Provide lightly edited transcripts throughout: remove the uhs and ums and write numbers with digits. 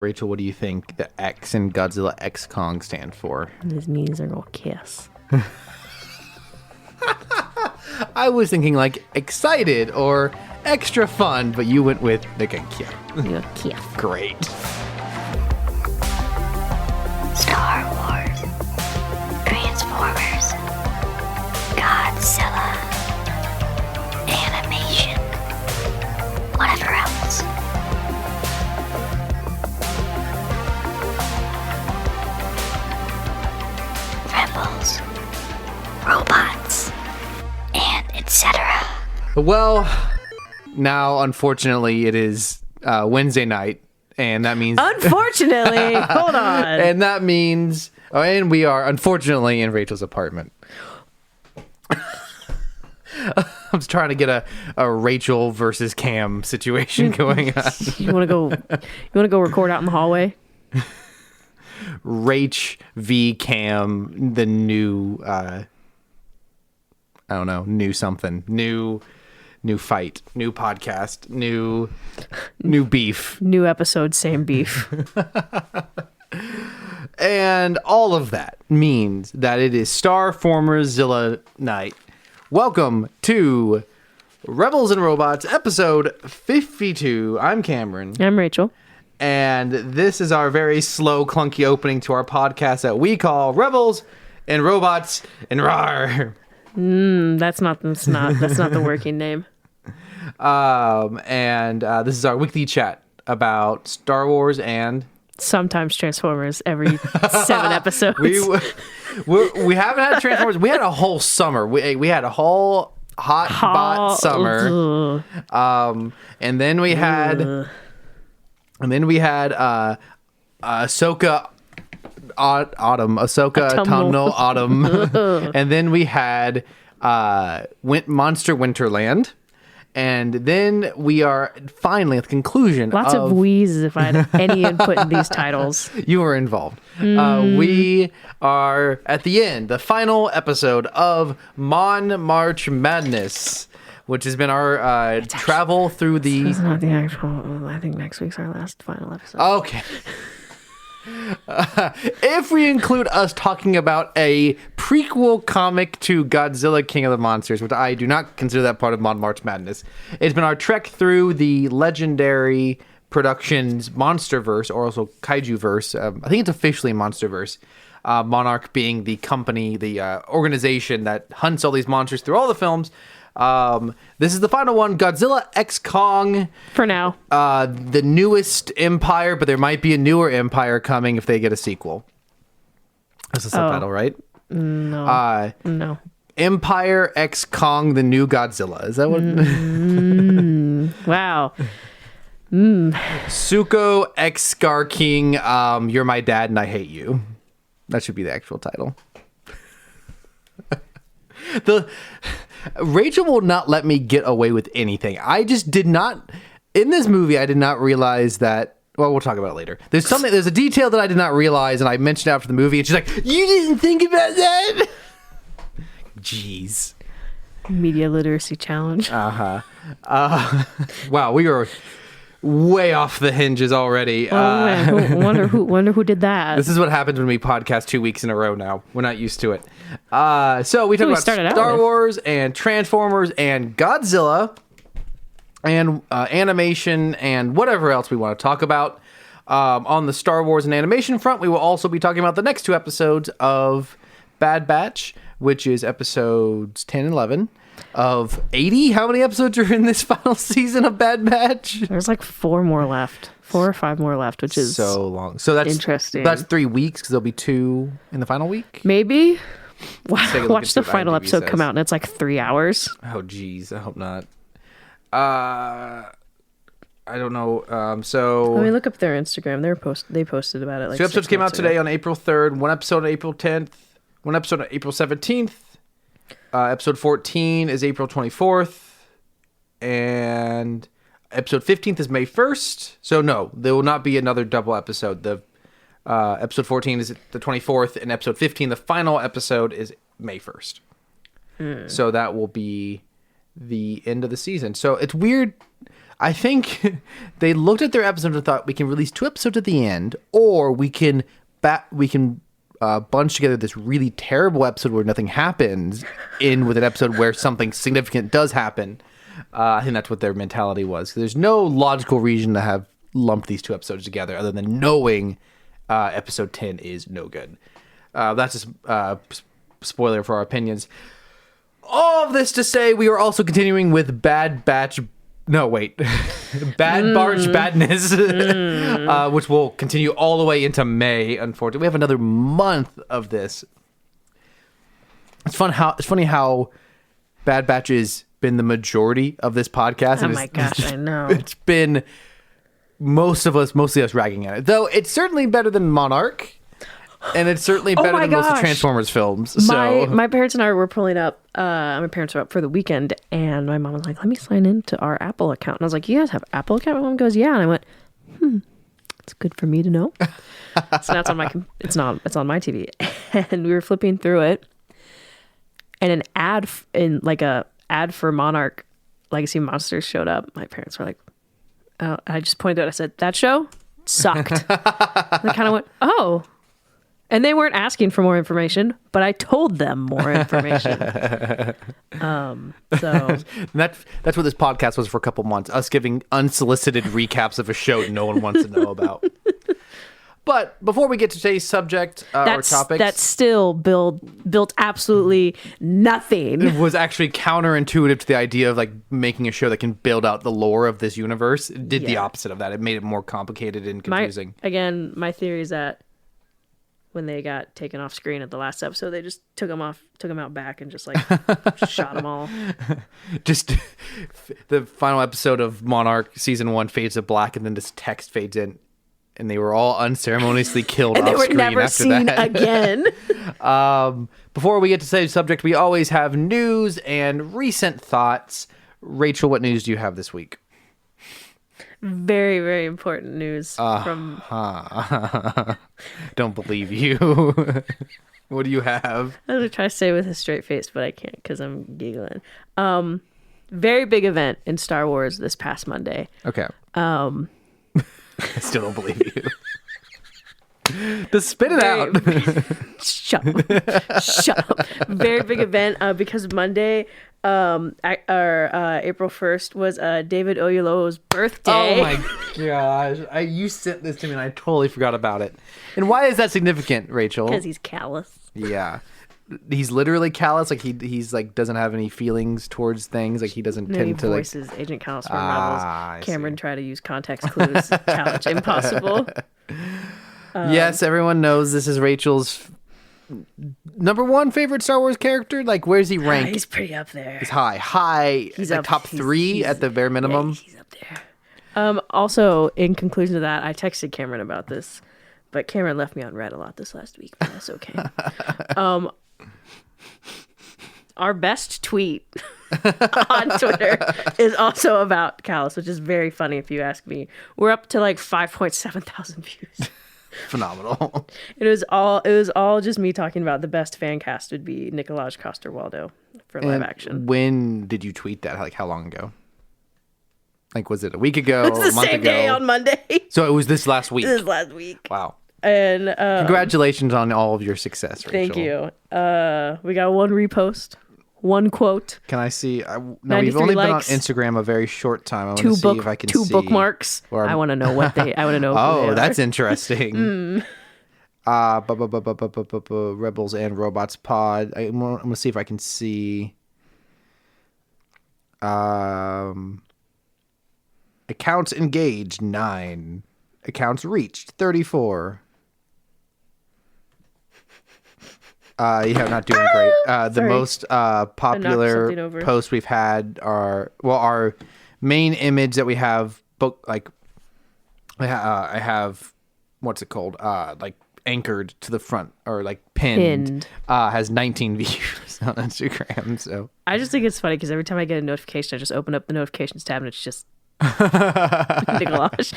Rachel, what do you think the X in Godzilla X Kong stand for? This means they're gonna kiss. I was thinking like excited or extra fun, but you went with the kiss. You're gonna kiss. Great. Star Wars, Transformers, Godzilla, animation, whatever else. Rebels, robots, and etc. Well, now unfortunately it is Wednesday night, and that means Unfortunately, hold on. and that means and we are unfortunately in Rachel's apartment. I'm just trying to get a Rachel versus Cam situation going on. You wanna go record out in the hallway? Rach v Cam, the new I don't know, new something, new fight, new podcast, new beef. New episode, same beef. And all of that means that it is Starformerzilla night. Welcome to Rebels and Robots, episode 52. I'm Cameron. I'm Rachel. And this is our very slow, clunky opening to our podcast that we call Rebels and Robots and Rawr. That's not the working name. And this is our weekly chat about Star Wars and Sometimes Transformers every 7 episodes. we haven't had Transformers. We had a whole summer. We had a whole hot summer. And then we had Ahsoka Autumn, Ahsoka Autumnal Autumn. And then we had Monster Winterland. And then we are finally at the conclusion. Lots of wheezes if I had any input in these titles. You were involved. We are at the end, the final episode of Mon-March Madness, which has been our travel through the... It's not the actual... I think next week's our final episode. Okay. If we include us talking about a prequel comic to Godzilla King of the Monsters, which I do not consider that part of Mon-March Madness, it's been our trek through the legendary productions Monsterverse, or also Kaijuverse. I think it's officially Monsterverse. Monarch being the company, the organization that hunts all these monsters through all the films. This is the final one, Godzilla X Kong. For now. The newest empire, but there might be a newer empire coming if they get a sequel. That's the subtitle, right? No. No. Empire X Kong, the new Godzilla. Is that what? Wow. Suko X Scar King, you're my dad and I hate you. That should be the actual title. Rachel will not let me get away with anything. I just did not, in this movie, I did not realize that, well, we'll talk about it later. There's a detail that I did not realize, and I mentioned after the movie, and she's like, you didn't think about that? Jeez. Media literacy challenge. Wow, we are way off the hinges already. Wonder who did that. This is what happens when we podcast 2 weeks in a row now. We're not used to it. So we talked about Star Wars and Transformers and Godzilla and animation and whatever else we want to talk about. On the Star Wars and animation front, we will also be talking about the next 2 episodes of Bad Batch, which is episodes 10 and 11 of 80. How many episodes are in this final season of Bad Batch? There's like 4 more left. 4 or 5 more left, which is so long. So that's interesting. That's 3 weeks because there'll be 2 in the final week. Maybe. Watch the final episode come out and it's like 3 hours. Oh, geez. I hope not. I don't know. So let me look up their Instagram. They posted about it. Like 2 episodes came out today on April 3rd. 1 episode on April 10th. 1 episode on April 17th. Episode 14 is April 24th. And episode 15th is May 1st. So no, there will not be another double episode. The episode 14 is the 24th, and episode 15, the final episode, is May 1st. So that will be the end of the season. So it's weird. I think they looked at their episodes and thought we can release 2 episodes at the end, or we can bunch together this really terrible episode where nothing happens in with an episode where something significant does happen. I think that's what their mentality was. There's no logical reason to have lumped these 2 episodes together other than knowing episode 10 is no good. That's just spoiler for our opinions. All of this to say, we are also continuing with Bad Batch Madness, which will continue all the way into May. Unfortunately, we have another month of this. It's funny how Bad Batch has been the majority of this podcast. Oh my gosh, I know. It's been mostly us ragging at it. Though it's certainly better than Monarch. And it's certainly better than most of the Transformers films. So my parents and I were pulling up. My parents were up for the weekend, and my mom was like, "Let me sign into our Apple account." And I was like, "You guys have Apple account?" My mom goes, "Yeah." And I went, "It's good for me to know." So now it's on my it's on my TV, and we were flipping through it, and an ad ad for Monarch Legacy Monsters showed up. My parents were like, "Oh," I just pointed out. I said, "That show sucked." And they kind of went, "Oh." And they weren't asking for more information, but I told them more information. So that's what this podcast was for a couple months. Us giving unsolicited recaps of a show no one wants to know about. But before we get to today's subject or topic, that still built absolutely nothing. It was actually counterintuitive to the idea of like making a show that can build out the lore of this universe. It did the opposite of that. It made it more complicated and confusing. My theory is that when they got taken off screen at the last episode, they just took them out back and just like shot them all. Just the final episode of Monarch season 1 fades to black, and then this text fades in, and they were all unceremoniously killed and off they were screen never after seen that. again. Before we get to today's subject, we always have news and recent thoughts. Rachel, what news do you have this week? Very, very important news from... Don't believe you. What do you have? I'm going to try to say it with a straight face, but I can't because I'm giggling. Very big event in Star Wars this past Monday. Okay. I still don't believe you. Just spit it out. Shut up. Very big event because Monday... April 1st was David Oyelowo's birthday. Oh my gosh. You sent this to me and I totally forgot about it. And why is that significant, Rachel? Because he's callous. Yeah. He's literally callous. Like he's like doesn't have any feelings towards things. Like he doesn't tend to voices Agent Callus from Rebels. Cameron tried to use context clues. Couch impossible. Yes, everyone knows this is Rachel's number 1 favorite Star Wars character. Like, where's he ranked? He's pretty up there. He's high. He's like top 3 at the bare minimum. Yeah, he's up there. Also, in conclusion to that, I texted Cameron about this, but Cameron left me on red a lot this last week. But that's okay. Our best tweet on Twitter is also about Callus, which is very funny if you ask me. We're up to like 5.7 thousand views. Phenomenal. It was all just me talking about the best fan cast would be Nicolaj Coster-Waldau for live action. When did you tweet that? Like how long ago? Like was it a week ago? It's the same day on Monday. So it was this last week. This last week. Wow. And congratulations on all of your success, Rachel. Thank you. We got 1 repost, 1 quote. Can I see? No, we've only been on Instagram a very short time. I want to see if I can see 2 bookmarks. I want to know what they. I want to know. Oh, that's interesting. Rebels and Robots Pod. I'm gonna see if I can see. Accounts engaged 9. Accounts reached 34. Yeah, not doing great. The most popular posts we've had are our main image that we have I have what's it called? Like anchored to the front or like pinned. Has 19 views on Instagram. So I just think it's funny because every time I get a notification, I just open up the notifications tab and it's just Nicolaj.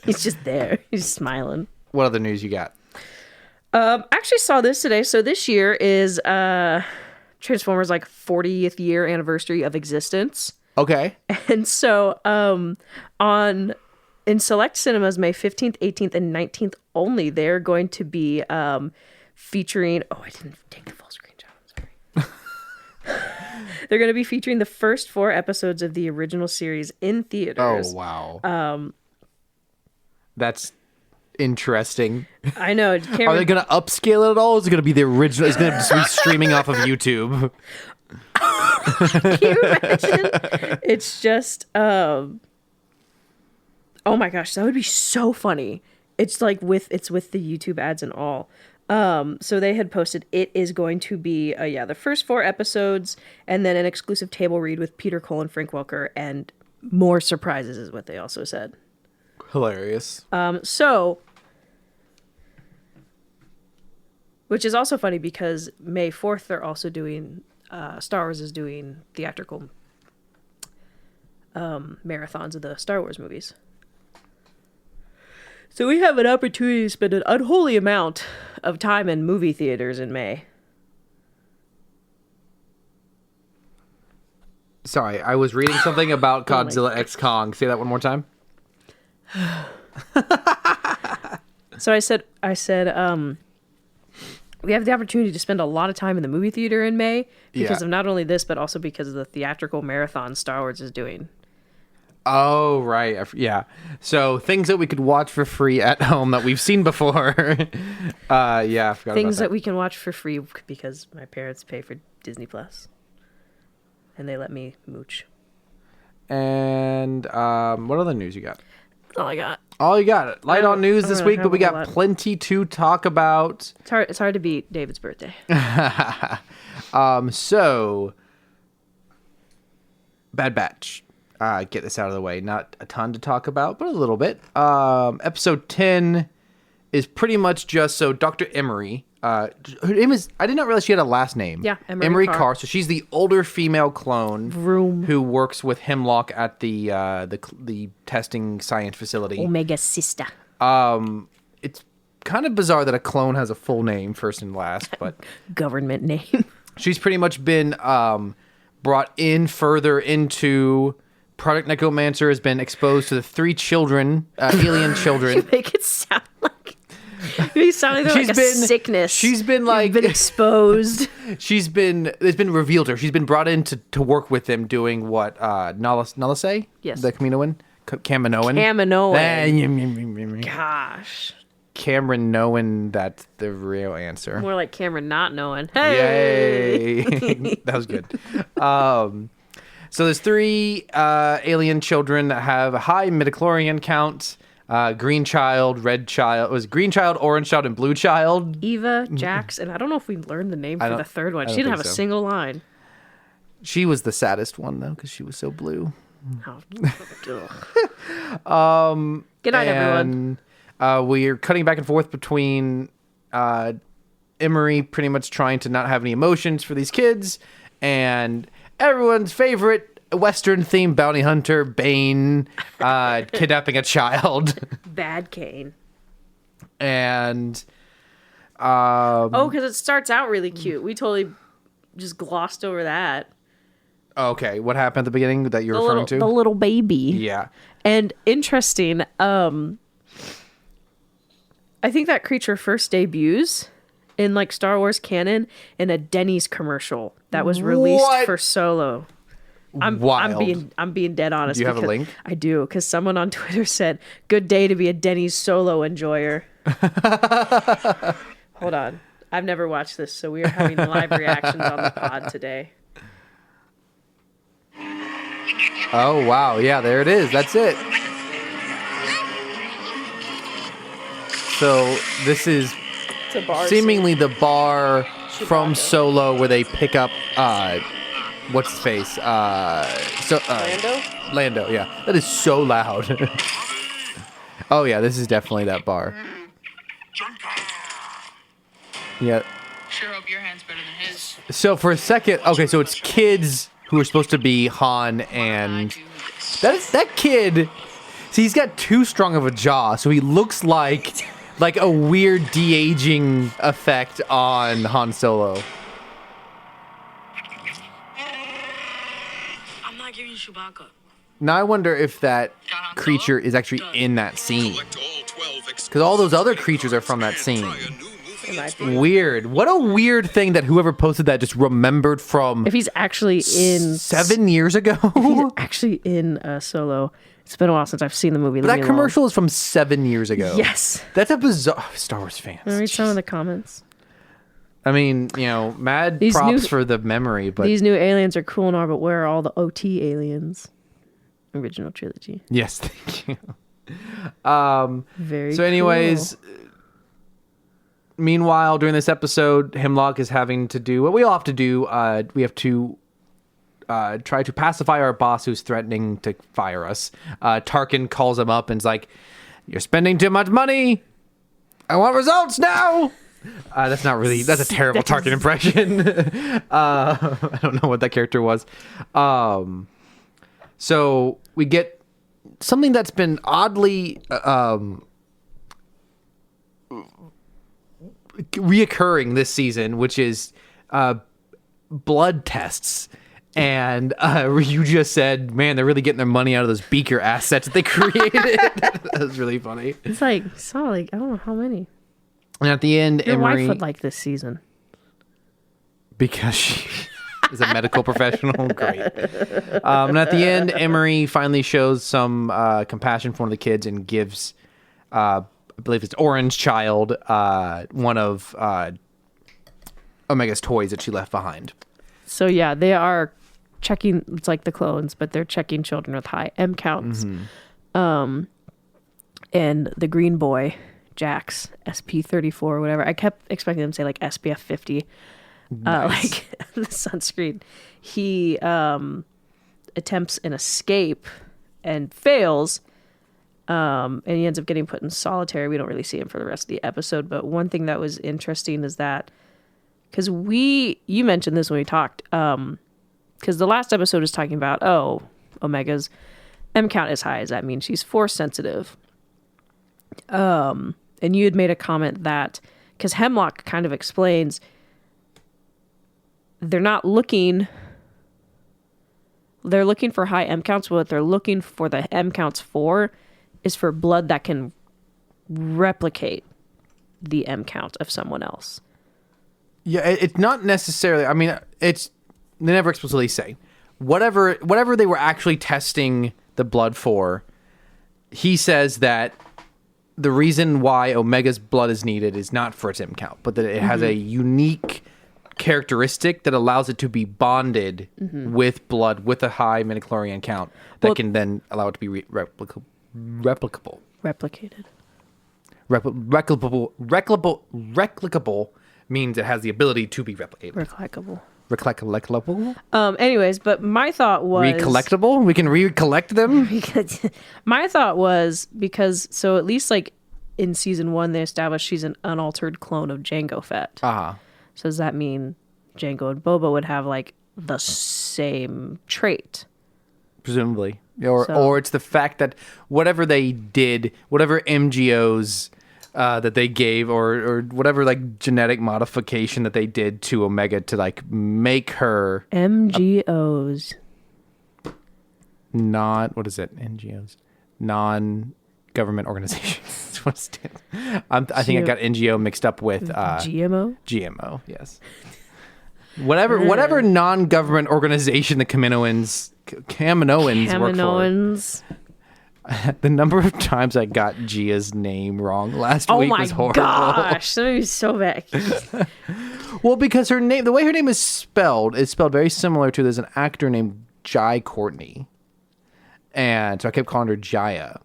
He's just there. He's smiling. What other news you got? Actually saw this today. So this year is Transformers like 40th year anniversary of existence. Okay. And so in select cinemas, May 15th, 18th, and 19th only, they're going to be featuring... Oh, I didn't take the full screenshot. I'm sorry. They're going to be featuring the first 4 episodes of the original series in theaters. Oh, wow. That's interesting. I know. Are they going to upscale it at all? Is it going to be the original? It's going to be streaming off of YouTube. Can you imagine? It's just... oh my gosh, that would be so funny. It's like with the YouTube ads and all. So they had posted it is going to be the first 4 episodes and then an exclusive table read with Peter Cole and Frank Welker and more surprises is what they also said. Hilarious. So which is also funny because May 4th they're also doing Star Wars is doing theatrical marathons of the Star Wars movies. So we have an opportunity to spend an unholy amount of time in movie theaters in May. Sorry, I was reading something about Godzilla X Kong. Say that one more time. So I said, we have the opportunity to spend a lot of time in the movie theater in May because of not only this, but also because of the theatrical marathon Star Wars is doing. Oh, right. Yeah. So things that we could watch for free at home that we've seen before. I forgot things about that we can watch for free because my parents pay for Disney Plus. And they let me mooch. And what other news you got? All I got. All you got. Light on news this week, but we got plenty to talk about. It's hard to beat David's birthday. So, Bad Batch. Get this out of the way. Not a ton to talk about, but a little bit. Episode 10 is pretty much just so Dr. Emery. Her name is. I did not realize she had a last name. Yeah, Emery Carr. So she's the older female clone who works with Hemlock at the testing science facility. Omega Sister. It's kind of bizarre that a clone has a full name first and last, but government name. She's pretty much been brought in further into. Project Necromancer has been exposed to the 3 children, alien children. You make it sound like a sickness. She's been like been exposed. It's been revealed to her. She's been brought in to work with them doing what Nalase? Yes. The Kaminoan? Kaminoan. Gosh. Cameron knowing that's the real answer. More like Cameron not knowing. Hey! Yay! That was good. So there's 3 alien children that have a high midichlorian count. Green child, red child. It was green child, orange child, and blue child. Eva, Jax, and I don't know if we learned the name for the third one. She didn't have a single line. She was the saddest one, though, because she was so blue. Oh, good night, everyone. We're cutting back and forth between Emery pretty much trying to not have any emotions for these kids and everyone's favorite Western-themed bounty hunter, Bane, kidnapping a child. Bad Kane. And... because it starts out really cute. We totally just glossed over that. Okay, what happened at the beginning that you're referring to? The little baby. Yeah. And interesting, I think that creature first debuts in like Star Wars canon in a Denny's commercial that was released for Solo. I'm being dead honest. Do you have a link? I do, because someone on Twitter said, "Good day to be a Denny's Solo enjoyer." Hold on, I've never watched this, so we are having live reactions on the pod today. Oh wow, yeah, there it is. That's it. So this is seemingly the bar from Solo where they pick up what's his face? Lando? Lando, yeah. That is so loud. Oh yeah, this is definitely that bar. Yeah. Sure hope your hand's better than his. So for a second, okay, so it's kids who are supposed to be Han and that kid. See, he's got too strong of a jaw, so he looks like a weird de-aging effect on Han Solo. I'm not giving you Chewbacca. Now I wonder if that creature is actually in that scene. Because all those other creatures are from that scene. Weird. What a weird thing that whoever posted that just remembered from... If he's actually in... 7 years ago? If he's actually in Solo. It's been a while since I've seen the movie. But that commercial is from 7 years ago. Yes. That's a bizarre... Star Wars fans. Can I read some of the comments? I mean, mad props for the memory, but... These new aliens are cool and all, but where are all the OT aliens? Original trilogy. Yes, thank you. Very So anyways, meanwhile, during this episode, Hemlock is having to do what we all have to do. We have to try to pacify our boss who's threatening to fire us. Tarkin calls him up and is like, "You're spending too much money. I want results now." That's a terrible Tarkin impression. I don't know what that character was. So we get something that's been oddly reoccurring this season, which is blood tests. And you just said, man, they're really getting their money out of those beaker assets that they created. That was really funny. It's like, I don't know how many. And at the end, Your Emery... wife would like this season. Because she is a medical professional. Great. And at the end, Emery finally shows some compassion for one of the kids and gives, I believe it's Orange Child, one of Omega's toys that she left behind. So yeah, they are checking, it's like the clones, but they're checking children with high M counts. And the green boy, Jax, SP34 or whatever, I kept expecting them to say like SPF 50. Nice. Like the sunscreen. He attempts an escape and fails, and he ends up getting put in solitary. We don't really see him for the rest of the episode, but one thing that was interesting is that, because you mentioned this when we talked, because the last episode is talking about, Omega's M count is high. Does that mean she's force sensitive? And you had made a comment that, because Hemlock kind of explains, they're looking for high M counts. What they're looking for the M counts for is for blood that can replicate the M count of someone else. Yeah, it's not necessarily. I mean, they never explicitly say whatever they were actually testing the blood for. He says that the reason why Omega's blood is needed is not for its M count, but that it has a unique characteristic that allows it to be bonded with blood with a high midichlorian count that can then allow it to be replicable. Replicated. Replicable means it has the ability to be replicated. Recollectable. Anyways, but my thought was... Recollectable? We can recollect them? My thought was, because, so at least like in season 1, they established she's an unaltered clone of Jango Fett. Uh-huh. So does that mean Jango and Boba would have like the same trait? Presumably. Or it's the fact that whatever they did, whatever MGOs that they gave, or whatever like genetic modification that they did to Omega to like make her MGOs. What is it? NGOs. Non-government organizations. I think I got NGO mixed up with GMO. GMO, yes. Whatever non-government organization the Kaminoans work for. The number of times I got Gia's name wrong last week was horrible. Oh my gosh, that was so bad. Well, because her name, the way her name is spelled very similar to, there's an actor named Jai Courtney. And so I kept calling her Jaya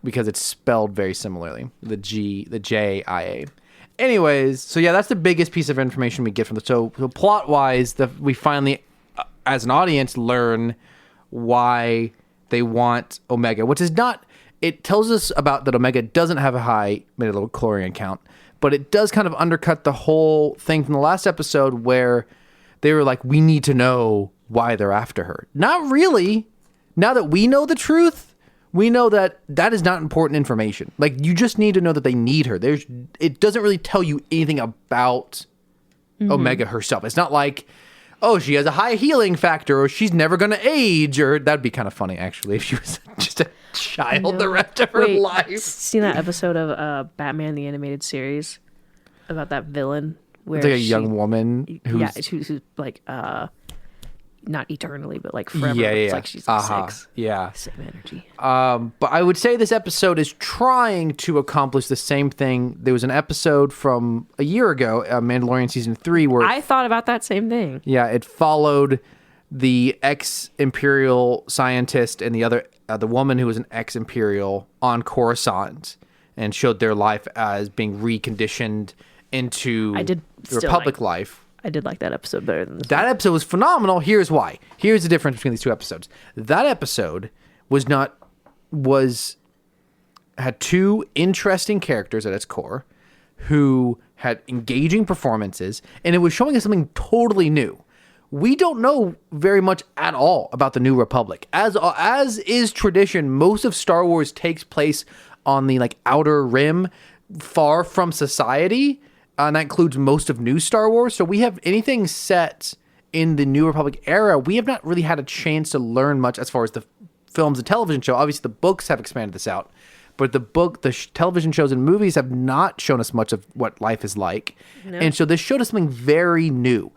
because it's spelled very similarly. The J-I-A. Anyways, so yeah, that's the biggest piece of information we get from the... So plot-wise, we finally, as an audience, learn why they want Omega, which is not... It tells us about that Omega doesn't have a high midichlorian count, but it does kind of undercut the whole thing from the last episode where they were like, we need to know why they're after her. Not really. Now that we know the truth, we know that is not important information. Like, you just need to know that they need her. It doesn't really tell you anything about Omega herself. It's not like, oh, she has a high healing factor, or she's never going to age, or that'd be kind of funny, actually, if she was just a child the rest of her life. Seen that episode of Batman the Animated Series about that villain where it's like a young woman who's like not eternally, but like forever. Yeah. It's like she's like 6. Yeah. Same energy. But I would say this episode is trying to accomplish the same thing. There was an episode from a year ago, Mandalorian Season 3, where... I thought about that same thing. Yeah, it followed the ex-Imperial scientist and the other, the woman who was an ex-Imperial on Coruscant, and showed their life as being reconditioned into Republic life. I did like that episode better than this That one. episode was phenomenal. Here's why. Here's the difference between these two episodes. That episode had two interesting characters at its core who had engaging performances, and it was showing us something totally new. We don't know very much at all about the New Republic. As is tradition, most of Star Wars takes place on the outer rim, far from society. And that includes most of new Star Wars. So we have anything set in the New Republic era. We have not really had a chance to learn much as far as the films and television show. Obviously, the books have expanded this out. But the television shows and movies have not shown us much of what life is like. No. And so this showed us something very new.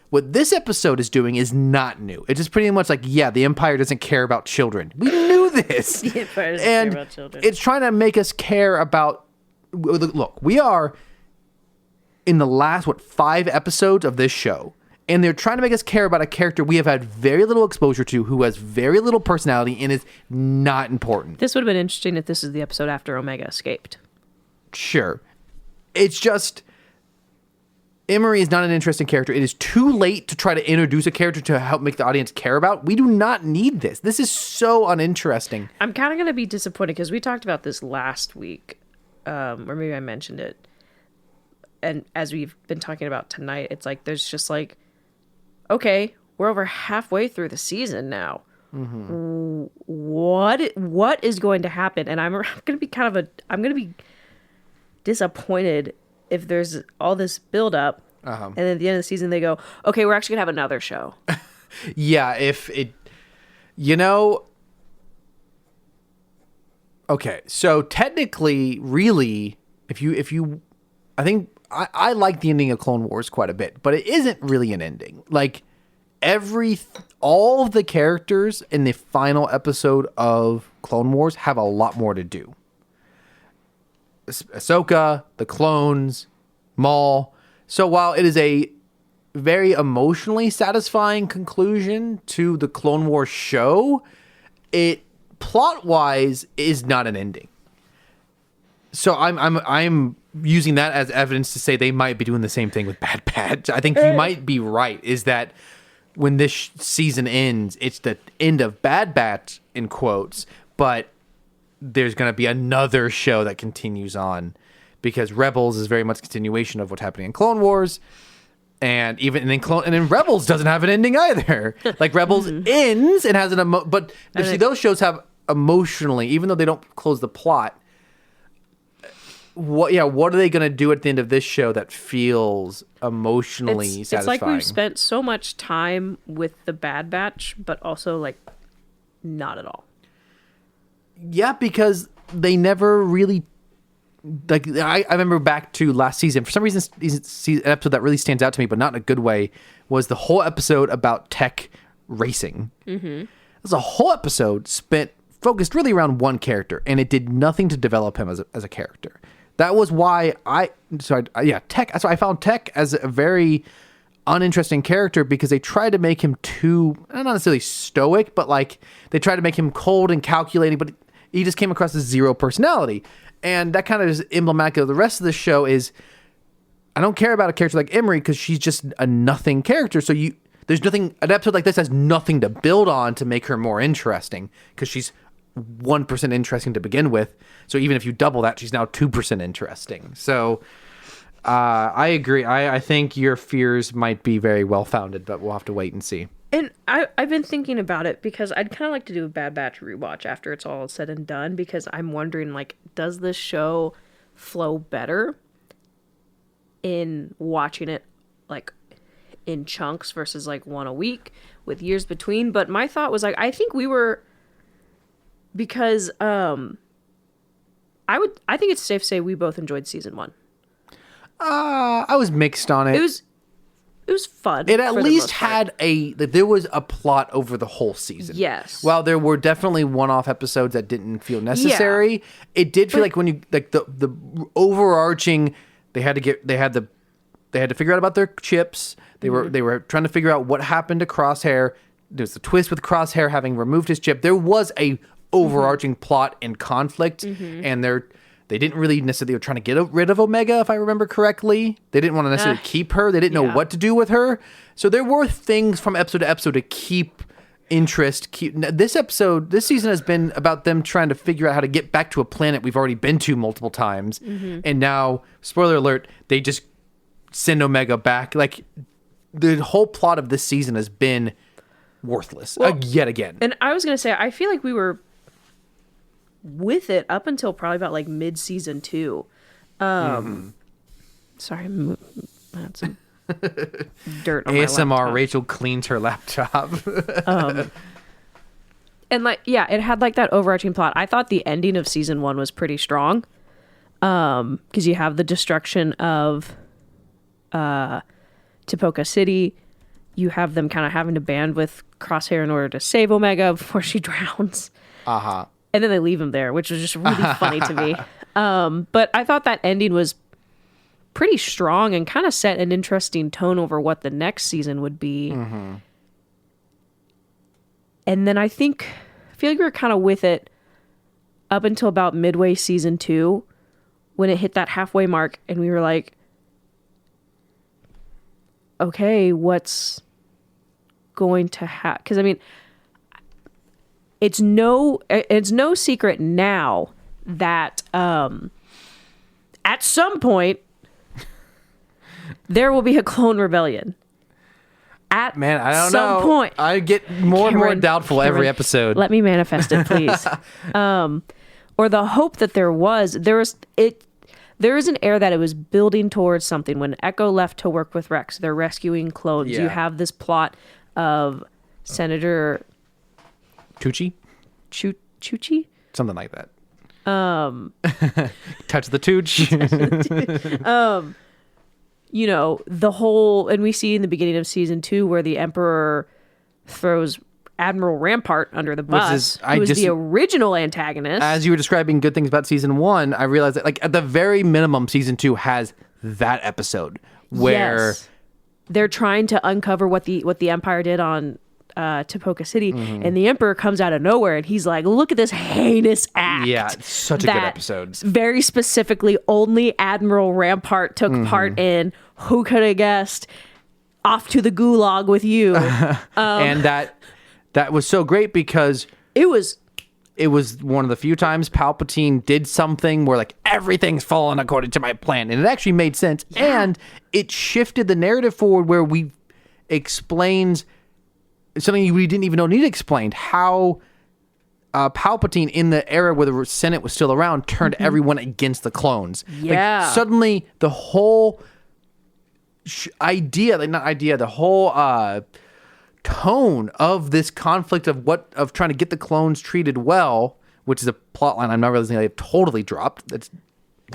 What this episode is doing is not new. It's just pretty much the Empire doesn't care about children. We knew this. The Empire doesn't care about children. It's trying to make us care about... Look, we are... in the last 5 episodes of this show, and they're trying to make us care about a character we have had very little exposure to, who has very little personality and is not important. This would have been interesting if this is the episode after Omega escaped. Sure. It's just Emery is not an interesting character. It is too late to try to introduce a character to help make the audience care about. We do not need this. This is so uninteresting. I'm kind of going to be disappointed because we talked about this last week, or maybe I mentioned it. And as we've been talking about tonight, it's there's just okay, we're over halfway through the season now. Mm-hmm. What is going to happen? And I'm going to be disappointed if there's all this build up, and then at the end of the season they go, okay, we're actually gonna have another show. Yeah, if it, okay, so technically, really, if you, I think. I like the ending of Clone Wars quite a bit, but it isn't really an ending. All of the characters in the final episode of Clone Wars have a lot more to do. Ahsoka, the clones, Maul. So while it is a very emotionally satisfying conclusion to the Clone Wars show, it plot-wise is not an ending. So I'm using that as evidence to say they might be doing the same thing with Bad Batch. I think you might be right, is that when this season ends, it's the end of Bad Batch, in quotes, but there's going to be another show that continues on, because Rebels is very much a continuation of what's happening in Clone Wars, and then Rebels doesn't have an ending either. Rebels ends and has but those shows have emotionally, even though they don't close the plot. What are they going to do at the end of this show that feels emotionally satisfying? It's like we've spent so much time with the Bad Batch, but also not at all. Yeah, because they never really I remember back to last season. For some reason, an episode that really stands out to me, but not in a good way, was the whole episode about tech racing. Mm-hmm. It was a whole episode focused really around one character, and it did nothing to develop him as a character. That was why Tech. That's why I found Tech as a very uninteresting character, because they tried to make him too, not necessarily stoic, but they tried to make him cold and calculating, but he just came across as zero personality. And that kind of is emblematic of the rest of the show. Is I don't care about a character like Emery because she's just a nothing character. So there's nothing. An episode like this has nothing to build on to make her more interesting, because she's 1% interesting to begin with. So even if you double that, she's now 2% interesting. So I agree. I think your fears might be very well founded, but we'll have to wait and see. And I've been thinking about it, because I'd kind of like to do a Bad Batch rewatch after it's all said and done, because I'm wondering, does this show flow better in watching it, in chunks versus like one a week with years between. But my thought was like, I think we were, because I think it's safe to say we both enjoyed season 1. I was mixed on it. It was fun. It at least had there was a plot over the whole season. Yes. While there were definitely one-off episodes that didn't feel necessary, it did feel like when you like the overarching, they had to figure out about their chips. They were trying to figure out what happened to Crosshair. There's the twist with Crosshair having removed his chip. There was a overarching plot and conflict, and they didn't really necessarily, they were trying to get rid of Omega, if I remember correctly. They didn't want to necessarily keep her. They didn't know what to do with her. So there were things from episode to episode to keep interest. This season has been about them trying to figure out how to get back to a planet we've already been to multiple times. And now, spoiler alert, they just send Omega back. Like, the whole plot of this season has been worthless yet again. And I was going to say, I feel like we were with it up until probably about like mid-season 2. Sorry, I had some dirt on my ASMR, laptop. Rachel cleans her laptop. And like, yeah, it had like that overarching plot. I thought the ending of season 1 was pretty strong. Because you have the destruction of Tipoca City. You have them kind of having to band with Crosshair in order to save Omega before she drowns. And then they leave him there, which was just really funny to me. But I thought that ending was pretty strong and kind of set an interesting tone over what the next season would be. And then I feel like we were kind of with it up until about midway season 2 when it hit that halfway mark and we were like, okay, what's going to happen? Because I mean, it's no secret now that at some point there will be a clone rebellion. I don't some know. Point, I get more and more doubtful every episode. Let me manifest it, please. Or the hope that there is an air that it was building towards something. When Echo left to work with Rex, they're rescuing clones. Yeah. You have this plot of Senator Tucci? Chuchi? Something like that. Touch the Tooch. You know, the whole, and we see in the beginning of season 2 where the Emperor throws Admiral Rampart under the bus, who was the original antagonist. As you were describing good things about season 1, I realized that, like, at the very minimum, season 2 has that episode where they're trying to uncover what the Empire did on Tipoca City, and the Emperor comes out of nowhere, and he's like, "Look at this heinous act!" Yeah, it's such a good episode. Very specifically, only Admiral Rampart took part in. Who could have guessed? Off to the gulag with you. And that was so great because it was one of the few times Palpatine did something where like everything's fallen according to my plan, and it actually made sense, and it shifted the narrative forward where we explains something we didn't even know needed explained, how Palpatine in the era where the Senate was still around turned everyone against the clones. Yeah. Like, suddenly the whole the whole tone of this conflict of trying to get the clones treated well, which is a plot line I'm not realizing I've totally dropped. That's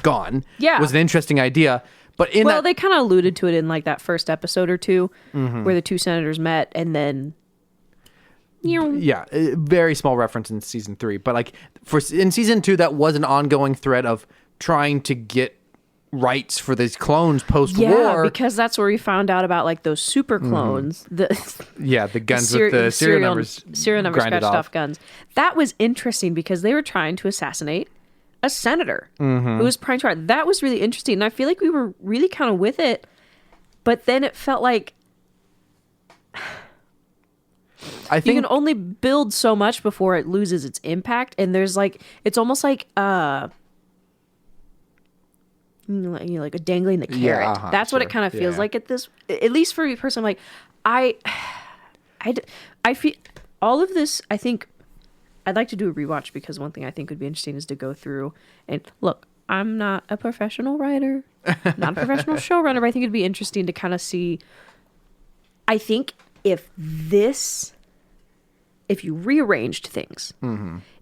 gone. Yeah. Was an interesting idea. But they kind of alluded to it in like that first episode or two where the two senators met, and then yeah, a very small reference in season 3, but like in season 2 that was an ongoing thread of trying to get rights for these clones post-war. Yeah, because that's where we found out about like those super clones. The guns with the serial number scratched off guns. That was interesting because they were trying to assassinate a senator who was trying to. That was really interesting, and I feel like we were really kind of with it, but then it felt like you can only build so much before it loses its impact, and there's like it's almost like like a dangling the carrot. That's what it kind of feels like at this. At least for me personally, like I feel all of this. I think I'd like to do a rewatch because one thing I think would be interesting is to go through and look. I'm not a professional writer, not a professional showrunner, but I think it'd be interesting to kind of see I think if you rearranged things,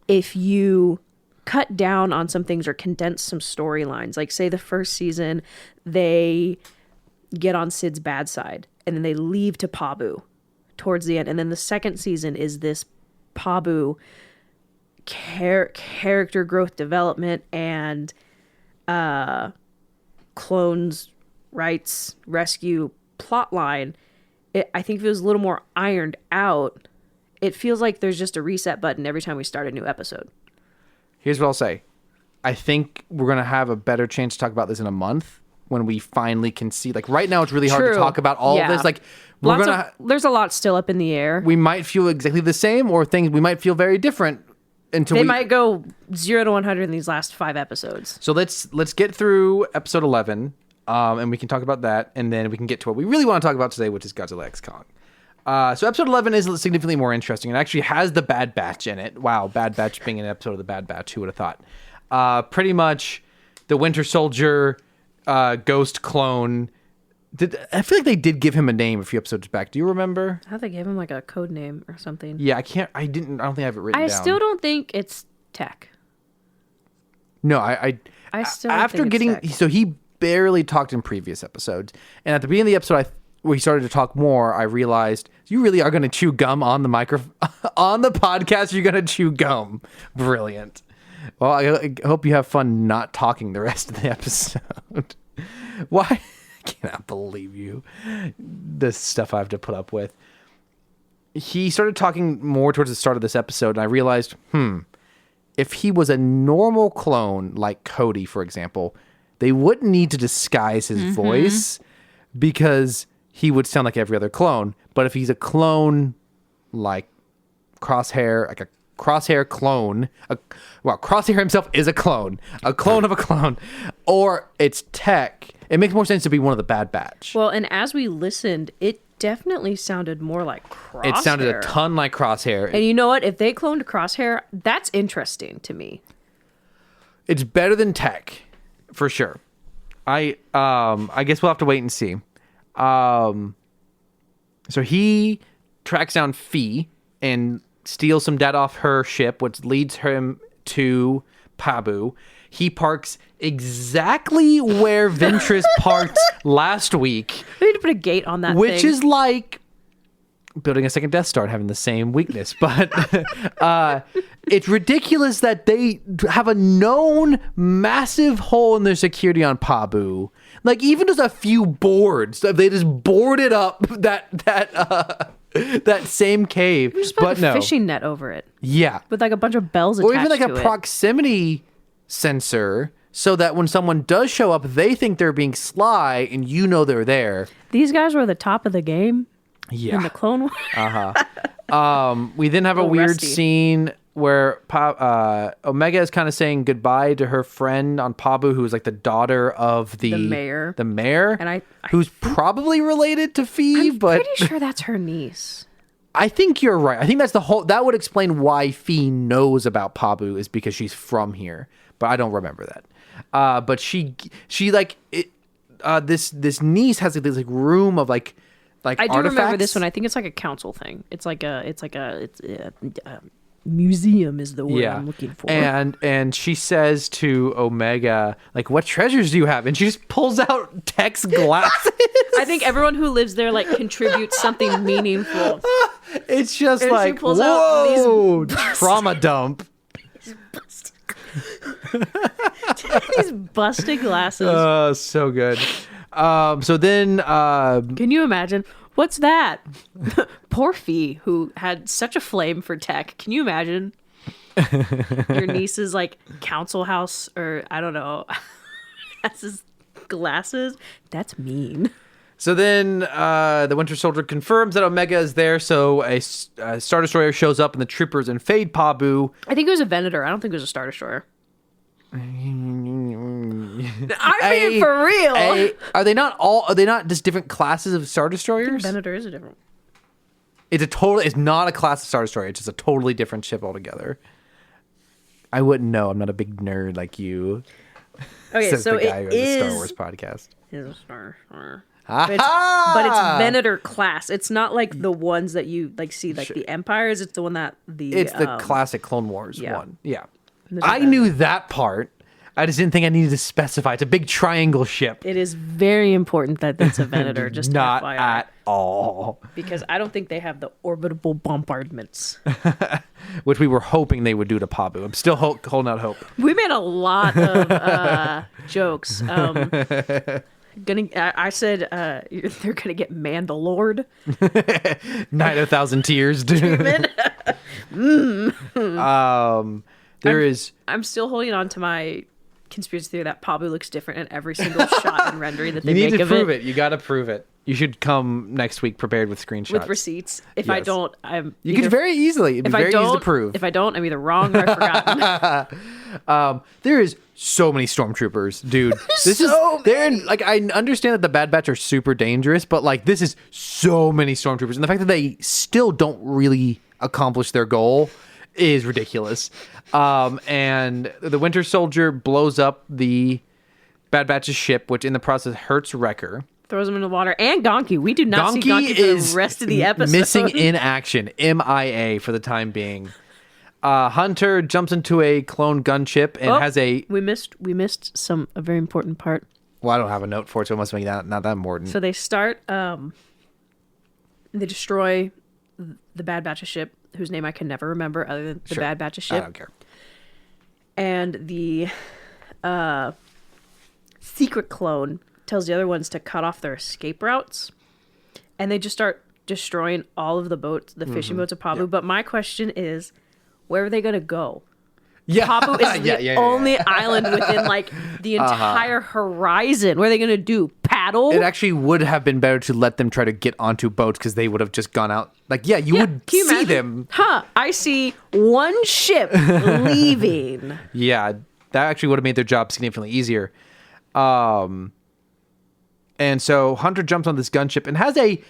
if you cut down on some things or condense some storylines, like say the first season, they get on Sid's bad side and then they leave to Pabu towards the end. And then the second season is this Pabu character growth development and clones rights rescue plotline. I think if it was a little more ironed out, it feels like there's just a reset button every time we start a new episode. Here's what I'll say. I think we're going to have a better chance to talk about this in a month when we finally can see. Like right now, it's really hard to talk about all of this. Like there's a lot still up in the air. We might feel exactly the same, or things we might feel very different until they might go 0 to 100 in these last 5 episodes. So let's get through episode 11, and we can talk about that, and then we can get to what we really want to talk about today, which is Godzilla X Kong. So episode 11 is significantly more interesting. It actually has the Bad Batch in it. Wow, Bad Batch being an episode of the Bad Batch. Who would have thought? Pretty much the Winter Soldier ghost clone. I feel like they did give him a name a few episodes back. Do you remember? I thought they gave him like a code name or something. Yeah, I don't think I have it written down. I still don't think it's Tech. No, I still after think getting it's Tech. So he barely talked in previous episodes, and at the beginning of the episode, where he started to talk more, I realized you really are going to chew gum on the on the podcast. You're going to chew gum. Brilliant. Well, I hope you have fun not talking the rest of the episode. Why? I cannot believe you. The stuff I have to put up with. He started talking more towards the start of this episode, and I realized, if he was a normal clone like Cody, for example, they wouldn't need to disguise his voice because he would sound like every other clone. But if he's a clone like Crosshair, like a Crosshair clone, Crosshair himself is a clone of a clone, or it's Tech, it makes more sense to be one of the Bad Batch. Well, and as we listened, it definitely sounded more like Crosshair. It sounded a ton like Crosshair. And you know what? If they cloned Crosshair, that's interesting to me. It's better than Tech, for sure. I guess we'll have to wait and see. So he tracks down Fee and steals some data off her ship, which leads him to Pabu. He parks exactly where Ventress parked last week. We need to put a gate on that which thing. Is like building a second Death Star and having the same weakness. But it's ridiculous that they have a known massive hole in their security on Pabu. Like, even just a few boards, they just boarded up that same cave. Just put a fishing net over it. Yeah. With like a bunch of bells attached to it. Or even like a proximity sensor, so that when someone does show up, they think they're being sly and you know they're there. These guys were the top of the game. Yeah. In the Clone Wars. We then have a weird rusty scene where Omega is kind of saying goodbye to her friend on Pabu, who's like the daughter of the mayor. The mayor, and who's probably related to Fee, but pretty sure that's her niece. I think you're right. I think that's that would explain why Fee knows about Pabu, is because she's from here, but I don't remember that. But she like it. This niece has this like room of like I do artifacts. Remember this one. I think it's like a council thing. It's a museum is the word I'm looking for. And she says to Omega, like, what treasures do you have? And she just pulls out Tech's glasses. I think everyone who lives there like contributes something meaningful. It's just and like, whoa, trauma dump. These busted glasses. So good. So then can you imagine? What's that? Poor Fee, who had such a flame for Tech. Can you imagine your niece's like council house, or I don't know, has his glasses? That's mean. So then the Winter Soldier confirms that Omega is there, so a Star Destroyer shows up and the troopers invade Pabu. I think it was a Venator. I don't think it was a Star Destroyer. I mean, for real. Are they not just different classes of Star Destroyers? Venator is a different. It's not a class of Star Destroyer. It's just a totally different ship altogether. I wouldn't know. I'm not a big nerd like you. Okay, Says so the guy it who has a Star Wars podcast. Is a Star. But it's Venator class. It's not like the ones that you like see like the Empires. It's the one that it's the classic Clone Wars one. Yeah. There's I knew that part. I just didn't think I needed to specify. It's a big triangle ship. It is very important that it's a Venator, just Not FYI. at all. Because I don't think they have the orbitable bombardments. Which we were hoping they would do to Pabu. I'm still holding out hope. We made a lot of jokes. I said they're gonna get Mandalored. Night of 1,000 Tears, dude. I'm still holding on to my conspiracy theory that Pabu looks different in every single shot and rendering that they make of it. You need to prove it. You got to prove it. You should come next week prepared with screenshots. With receipts. If I don't, You can very easily. It'd be very easy to prove. If I don't, I'm either wrong or I've forgotten. There is so many stormtroopers, dude. I understand that the Bad Batch are super dangerous, but like this is so many stormtroopers, and the fact that they still don't really accomplish their goal is ridiculous. And the Winter Soldier blows up the Bad Batch's ship, which in the process hurts Wrecker. Throws him in the water. And Gonki. We do not see Gonki for the rest of the episode. Missing in action. MIA for the time being. Hunter jumps into a clone gunship and has a... We missed a very important part. Well, I don't have a note for it, so it must make that not that important. So they start... they destroy the Bad Batch's ship, whose name I can never remember other than the Bad Batch's ship. I don't care. And the secret clone tells the other ones to cut off their escape routes, and they just start destroying all of the boats, the fishing boats of Pabu. Yeah. But my question is, where are they going to go? Yeah. Pabu is the only island within like the entire horizon. What are they going to do? Paddle? It actually would have been better to let them try to get onto boats because they would have just gone out. Like, you would see imagine? Them. I see one ship leaving. Yeah, that actually would have made their job significantly easier. And so Hunter jumps on this gunship and has a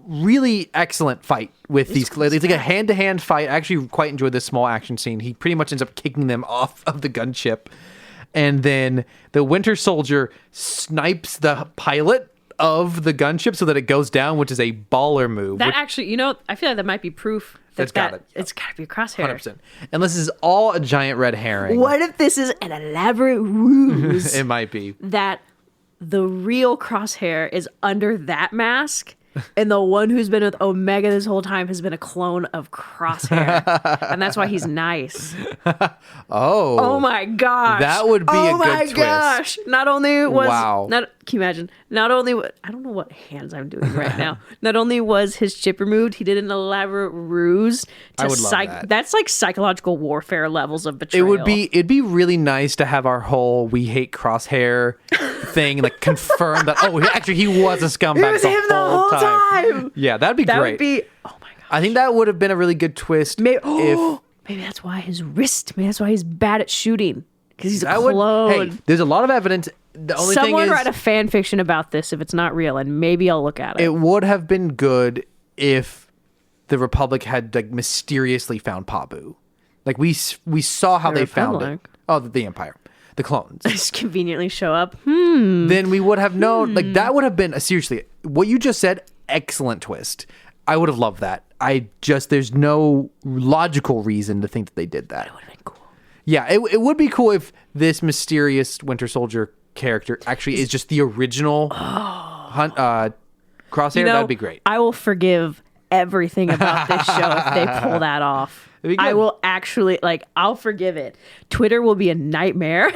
really excellent fight with these. It's like a hand-to-hand fight. I actually quite enjoyed this small action scene. He pretty much ends up kicking them off of the gunship. And then the Winter Soldier snipes the pilot of the gunship so that it goes down, which is a baller move. That actually, I feel like that might be proof that it's got to be a crosshair. 100%. And this is all a giant red herring. What if this is an elaborate ruse? It might be. That the real Crosshair is under that mask, and the one who's been with Omega this whole time has been a clone of Crosshair. And that's why he's nice. Oh my gosh. That would be a good twist. Oh my gosh. Not only was... Wow. Can you imagine? Not only... I don't know what hands I'm doing right now. Not only was his chip removed, he did an elaborate ruse to... I would love that. That's like psychological warfare levels of betrayal. It'd be really nice to have our whole we hate Crosshair thing like confirmed that, actually he was a scumbag. It was him the whole time. Yeah, that'd be great. That would be... Oh my gosh. I think that would have been a really good twist. Maybe that's why his wrist... Maybe that's why he's bad at shooting. Because he's a clone. There's a lot of evidence. The only Someone thing is, write a fan fiction about this if it's not real, and maybe I'll look at it. It would have been good if the Republic had like mysteriously found Pabu. Like we saw how they found it. Oh, the Empire, the clones just conveniently show up. Then we would have known. Like that would have been seriously what you just said. Excellent twist. I would have loved that. There's no logical reason to think that they did that. It would have been cool. Yeah, it would be cool if this mysterious Winter Soldier character actually is just the original Crosshair. That'd be great. I will forgive everything about this show if they pull that off. I will actually, I'll forgive it. Twitter will be a nightmare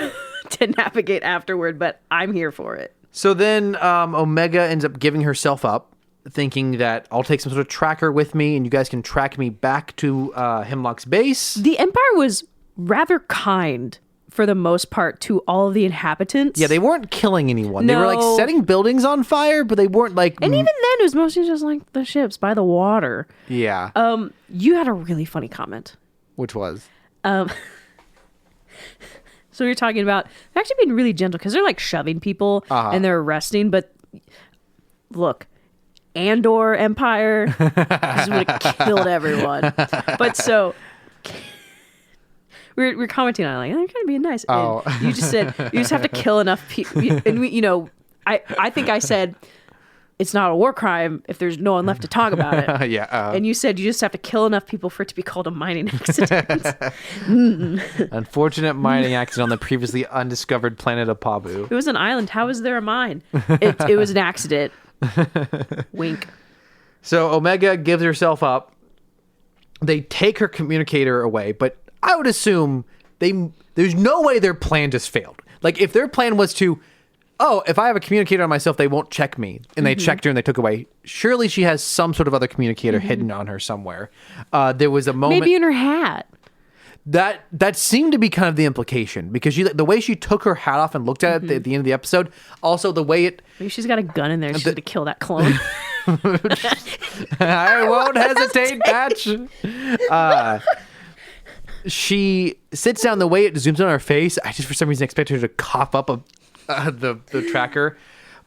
to navigate afterward, but I'm here for it. So then Omega ends up giving herself up, thinking that I'll take some sort of tracker with me and you guys can track me back to Hemlock's base. The Empire was rather kind for the most part to all of the inhabitants. Yeah, they weren't killing anyone. No. They were like setting buildings on fire, but they weren't like... And even then it was mostly just like the ships by the water. Yeah. You had a really funny comment. Which was? So you're talking about actually being really gentle because they're like shoving people and they're arresting, but look, Andor Empire just would have killed everyone. But so... We're commenting on it, like, they're kind of being nice. Oh. And you just said, you just have to kill enough people. And I think I said, it's not a war crime if there's no one left to talk about it. Yeah. And you said you just have to kill enough people for it to be called a mining accident. Unfortunate mining accident on the previously undiscovered planet of Pabu. It was an island. How is there a mine? It was an accident. Wink. So Omega gives herself up. They take her communicator away, but I would assume there's no way their plan just failed. Like, if their plan was to, if I have a communicator on myself, they won't check me. And they checked her and they took away. Surely she has some sort of other communicator hidden on her somewhere. There was a moment. Maybe in her hat. That seemed to be kind of the implication, because the way she took her hat off and looked at it at the end of the episode, also the way it... Maybe she's got a gun in there and she's going to kill that clone. I won't hesitate, Patch. She sits down, the way it zooms on her face, I just for some reason expect her to cough up the tracker.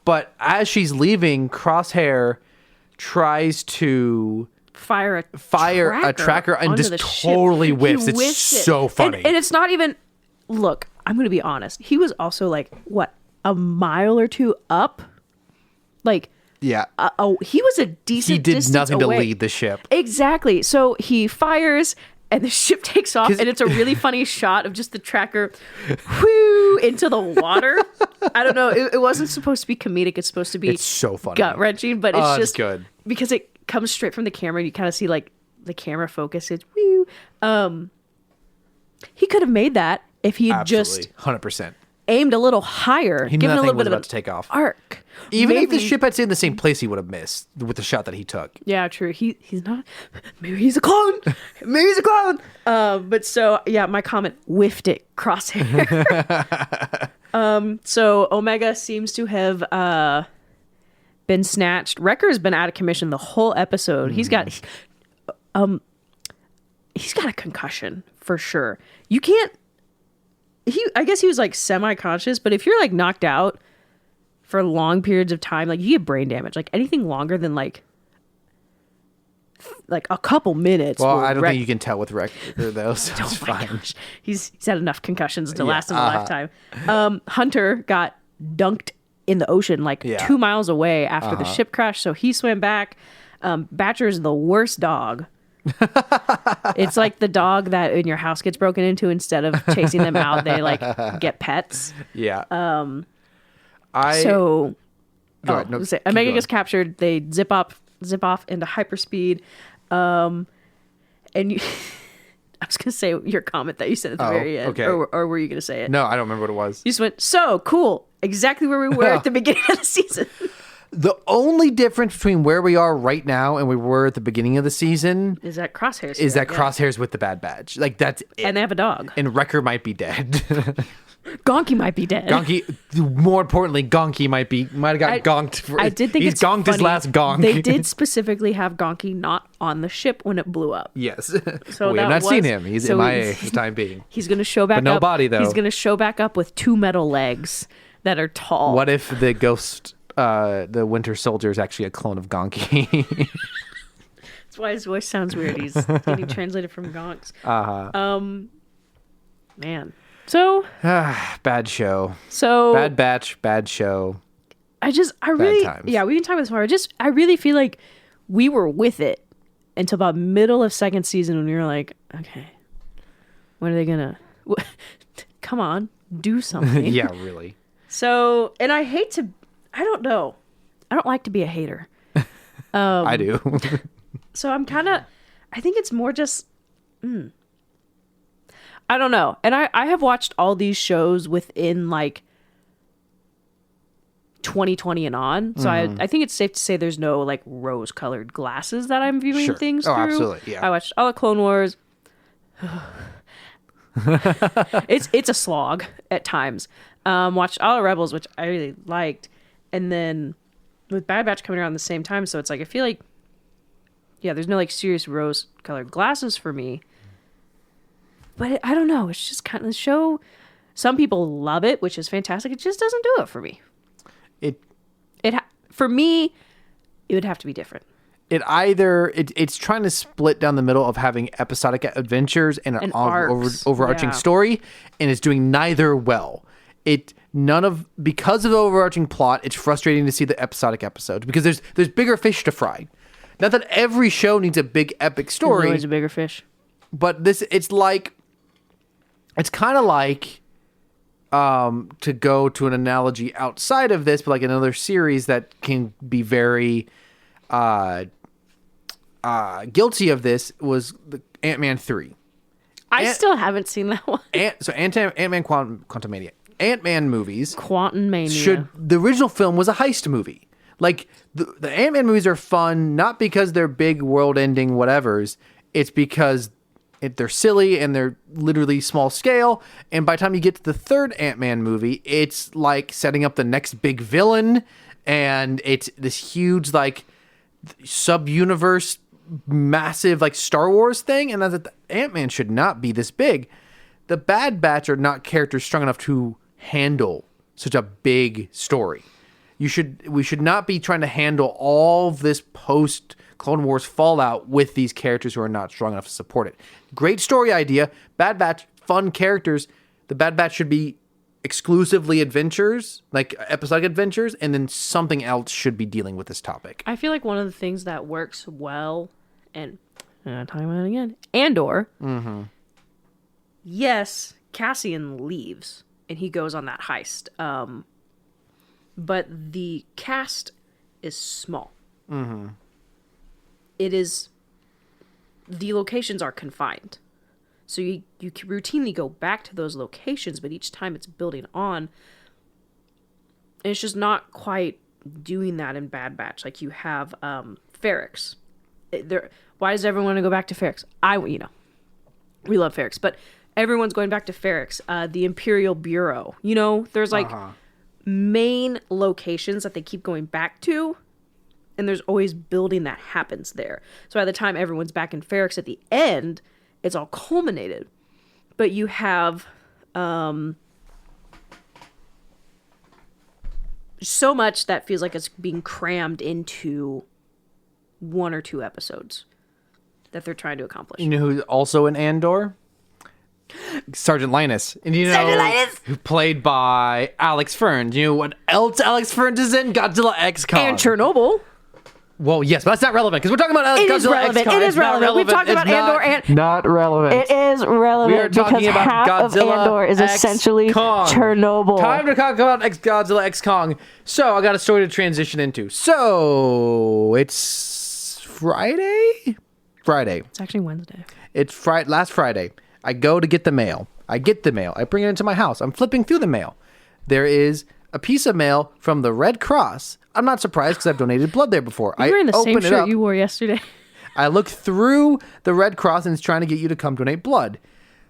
But as she's leaving, Crosshair tries to... fire a tracker and just totally whiffs. It's so funny. And it's not even, look, I'm going to be honest. He was also like, what, a mile or two up? Like, yeah. He was a decent distance He did nothing away. to lead the ship. Exactly. So he fires and the ship takes off, and it's a really funny shot of just the tracker whoo into the water. I don't know. It wasn't supposed to be comedic. It's supposed to be it's so funny. Gut-wrenching, but it's just good. Because it comes straight from the camera and you kind of see like the camera focus. It's woo. He could have made that if he had just 100% aimed a little higher, given a little bit of to take off. Arc. Even if the ship had stayed in the same place, he would have missed with the shot that he took. Yeah, true. He's not. Maybe he's a clone. Maybe he's a clone. But so yeah, my comment whiffed it. Crosshair. So Omega seems to have been snatched. Wrecker's been out of commission the whole episode. He's got a concussion for sure. You can't. I guess he was like semi-conscious, but if you're like knocked out for long periods of time, like you get brain damage. Like anything longer than like a couple minutes. Well, I don't think you can tell with Wrecker though, so it's fine. Gosh. He's had enough concussions to last him a lifetime. Hunter got dunked in the ocean 2 miles away after the ship crashed, so he swam back. Batcher's the worst dog. It's like the dog that in your house gets broken into. Instead of chasing them out, they get pets. Yeah. Omega Omega gets captured. They zip off into hyperspeed. And you, I was gonna say your comment that you said at the very end, okay. or were you gonna say it? No, I don't remember what it was. You just went, so cool, exactly where we were at the beginning of the season. The only difference between where we are right now and we were at the beginning of the season is that Crosshair's Crosshair's with the bad badge. Like, that's it. And they have a dog. And Wrecker might be dead. Gonky might be dead. More importantly, Gonky might have got gonked. I did think he's it's gonked funny. his last gonk. They did specifically have Gonky not on the ship when it blew up. Yes. So we have not seen him. He's MIA for the time being. He's going to show back up. But no body, though. He's going to show back up with 2 metal legs that are tall. What if the ghost, the Winter Soldier, is actually a clone of Gonky? That's why his voice sounds weird. He's getting translated from Gonks. Man. So bad show. So bad batch, bad show. I really times. Yeah, we can talk about this more. I really feel like we were with it until about middle of second season when we were like, okay, when are they gonna come on, do something. Yeah, really. So, and I don't know. I don't like to be a hater. I do. So I think it's more just I don't know. And I have watched all these shows within 2020 and on. So I think it's safe to say there's no rose-colored glasses that I'm viewing things through. Absolutely, yeah. I watched all the Clone Wars. It's a slog at times. Watched all the Rebels, which I really liked. And then with Bad Batch coming around the same time, so it's I feel like there's no serious rose-colored glasses for me. But I don't know. It's just kind of the show. Some people love it, which is fantastic. It just doesn't do it for me. For me, it would have to be different. It's trying to split down the middle of having episodic adventures and an overarching story, and it's doing neither well. because of the overarching plot, it's frustrating to see the episodic episodes because there's bigger fish to fry. Not that every show needs a big epic story. There's always a bigger fish. But it's kind of like, to go to an analogy outside of this, but like another series that can be very guilty of this was the Ant-Man 3. I still haven't seen that one. Ant-Man Quantumania. Ant-Man movies. Quantumania. The original film was a heist movie. Like, the Ant-Man movies are fun, not because they're big world-ending whatevers. It's because they're silly and they're literally small scale. And by the time you get to the third Ant-Man movie, it's like setting up the next big villain. And it's this huge, like, sub-universe, massive, like, Star Wars thing. And that Ant-Man should not be this big. The Bad Batch are not characters strong enough to handle such a big story. We should not be trying to handle all of this post Clone Wars fallout with these characters who are not strong enough to support it. Great story idea. Bad Batch, fun characters. The Bad Batch should be exclusively adventures, like episodic adventures, and then something else should be dealing with this topic. I feel like one of the things that works well, and I'm talking about it again, Andor. Mm-hmm. Yes, Cassian leaves and he goes on that heist. But the cast is small. Mm-hmm. The locations are confined. So you routinely go back to those locations, but each time it's building on. And it's just not quite doing that in Bad Batch. Like you have Ferrix. Why does everyone want to go back to Ferrix? We love Ferrix, but everyone's going back to Ferrix. The Imperial Bureau. There's like main locations that they keep going back to, and there's always building that happens there. So by the time everyone's back in Ferrix at the end, it's all culminated. But you have so much that feels like it's being crammed into 1 or 2 episodes that they're trying to accomplish. You know who's also in Andor? Sergeant Linus. And Sergeant Linus? Who played by Alex Ferns. You know what else Alex Ferns is in? Godzilla X Kong. And Chernobyl. Well, yes, but that's not relevant because we're talking about Godzilla X Kong. It is relevant. We've talked about Andor and... Not relevant. It is relevant. We are talking about half Godzilla of Andor is essentially Kong. Chernobyl. Time to talk about Godzilla X Kong. So, I got a story to transition into. So, it's Friday? Friday. It's actually Wednesday. It's last Friday. I go to get the mail. I get the mail. I bring it into my house. I'm flipping through the mail. There is a piece of mail from the Red Cross. I'm not surprised because I've donated blood there before. You're wearing the same shirt you wore yesterday. I look through the Red Cross and it's trying to get you to come donate blood.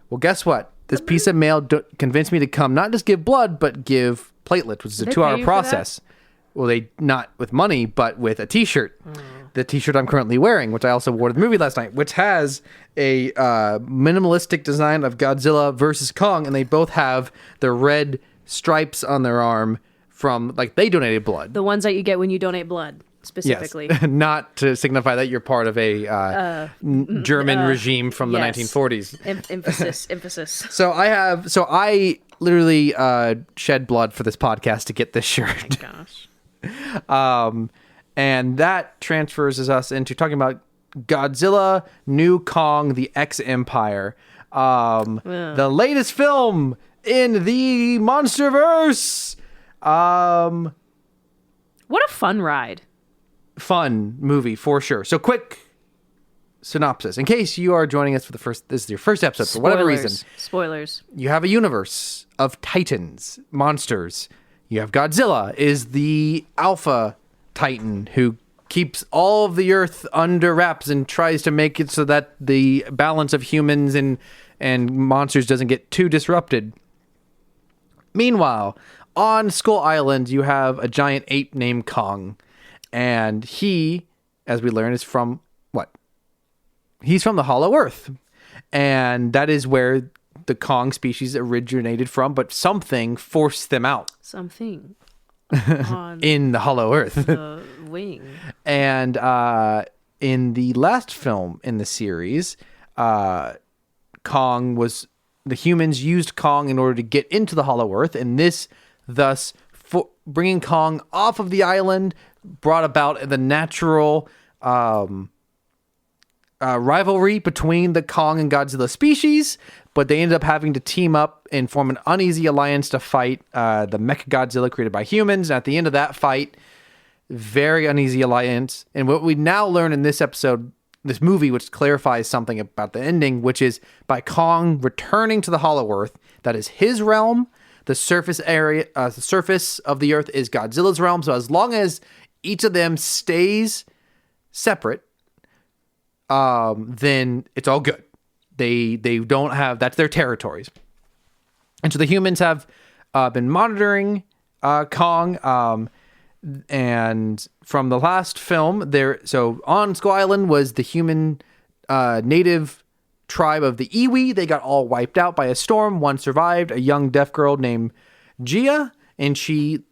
Well, guess what? This piece of mail convinced me to come not just give blood, but give platelets, which is a 2-hour process. Well, they not with money, but with a T-shirt. The T-shirt I'm currently wearing, which I also wore to the movie last night, which has a minimalistic design of Godzilla versus Kong, and they both have the red stripes on their arm from, like, they donated blood. The ones that you get when you donate blood, specifically. Yes. Not to signify that you're part of a German regime from the 1940s. Emphasis. So I literally shed blood for this podcast to get this shirt. Oh my gosh. And that transfers us into talking about Godzilla, New Kong, the X Empire. The latest film in the Monsterverse. What a fun ride. Fun movie, for sure. So quick synopsis. In case you are joining us for this is your first episode, for whatever reason. Spoilers. You have a universe of titans, monsters. You have Godzilla, is the alpha titan who keeps all of the earth under wraps and tries to make it so that the balance of humans and monsters doesn't get too disrupted. Meanwhile, on Skull Island, you have a giant ape named Kong. And he, as we learn, is from what? He's from the Hollow Earth. And that is where the Kong species originated from, but something forced them out. Something. In the Hollow Earth. The wing. And in the last film in the series, Kong was the humans used Kong in order to get into the Hollow Earth, and this thus bringing Kong off of the island brought about the natural rivalry between the Kong and Godzilla species, but they ended up having to team up and form an uneasy alliance to fight the Mechagodzilla created by humans. And at the end of that fight, very uneasy alliance. And what we now learn in this episode, this movie, which clarifies something about the ending, which is by Kong returning to the Hollow Earth, that is his realm. The surface area, the surface of the Earth is Godzilla's realm. So as long as each of them stays separate, then it's all good. They don't have, that's their territories. And so the humans have been monitoring Kong. And from the last film, so on Skull Island was the human native tribe of the Iwi. They got all wiped out by a storm. One survived, a young deaf girl named Gia, and she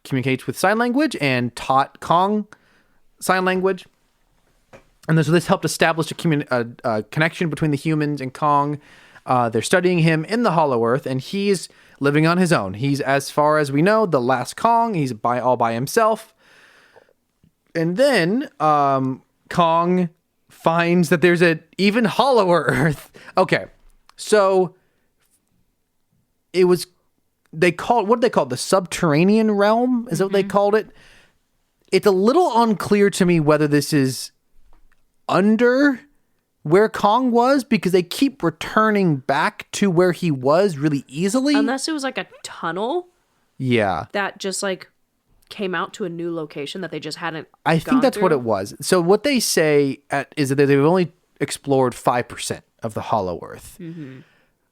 communicates with sign language and taught Kong sign language. And so this helped establish a connection between the humans and Kong. They're studying him in the Hollow Earth, and he's living on his own. He's, as far as we know, the last Kong. He's all by himself. And then Kong finds that there's an even hollower Earth. Okay, so it was, what did they call it? The subterranean realm? Is that what they called it? It's a little unclear to me whether this is under where Kong was, because they keep returning back to where he was really easily. Unless it was like a tunnel. Yeah. That just like came out to a new location that they just hadn't I think that's what it was. So what they say is that they've only explored 5% of the Hollow Earth. Mm-hmm.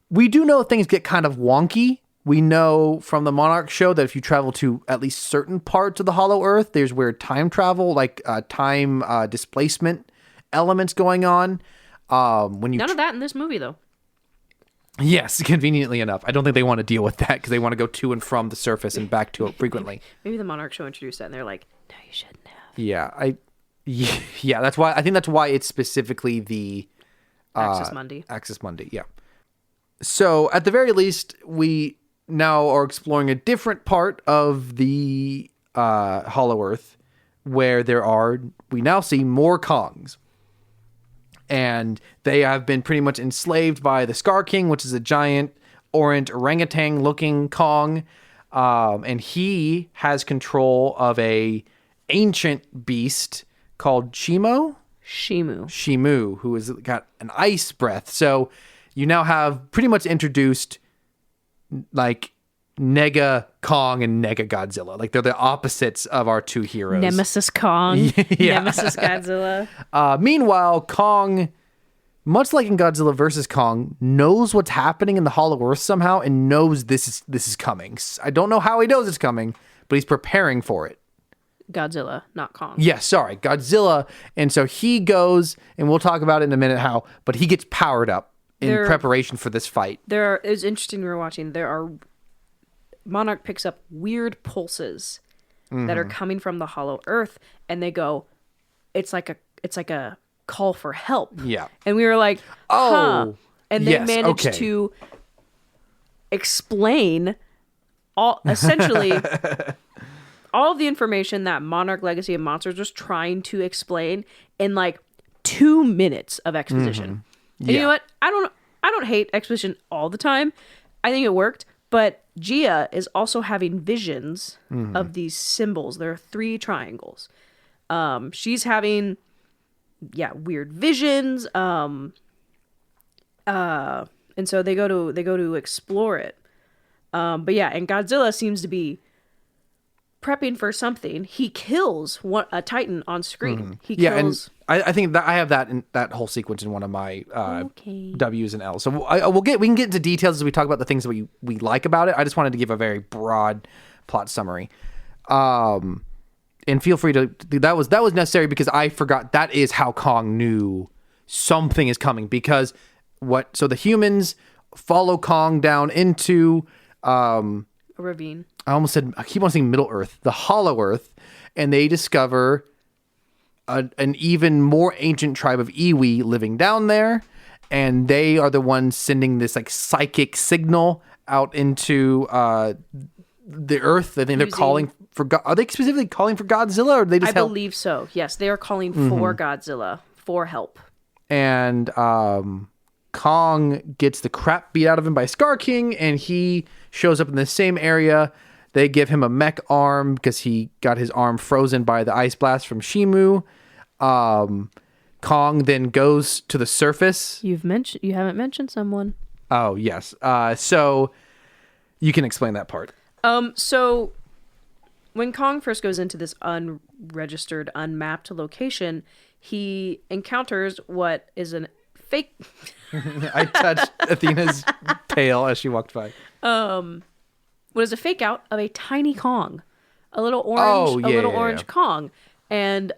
We do know things get kind of wonky. We know from the Monarch show that if you travel to at least certain parts of the Hollow Earth, there's weird time travel, like time displacement elements going on. None of that in this movie, though. Yes, conveniently enough. I don't think they want to deal with that because they want to go to and from the surface and back to it frequently. Maybe the Monarch show introduced that and they're like, no, you shouldn't have. Yeah, that's why. I think that's why it's specifically the Axis Mundi. Axis Mundi, yeah. So at the very least, we now are exploring a different part of the Hollow Earth where we now see more Kongs. And they have been pretty much enslaved by the Scar King, which is a giant orange orangutan-looking Kong. And he has control of a ancient beast called Shimu, who has got an ice breath. So you now have pretty much introduced like Nega Kong and Nega Godzilla. Like they're the opposites of our two heroes. Nemesis Kong, Nemesis Godzilla. Meanwhile, Kong, much like in Godzilla vs. Kong, knows what's happening in the Hollow Earth somehow and knows this is coming. I don't know how he knows it's coming, but he's preparing for it. Godzilla, not Kong. Yeah, sorry, Godzilla. And so he goes, and we'll talk about it in a minute how, but he gets powered up in preparation for this fight. It was interesting we were watching. Monarch picks up weird pulses that are coming from the Hollow Earth, and they go, it's like a call for help. Yeah. And we were like, oh. And they managed to explain essentially all of the information that Monarch Legacy of Monsters was trying to explain in like 2 minutes of exposition. And you know what? I don't hate exposition all the time. I think it worked. But Gia is also having visions of these symbols. There are 3 triangles. She's having, weird visions. And so they go to explore it. And Godzilla seems to be prepping for something. He kills a Titan on screen. He kills. And I think that I have that in that whole sequence in one of my W's and L's. So we can get into details as we talk about the things that we like about it. I just wanted to give a very broad plot summary. And feel free to that was necessary because I forgot that is how Kong knew something is coming, because so the humans follow Kong down into a ravine. I keep on saying Middle Earth, the Hollow Earth, and they discover an even more ancient tribe of Iwi living down there. and they are the ones sending this like psychic signal out into the Earth. I think they're calling for. Are they specifically calling for Godzilla, or are they just? I believe so. Yes, they are calling for Godzilla for help. And Kong gets the crap beat out of him by Scar King, and he shows up in the same area. They give him a mech arm because he got his arm frozen by the ice blast from Shimu. Kong then goes to the surface. You haven't mentioned someone. Oh yes. So you can explain that part. So when Kong first goes into this unregistered, unmapped location, he encounters what is a fake. I touched Athena's tail as she walked by. What is a fake out of a tiny Kong, a little orange, orange Kong, and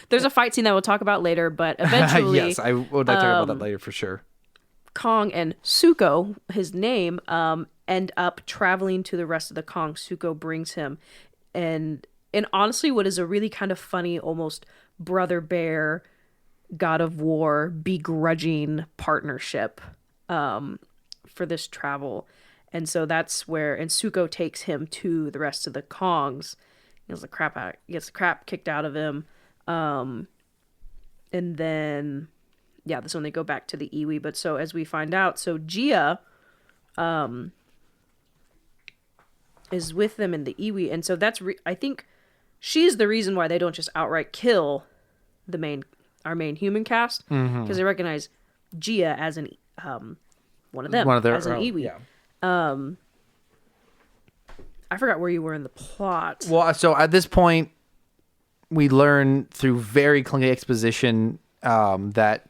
there's a fight scene that we'll talk about later, but eventually, yes, I will talk about that later for sure. Kong and Suko, his name, end up traveling to the rest of the Kong. Suko brings him, and honestly, what is a really kind of funny, almost brother bear, God of War, begrudging partnership for this travel. And so that's where, and Suko takes him to the rest of the Kongs. He gets the crap kicked out of him. And then, yeah, this is when they go back to the Iwi. But so as we find out, so Gia is with them in the Iwi. And so that's, I think she's the reason why they don't just outright kill our main human cast. Because they recognize Gia as an, one of them, as an Iwi. Yeah. I forgot where you were in the plot. Well, so at this point, we learn through very clunky exposition that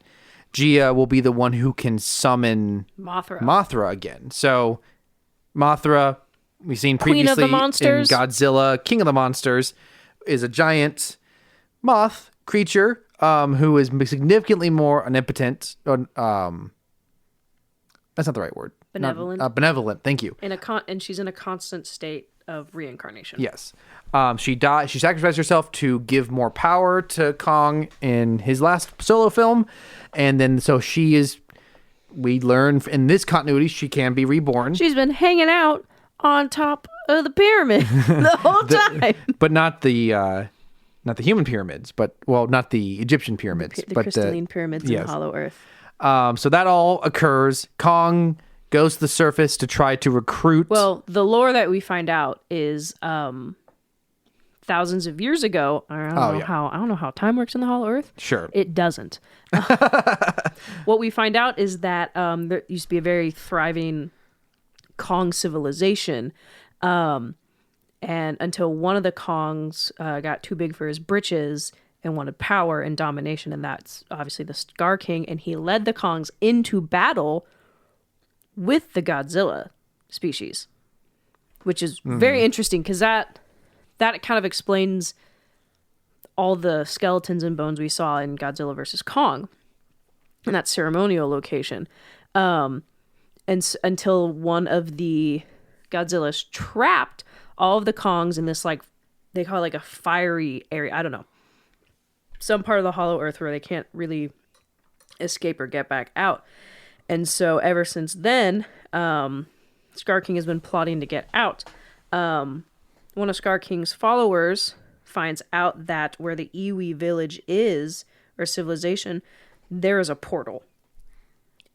Gia will be the one who can summon Mothra again. So Mothra, we've seen previously Queen of the Monsters. in Godzilla, King of the Monsters, is a giant moth creature who is significantly more omnipotent. That's not the right word. Benevolent. Benevolent. Thank you. And she's in a constant state of reincarnation. Yes. She sacrificed herself to give more power to Kong in his last solo film. And then so we learn in this continuity, she can be reborn. She's been hanging out on top of the pyramid the whole time. But not the human pyramids, not the Egyptian pyramids. The crystalline pyramids in Hollow Earth. So that all occurs. Kong goes to the surface to try to recruit. Well, the lore that we find out is thousands of years ago. I don't know how time works in the Hollow Earth. Sure, it doesn't. What we find out is that there used to be a very thriving Kong civilization, and until one of the Kongs got too big for his britches and wanted power and domination, and that's obviously the Scar King, and he led the Kongs into battle with the Godzilla species, which is very interesting because that kind of explains all the skeletons and bones we saw in Godzilla versus Kong in that ceremonial location. And until one of the Godzillas trapped all of the Kongs in this, like, they call it like a fiery area. I don't know. Some part of the Hollow Earth where they can't really escape or get back out. And so ever since then, Scar King has been plotting to get out. One of Scar King's followers finds out that where the Iwi village is, or civilization, there is a portal.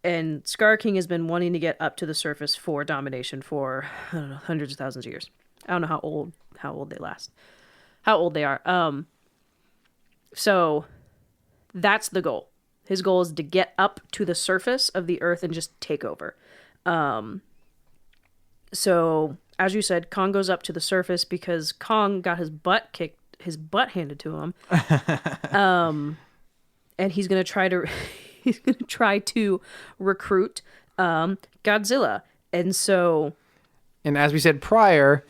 And Scar King has been wanting to get up to the surface for domination for, I don't know, hundreds of thousands of years. I don't know how old they last. How old they are. So that's the goal. His goal is to get up to the surface of the earth and just take over. So, as you said, Kong goes up to the surface because Kong got his butt handed to him. And he's going to try to recruit Godzilla. And as we said prior,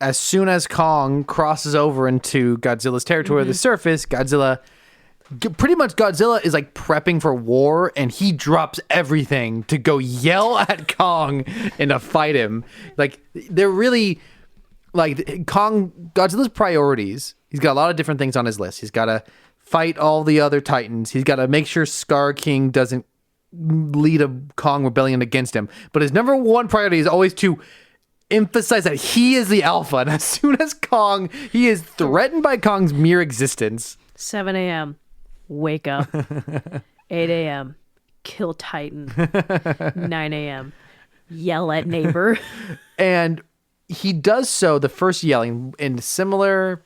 as soon as Kong crosses over into Godzilla's territory, the surface, Godzilla is like prepping for war, and he drops everything to go yell at Kong and to fight him. Like, they're really like Godzilla's priorities. He's got a lot of different things on his list. He's got to fight all the other Titans. He's got to make sure Scar King doesn't lead a Kong rebellion against him. But his number one priority is always to emphasize that he is the alpha. And as soon as he is threatened by Kong's mere existence. 7 a.m. Wake up. 8 a.m. Kill Titan. 9 a.m. Yell at neighbor. And he does so, the first yelling, in similar...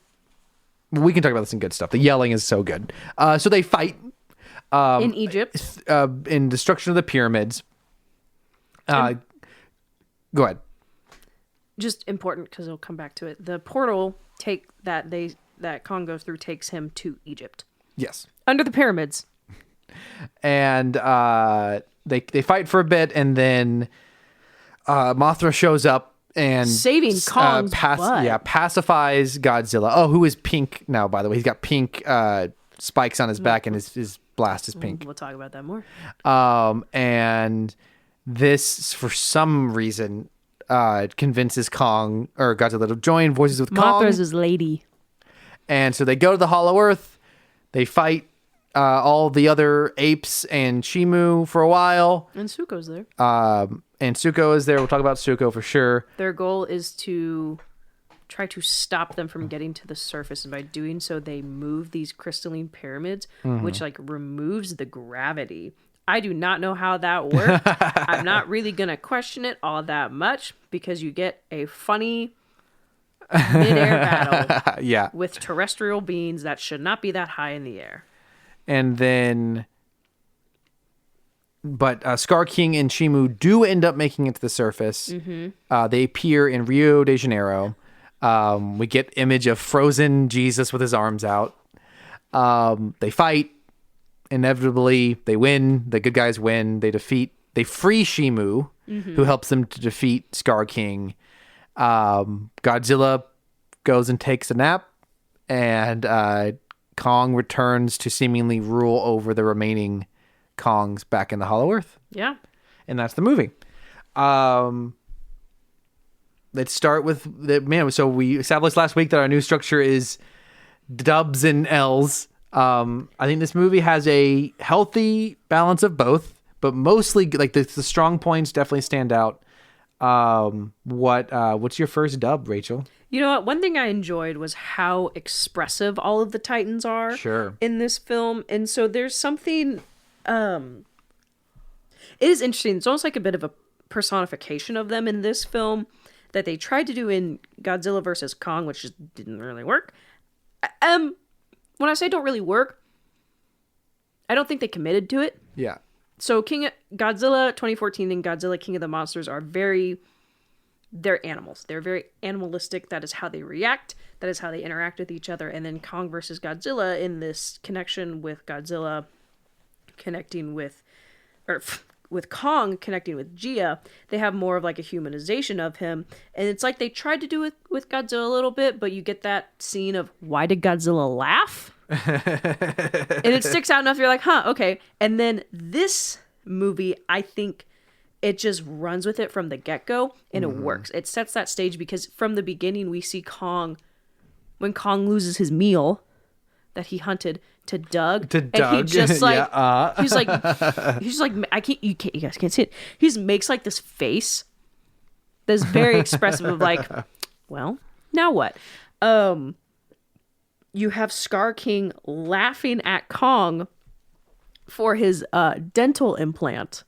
We can talk about this in good stuff. The yelling is so good. So they fight. In Egypt. In destruction of the pyramids. Go ahead. Just important because I'll come back to it. The portal that Kong goes through takes him to Egypt. Yes. Under the pyramids. And they fight for a bit, and then Mothra shows up and saving Kong's butt. Yeah, pacifies Godzilla. Oh, who is pink now, by the way? He's got pink spikes on his back, and his blast is pink. We'll talk about that more. And this, for some reason, convinces Kong or Godzilla to join voices with Kong. Mothra's his lady. And so they go to the Hollow Earth. They fight all the other apes and Shimu for a while. And Suko's there. And Suko is there. We'll talk about Suko for sure. Their goal is to try to stop them from getting to the surface. And by doing so, they move these crystalline pyramids, which removes the gravity. I do not know how that works. I'm not really going to question it all that much because you get a funny mid-air battle yeah. with terrestrial beings that should not be that high in the air. And then... But Scar King and Shimu do end up making it to the surface. Mm-hmm. They appear in Rio de Janeiro. We get image of frozen Jesus with his arms out. They fight. Inevitably, they win. The good guys win. They free Shimu, who helps them to defeat Scar King. Godzilla goes and takes a nap, and Kong returns to seemingly rule over the remaining Kongs back in the Hollow Earth. Yeah. And that's the movie. Let's start with so we established last week that our new structure is dubs and L's. I think this movie has a healthy balance of both, but mostly the strong points definitely stand out. What's your first dub, Rachel? You know what? One thing I enjoyed was how expressive all of the Titans are in this film. And so there's something, it is interesting. It's almost like a bit of a personification of them in this film that they tried to do in Godzilla versus Kong, which just didn't really work. When I say don't really work, I don't think they committed to it. Yeah. So Godzilla 2014 and Godzilla King of the Monsters are they're animals. They're very animalistic. That is how they react. That is how they interact with each other. And then Kong versus Godzilla, in this connection with Godzilla connecting with Kong connecting with Gia, they have more of a humanization of him. And it's like they tried to do it with Godzilla a little bit, but you get that scene of, why did Godzilla laugh? And it sticks out enough, you're like, huh, okay. And then this movie, I think it just runs with it from the get-go, and it works. It sets that stage because from the beginning we see Kong, when Kong loses his meal that he hunted to Doug. And he just he's like, you guys can't see it. He just makes this face that's very expressive of well, now what? You have Scar King laughing at Kong for his dental implant.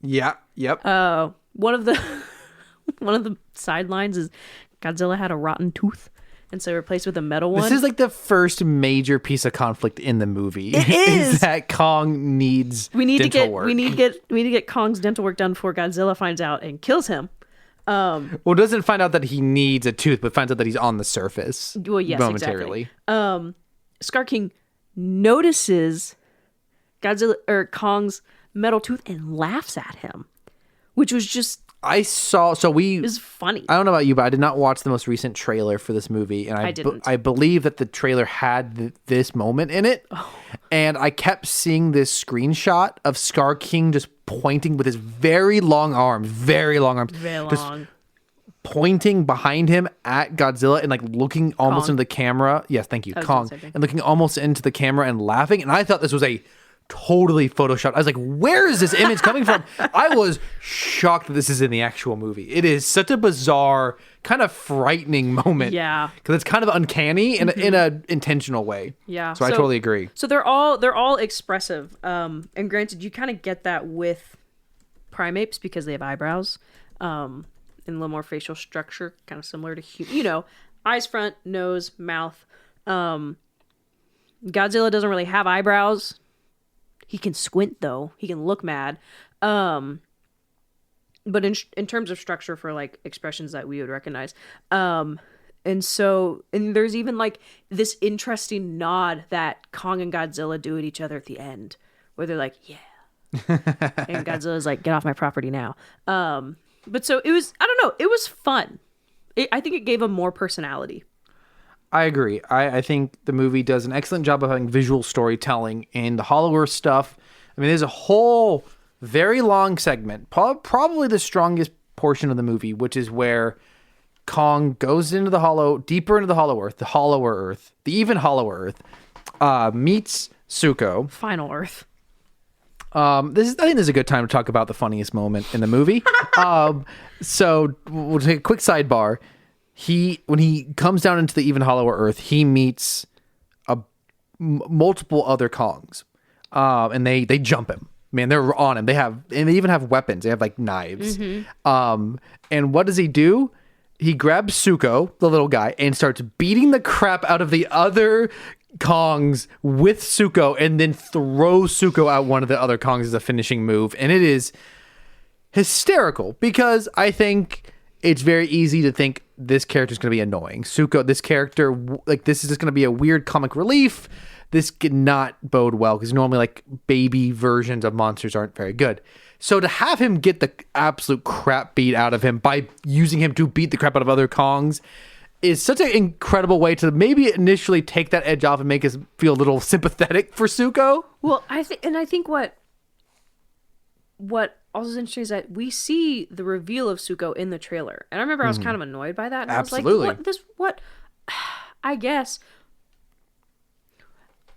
Yeah. Yep. One of the sidelines is Godzilla had a rotten tooth, and so replaced with a metal one. This is the first major piece of conflict in the movie. It is that Kong needs dental work. We need to get Kong's dental work done before Godzilla finds out and kills him. Doesn't find out that he needs a tooth, but finds out that he's on the surface. Well, yes, momentarily. Exactly. Scar King notices Godzilla or Kong's metal tooth and laughs at him, which was just it was funny. I don't know about you, but I did not watch the most recent trailer for this movie, and I didn't. I believe that the trailer had this moment in it, and I kept seeing this screenshot of Scar King just pointing with his very long arms, just pointing behind him at Godzilla and like looking almost Kong. into the camera. Yes, thank you, was Kong. gonna say And looking almost into the camera and laughing. And I thought this was a totally photoshopped. I was like, where is this image coming from? I was shocked that this is in the actual movie. It is such a bizarre, kind of frightening moment. Yeah. Because it's kind of uncanny in a intentional way. Yeah. So I totally agree. So they're all expressive. And granted, you kind of get that with primates because they have eyebrows, and a little more facial structure, kind of similar to eyes front, nose, mouth. Godzilla doesn't really have eyebrows. He can squint though. He can look mad. But in terms of structure for like expressions that we would recognize. And there's even like this interesting nod that Kong and Godzilla do at each other at the end, where they're like, yeah. And Godzilla's like, get off my property now. But so it was, I don't know, it was fun. I think it gave him more personality. I agree. I think the movie does an excellent job of having visual storytelling and the Hollow Earth stuff. I mean, there's a whole very long segment, probably the strongest portion of the movie, which is where Kong goes into deeper into the Hollow Earth, the hollower Earth, the even hollower Earth, meets Zuko. Final Earth. I think this is a good time to talk about the funniest moment in the movie. So we'll take a quick sidebar. When he comes down into the even hollower Earth, he meets multiple other Kongs, and they jump him. Man, they're on him. They even have weapons. They have like knives. Mm-hmm. And what does he do? He grabs Zuko, the little guy, and starts beating the crap out of the other Kongs with Zuko, and then throws Zuko out one of the other Kongs as a finishing move. And it is hysterical because I think it's very easy to think this character is going to be annoying. Zuko, this character, like, this is just going to be a weird comic relief. This could not bode well because normally, like, baby versions of monsters aren't very good. So to have him get the absolute crap beat out of him by using him to beat the crap out of other Kongs is such an incredible way to maybe initially take that edge off and make us feel a little sympathetic for Zuko. Well, I think what also is interesting is that we see the reveal of Zuko in the trailer. And I remember I was kind of annoyed by that. And Absolutely. I was like, what? I guess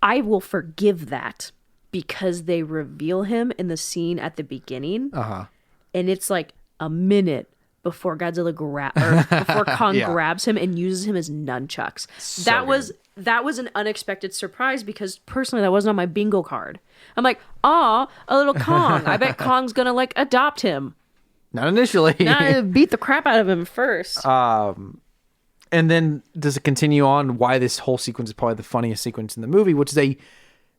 I will forgive that because they reveal him in the scene at the beginning. Uh-huh. And it's like a minute before before Kong grabs him and uses him as nunchucks. So That was an unexpected surprise because personally that wasn't on my bingo card. I'm like, a little Kong. I bet Kong's gonna like adopt him. Not initially. Beat the crap out of him first. And then does it continue on why this whole sequence is probably the funniest sequence in the movie, which is a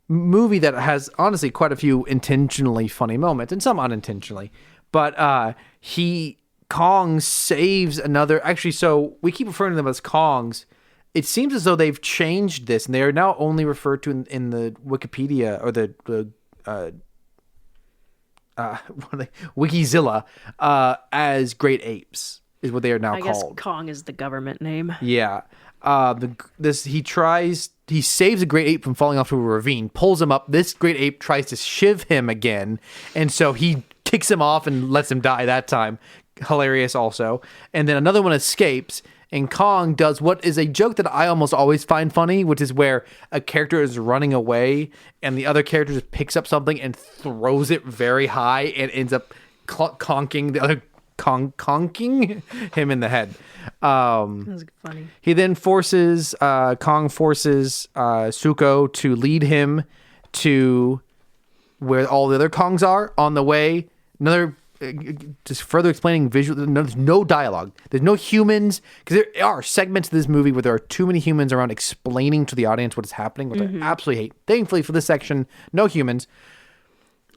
movie that has honestly quite a few intentionally funny moments and some unintentionally. But Kong saves another. Actually, so we keep referring to them as Kongs. It seems as though they've changed this, and they are now only referred to in the Wikipedia or the Wikizilla as great apes is what they are now I guess called. Kong is the government name. Yeah. He saves a great ape from falling off to a ravine, pulls him up. This great ape tries to shiv him again, and so he kicks him off and lets him die that time. Hilarious also. And then another one escapes, and Kong does what is a joke that I almost always find funny, which is where a character is running away and the other character just picks up something and throws it very high and ends up conking the other conking him in the head. That was funny. He then Kong forces Zuko to lead him to where all the other Kongs are on the way. Just further explaining visual. There's no dialogue. There's no humans, because there are segments of this movie where there are too many humans around explaining to the audience what is happening, which I absolutely hate. Thankfully for this section, no humans.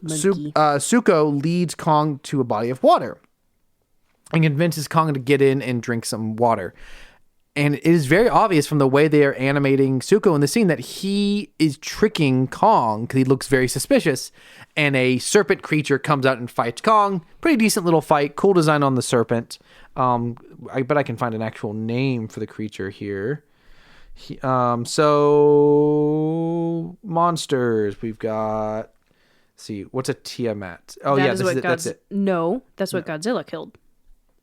Zuko leads Kong to a body of water and convinces Kong to get in and drink some water. And it is very obvious from the way they are animating Zuko in the scene that he is tricking Kong because he looks very suspicious. And a serpent creature comes out and fights Kong. Pretty decent little fight. Cool design on the serpent. I bet I can find an actual name for the creature here. So monsters. We've got. Let's see, what's a Tiamat? Oh, that's it. No, that's what Godzilla killed.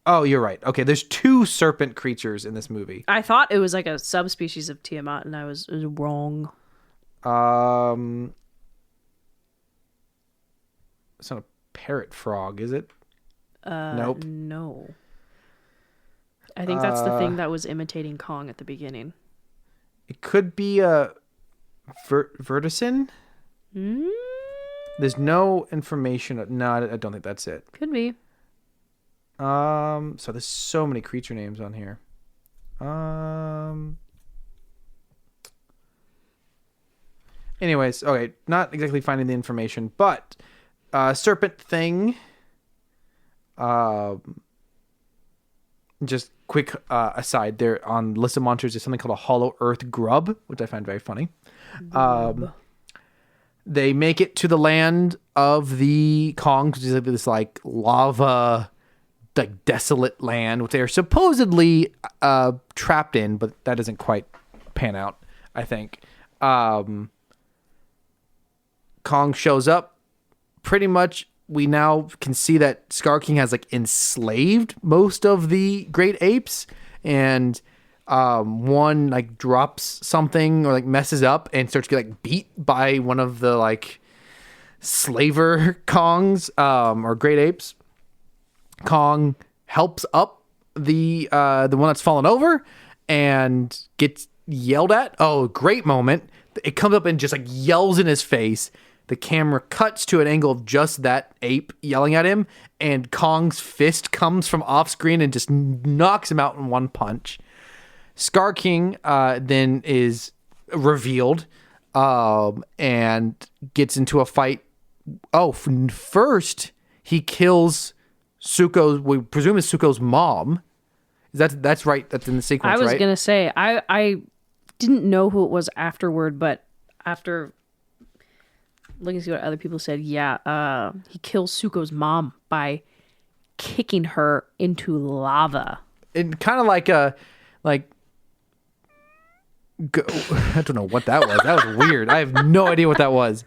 Oh, you're right. Okay, there's 2 serpent creatures in this movie. I thought it was like a subspecies of Tiamat, and I was wrong. It's not a parrot frog, is it? Nope. No. I think that's the thing that was imitating Kong at the beginning. It could be a verticin. There's no information. No, I don't think that's it. Could be. So there's so many creature names on here. Anyways, okay, not exactly finding the information, but serpent thing. Just quick aside, there on the list of monsters is something called a hollow earth grub, which I find very funny. They make it to the land of the Kongs, which is this like lava, like desolate land, which they are supposedly trapped in, but that doesn't quite pan out, I think. Kong shows up. Pretty much, we now can see that Scar King has like enslaved most of the great apes, and one like drops something or like messes up and starts to get like beat by one of the like slaver Kongs or great apes. Kong helps up the one that's fallen over and gets yelled at. Oh, great moment. It comes up and just like yells in his face. The camera cuts to an angle of just that ape yelling at him, and Kong's fist comes from off screen and just knocks him out in one punch. Scar King then is revealed and gets into a fight. Oh, first he kills Suko's, we presume is Suko's mom. That's right. That's in the sequence, right? I was gonna say I didn't know who it was afterward, but after looking to see what other people said, he kills Suko's mom by kicking her into lava. And kind of like I don't know what that was. That was weird. I have no idea what that was.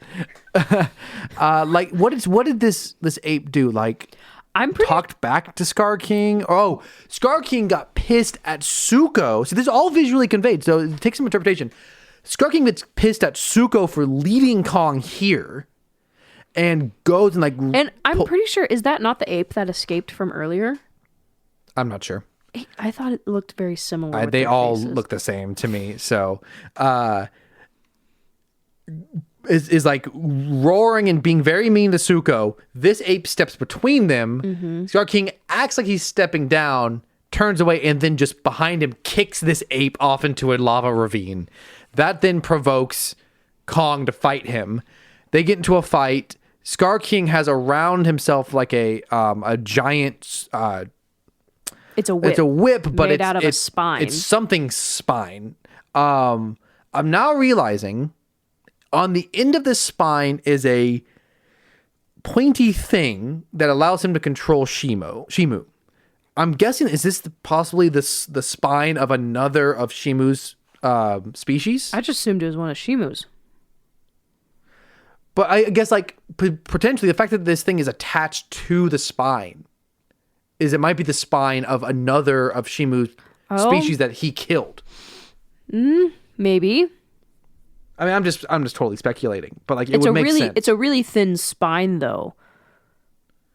Like what did this ape do? Like talked back to Scar King. Oh, Scar King got pissed at Suko. So this is all visually conveyed. So it takes some interpretation. Scar King gets pissed at Suko for leading Kong here, and goes and like. And I'm pretty sure, is that not the ape that escaped from earlier? I'm not sure. I thought it looked very similar. They all look the same to me. So, is like roaring and being very mean to Suko. This ape steps between them. Mm-hmm. Scar King acts like he's stepping down, turns away, and then just behind him kicks this ape off into a lava ravine. That then provokes Kong to fight him. They get into a fight. Scar King has around himself like a giant. It's a whip. It's a whip, but made out of a spine. It's something spine. I'm now realizing on the end of this spine is a pointy thing that allows him to control Shimu. I'm guessing, is this possibly the spine of another of Shimu's species? I just assumed it was one of Shimu's. But I guess like potentially the fact that this thing is attached to the spine is it might be the spine of another of Shimu's species that he killed. Maybe. I mean, I'm just totally speculating, but like it would make sense. It's a really thin spine though,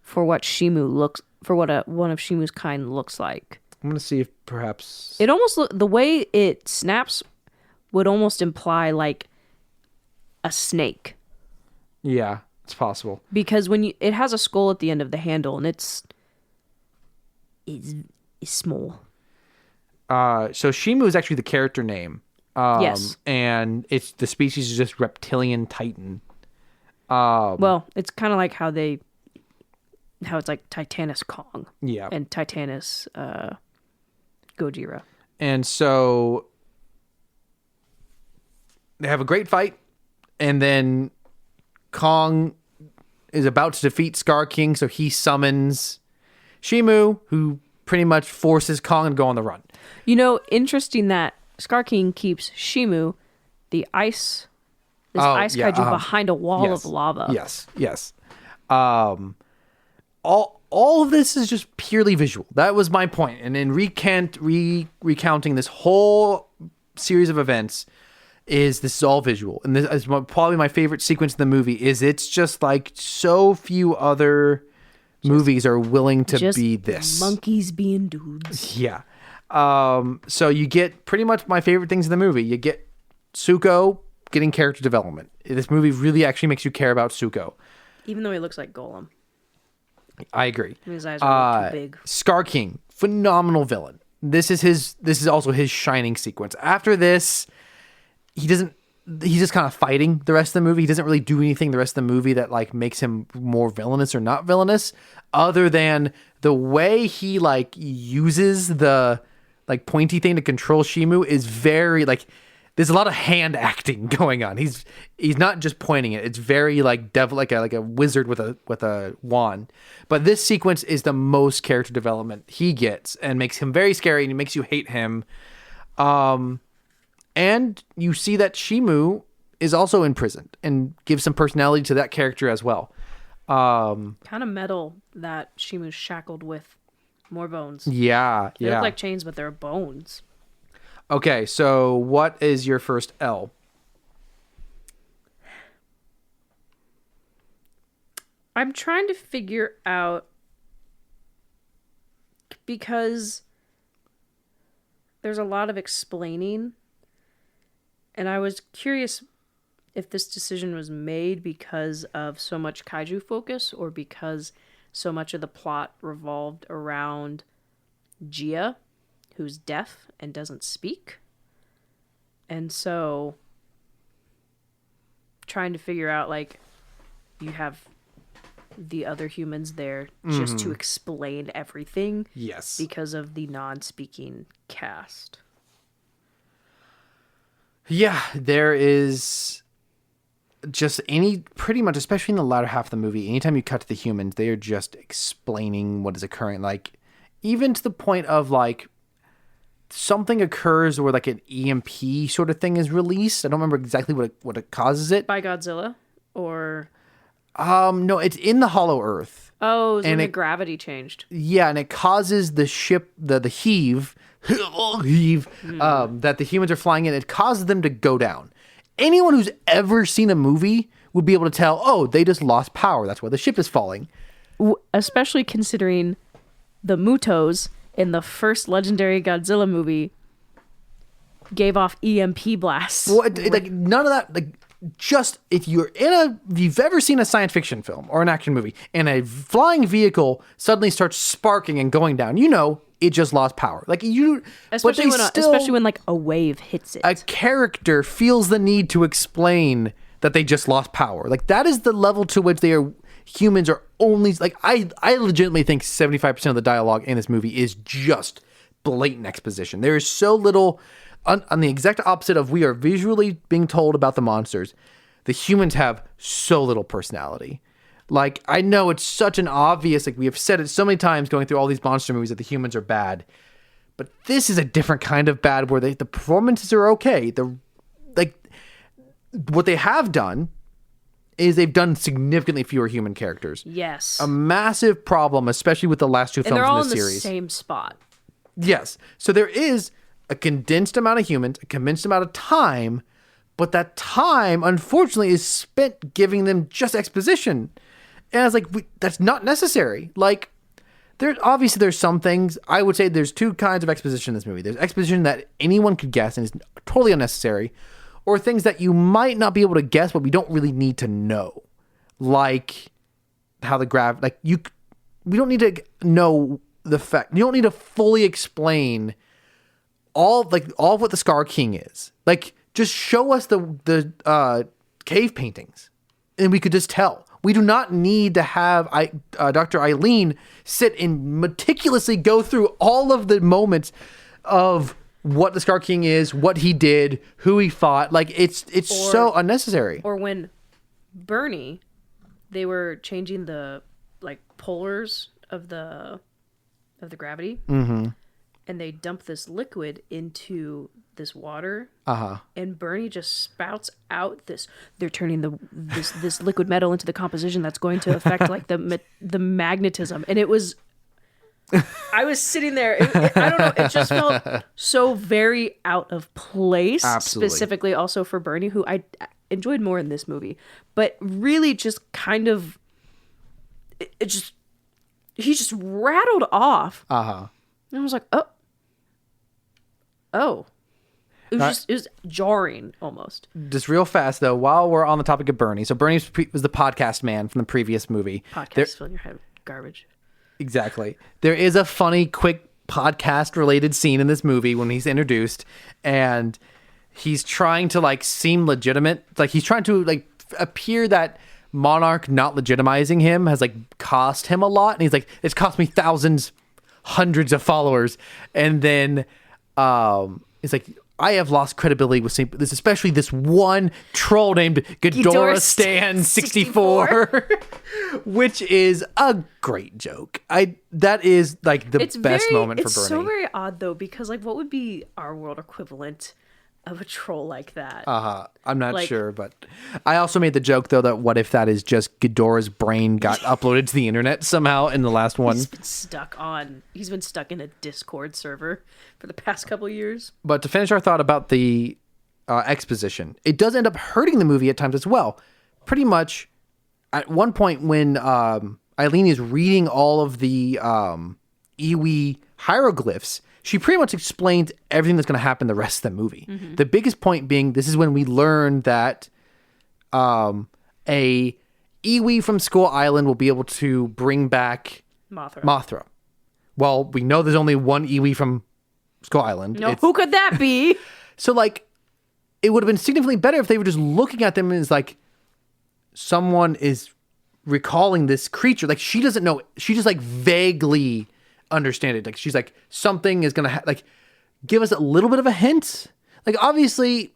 for what one of Shimu's kind looks like. I'm gonna see if perhaps it almost the way it snaps would almost imply like a snake. Yeah, it's possible because it has a skull at the end of the handle and it's small. So Shimu is actually the character name. Yes, and the species is just reptilian titan. Well, it's kind of like how it's like Titanus Kong. Yeah, and Titanus Gojira. And so they have a great fight, and then Kong is about to defeat Scar King, so he summons Shimu, who pretty much forces Kong to go on the run. You know, interesting that Scar King keeps Shimu, ice kaiju, behind a wall of lava. Yes. All all of this is just purely visual. That was my point. And in recounting this whole series of events, this is all visual. And this is probably my favorite sequence in the movie. It's just like so few other movies are willing to be this. Monkeys being dudes. Yeah. So you get pretty much my favorite things in the movie. You get Zuko getting character development. This movie really actually makes you care about Zuko. Even though he looks like Golem. I agree. His eyes are too big. Scar King, phenomenal villain. This is also his shining sequence. After this, he's just kind of fighting the rest of the movie. He doesn't really do anything the rest of the movie that like makes him more villainous or not villainous, other than the way he like uses the like pointy thing to control Shimu is very like there's a lot of hand acting going on. He's not just pointing it. It's very like devil like a wizard with a wand. But this sequence is the most character development he gets and makes him very scary and it makes you hate him. And you see that Shimu is also imprisoned and gives some personality to that character as well. Kind of metal that Shimu's shackled with more bones. Yeah. They look like chains, but they're bones. Okay, so what is your first L? I'm trying to figure out because there's a lot of explaining, and I was curious if this decision was made because of so much kaiju focus or because so much of the plot revolved around Gia, who's deaf and doesn't speak. And so trying to figure out, like, you have the other humans there just to explain everything. Yes. Because of the non-speaking cast. Yeah, there is just pretty much, especially in the latter half of the movie, anytime you cut to the humans, they are just explaining what is occurring. Like, even to the point of, like, something occurs where, like, an EMP sort of thing is released. I don't remember exactly what it causes it. By Godzilla? Or... No, it's in the Hollow Earth. Oh, and the gravity changed. Yeah, and it causes the ship, the heave, that the humans are flying in. It causes them to go down. Anyone who's ever seen a movie would be able to tell, oh, they just lost power. That's why the ship is falling. Especially considering the Mutos in the first legendary Godzilla movie gave off EMP blasts. Well, like none of that. Like, just if you've ever seen a science fiction film or an action movie and a flying vehicle suddenly starts sparking and going down, it just lost power. Like especially when like a wave hits it. A character feels the need to explain that they just lost power. Like that is the level to which humans are only like I legitimately think 75% of the dialogue in this movie is just blatant exposition. There is so little on the exact opposite of we are visually being told about the monsters. The humans have so little personality. Like, I know it's such an obvious, like we have said it so many times going through all these monster movies that the humans are bad. But this is a different kind of bad where the performances are okay. What they have done is they've done significantly fewer human characters. Yes. A massive problem, especially with the last two films in the series. And they're all in the same spot. Yes. So there is a condensed amount of humans, a condensed amount of time, but that time, unfortunately, is spent giving them just exposition. And I was like, that's not necessary. Like, there's some things, I would say there's two kinds of exposition in this movie. There's exposition that anyone could guess and is totally unnecessary, or things that you might not be able to guess, but we don't really need to know. Like, how we don't need to know the fact. You don't need to fully explain all of what the Scar King is. Like, just show us the cave paintings, and we could just tell. We do not need to have Dr. Eileen sit and meticulously go through all of the moments of what the Scar King is, what he did, who he fought. Like, it's so unnecessary. Or when Bernie, they were changing the like polars of the gravity. Mm-hmm. And they dump this liquid into this water. Uh-huh. And Bernie just spouts out this. They're turning this liquid metal into the composition that's going to affect like the magnetism. And it was. I was sitting there. I don't know. It just felt so very out of place. Absolutely. Specifically, also for Bernie, who I enjoyed more in this movie, but really just kind of. He just rattled off. Uh-huh. And I was like, oh. It was jarring almost. Just real fast though, while we're on the topic of Bernie, so Bernie was the podcast man from the previous movie. Podcast filling your head with garbage. Exactly. There is a funny, quick podcast related scene in this movie when he's introduced, and he's trying to like seem legitimate. Like he's trying to like appear that Monarch not legitimizing him has like cost him a lot, and he's like, it's cost me thousands, hundreds of followers, and then it's like, I have lost credibility with this, especially this one troll named Ghidorah Stan 64, which is a great joke. That is like the best moment for Bernie. It's so very odd though, because like what would be our world equivalent of a troll like that? I'm not sure, but I also made the joke though that what if that is just Ghidorah's brain got uploaded to the internet somehow in the last one? He's been stuck in a Discord server for the past couple years. But to finish our thought about the exposition, it does end up hurting the movie at times as well. Pretty much at one point when Eileen is reading all of the Iwi hieroglyphs, she pretty much explains everything that's going to happen the rest of the movie. Mm-hmm. The biggest point being, this is when we learn that a Iwi from Skull Island will be able to bring back Mothra. Well, we know there's only one Iwi from Skull Island. No, who could that be? So, like, it would have been significantly better if they were just looking at them as, like, someone is recalling this creature. Like, she doesn't know. She just, like, vaguely understand it. Like, she's like, something is gonna like give us a little bit of a hint. Like, obviously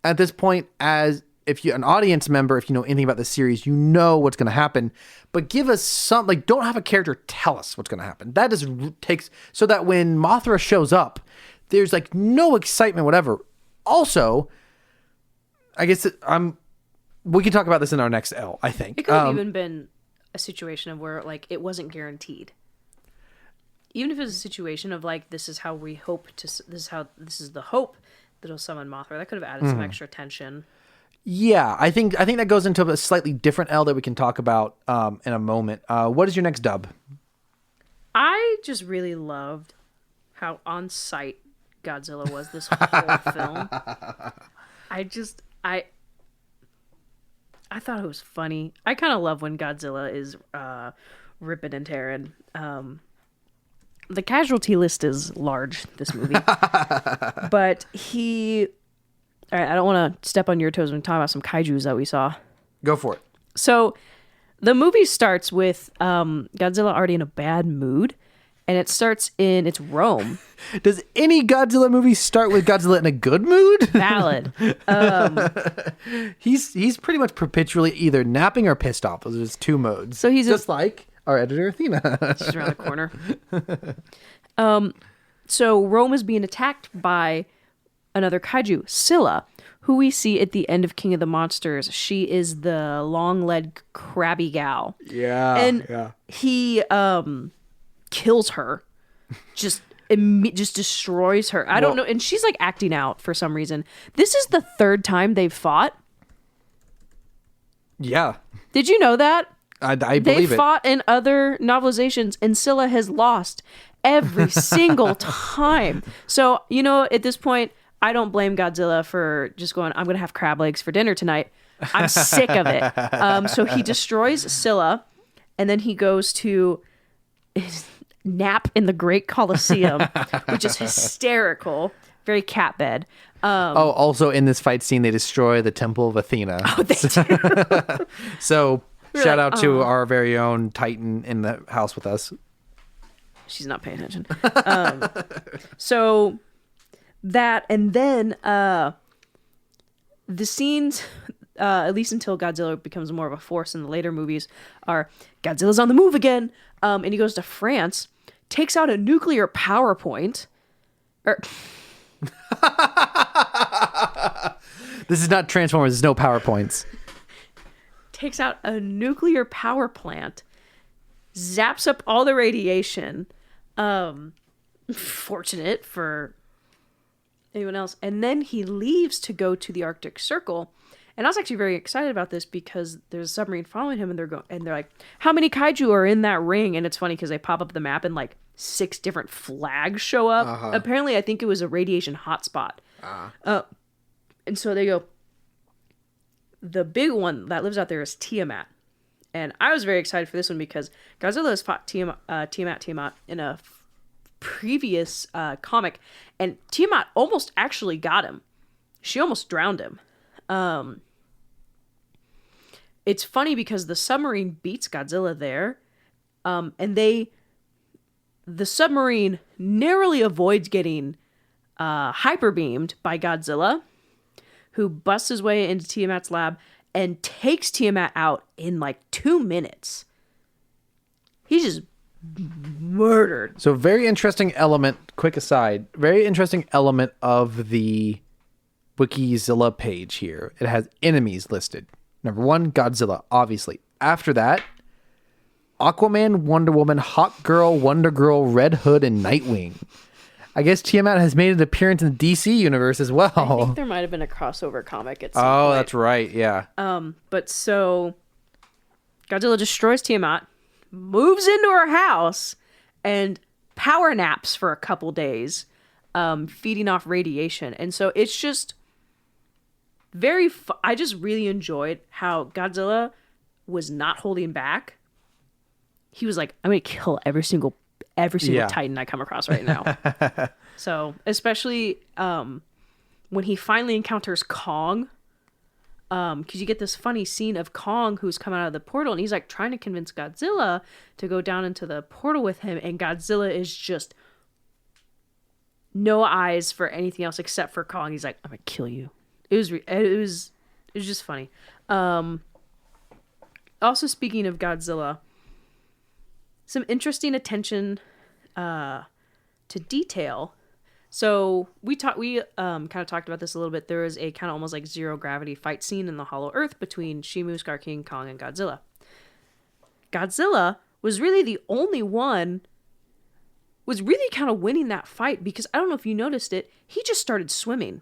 at this point, as if you're an audience member, if you know anything about the series, you know what's gonna happen, but give us some, like, don't have a character tell us what's gonna happen. That just takes, so that when Mothra shows up, there's like no excitement whatever. Also, I guess we can talk about this in our next L, I think. It could have even been a situation of where like it wasn't guaranteed. Even if it's a situation of like, this is how we hope to, this is the hope that it'll summon Mothra, that could have added some extra tension. Yeah, I think that goes into a slightly different L that we can talk about in a moment. What is your next dub? I just really loved how on site Godzilla was this whole film. I thought it was funny. I kind of love when Godzilla is ripping and tearing. The casualty list is large, this movie. But all right, I don't want to step on your toes when we talk about some kaijus that we saw. Go for it. So the movie starts with Godzilla already in a bad mood, and it starts in its Rome. Does any Godzilla movie start with Godzilla in a good mood? Valid. He's pretty much perpetually either napping or pissed off. Those are his two modes. So he's just like our editor Athena. She's around the corner. So Rome is being attacked by another kaiju, Scylla, who we see at the end of King of the Monsters. She is the long-legged crabby gal. Yeah. And he kills her. Just destroys her. I don't know. And she's like acting out for some reason. This is the third time they've fought. Yeah. Did you know that? I believe it. They fought in other novelizations, and Scylla has lost every single time. So, at this point, I don't blame Godzilla for just going, I'm going to have crab legs for dinner tonight. I'm sick of it. So he destroys Scylla, and then he goes to nap in the Great Colosseum, which is hysterical. Very cat bed. Also in this fight scene, they destroy the Temple of Athena. Oh, they do. So... Shout out to our very own Titan in the house with us. She's not paying attention. So that, and then the scenes, at least until Godzilla becomes more of a force in the later movies, are Godzilla's on the move again, and he goes to France, takes out a nuclear power point. This is not Transformers. There's no PowerPoints. Takes out a nuclear power plant, zaps up all the radiation. Fortunate for anyone else. And then he leaves to go to the Arctic Circle. And I was actually very excited about this because there's a submarine following him, and they're like, how many kaiju are in that ring? And it's funny because they pop up the map and like 6 different flags show up. Apparently, I think it was a radiation hotspot. And so they go, the big one that lives out there is Tiamat. And I was very excited for this one because Godzilla has fought Tiamat in a previous comic, and Tiamat almost actually got him. She almost drowned him. It's funny because the submarine beats Godzilla there, and the submarine narrowly avoids getting hyper beamed by Godzilla, who busts his way into Tiamat's lab and takes Tiamat out in like 2 minutes. He's just murdered. So very interesting element, quick aside, very interesting element of the Wikizilla page here. It has enemies listed. Number 1, Godzilla, obviously. After that, Aquaman, Wonder Woman, Hawk Girl, Wonder Girl, Red Hood, and Nightwing. I guess Tiamat has made an appearance in the DC universe as well. I think there might have been a crossover comic at some point. Oh, that's right, yeah. But so Godzilla destroys Tiamat, moves into her house, and power naps for a couple days, feeding off radiation. And so it's just very I just really enjoyed how Godzilla was not holding back. He was like, I'm gonna kill every single Titan I come across right now. So especially when he finally encounters Kong, because you get this funny scene of Kong who's come out of the portal, and he's like trying to convince Godzilla to go down into the portal with him, and Godzilla is just no eyes for anything else except for Kong. He's like, I'm gonna kill you. It was just funny. Also, speaking of Godzilla, some interesting attention to detail. So we kind of talked about this a little bit. There was a kind of almost like zero gravity fight scene in the Hollow Earth between Shimu, Scar King, Kong, and Godzilla. Godzilla was really the only one was really kind of winning that fight because I don't know if you noticed it. He just started swimming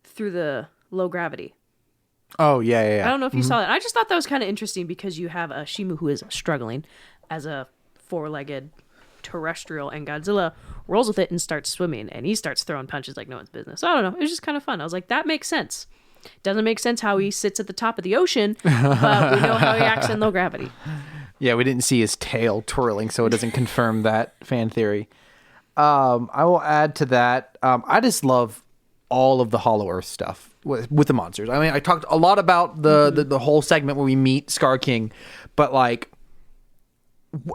through the low gravity. Oh, yeah. I don't know if you saw that. I just thought that was kind of interesting because you have a Shimu who is struggling as a 4-legged terrestrial, and Godzilla rolls with it and starts swimming, and he starts throwing punches like no one's business. So I don't know. It was just kind of fun. I was like, that makes sense. Doesn't make sense how he sits at the top of the ocean, but we know how he acts in low gravity. Yeah, we didn't see his tail twirling, so it doesn't confirm that fan theory. I will add to that. I just love all of the Hollow Earth stuff with the monsters. I mean, I talked a lot about the whole segment where we meet Scar King, but like,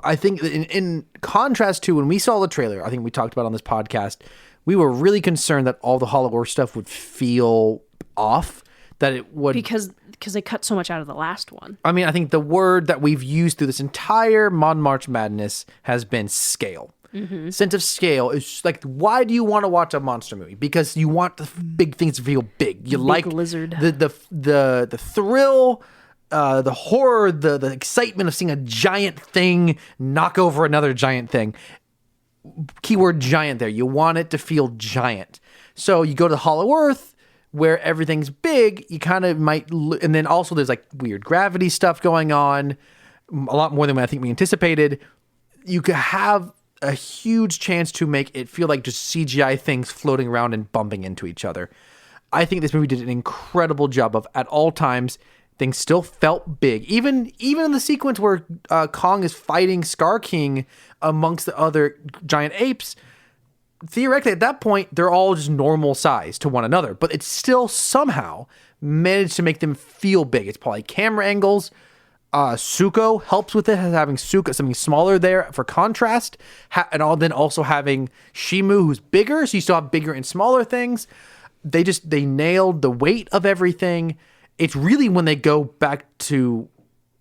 I think in contrast to when we saw the trailer, I think we talked about on this podcast, we were really concerned that all the Hollow Earth stuff would feel off, that it would... Because they cut so much out of the last one. I mean, I think the word that we've used through this entire Mon-March Madness has been scale. Mm-hmm. Sense of scale is just like, why do you want to watch a monster movie? Because you want the big things to feel big. You big like lizard. The thrill, the horror, the excitement of seeing a giant thing knock over another giant thing. Keyword giant there. You want it to feel giant. So you go to Hollow Earth, where everything's big, you kind of might... And then also there's like weird gravity stuff going on, a lot more than I think we anticipated. You could have a huge chance to make it feel like just CGI things floating around and bumping into each other. I think this movie did an incredible job of, at all times, things still felt big. Even in the sequence where Kong is fighting Scar King amongst the other giant apes, theoretically at that point, they're all just normal size to one another, but it's still somehow managed to make them feel big. It's probably camera angles. Suko helps with it, having Suko something smaller there for contrast, and then also having Shimu who's bigger, so you still have bigger and smaller things. They nailed the weight of everything. It's really when they go back to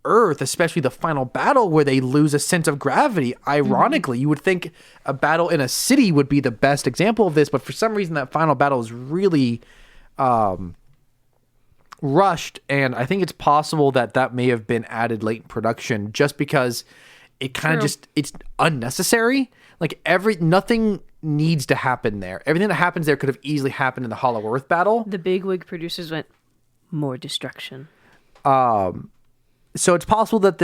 Earth, especially the final battle, where they lose a sense of gravity. Ironically, you would think a battle in a city would be the best example of this, but for some reason that final battle is really rushed, and I think it's possible that may have been added late in production just because it kind of it's unnecessary. Like nothing needs to happen there. Everything that happens there could have easily happened in the Hollow Earth battle. The bigwig producers went, more destruction. So it's possible that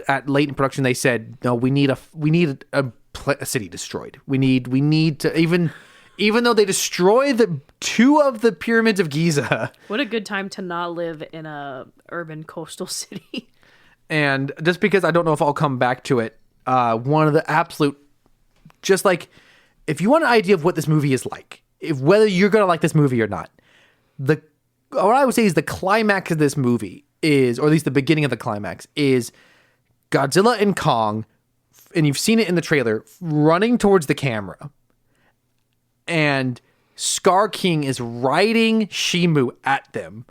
at late in production they said, no, we need a city destroyed. We need to even though they destroy the 2 of the pyramids of Giza. What a good time to not live in a urban coastal city. And just because I don't know if I'll come back to it, one of the absolute, just like, if you want an idea of what this movie is like, whether you're going to like this movie or not, what I would say is the climax of this movie is, or at least the beginning of the climax, is Godzilla and Kong, and you've seen it in the trailer, running towards the camera. And Scar King is riding Shimu at them.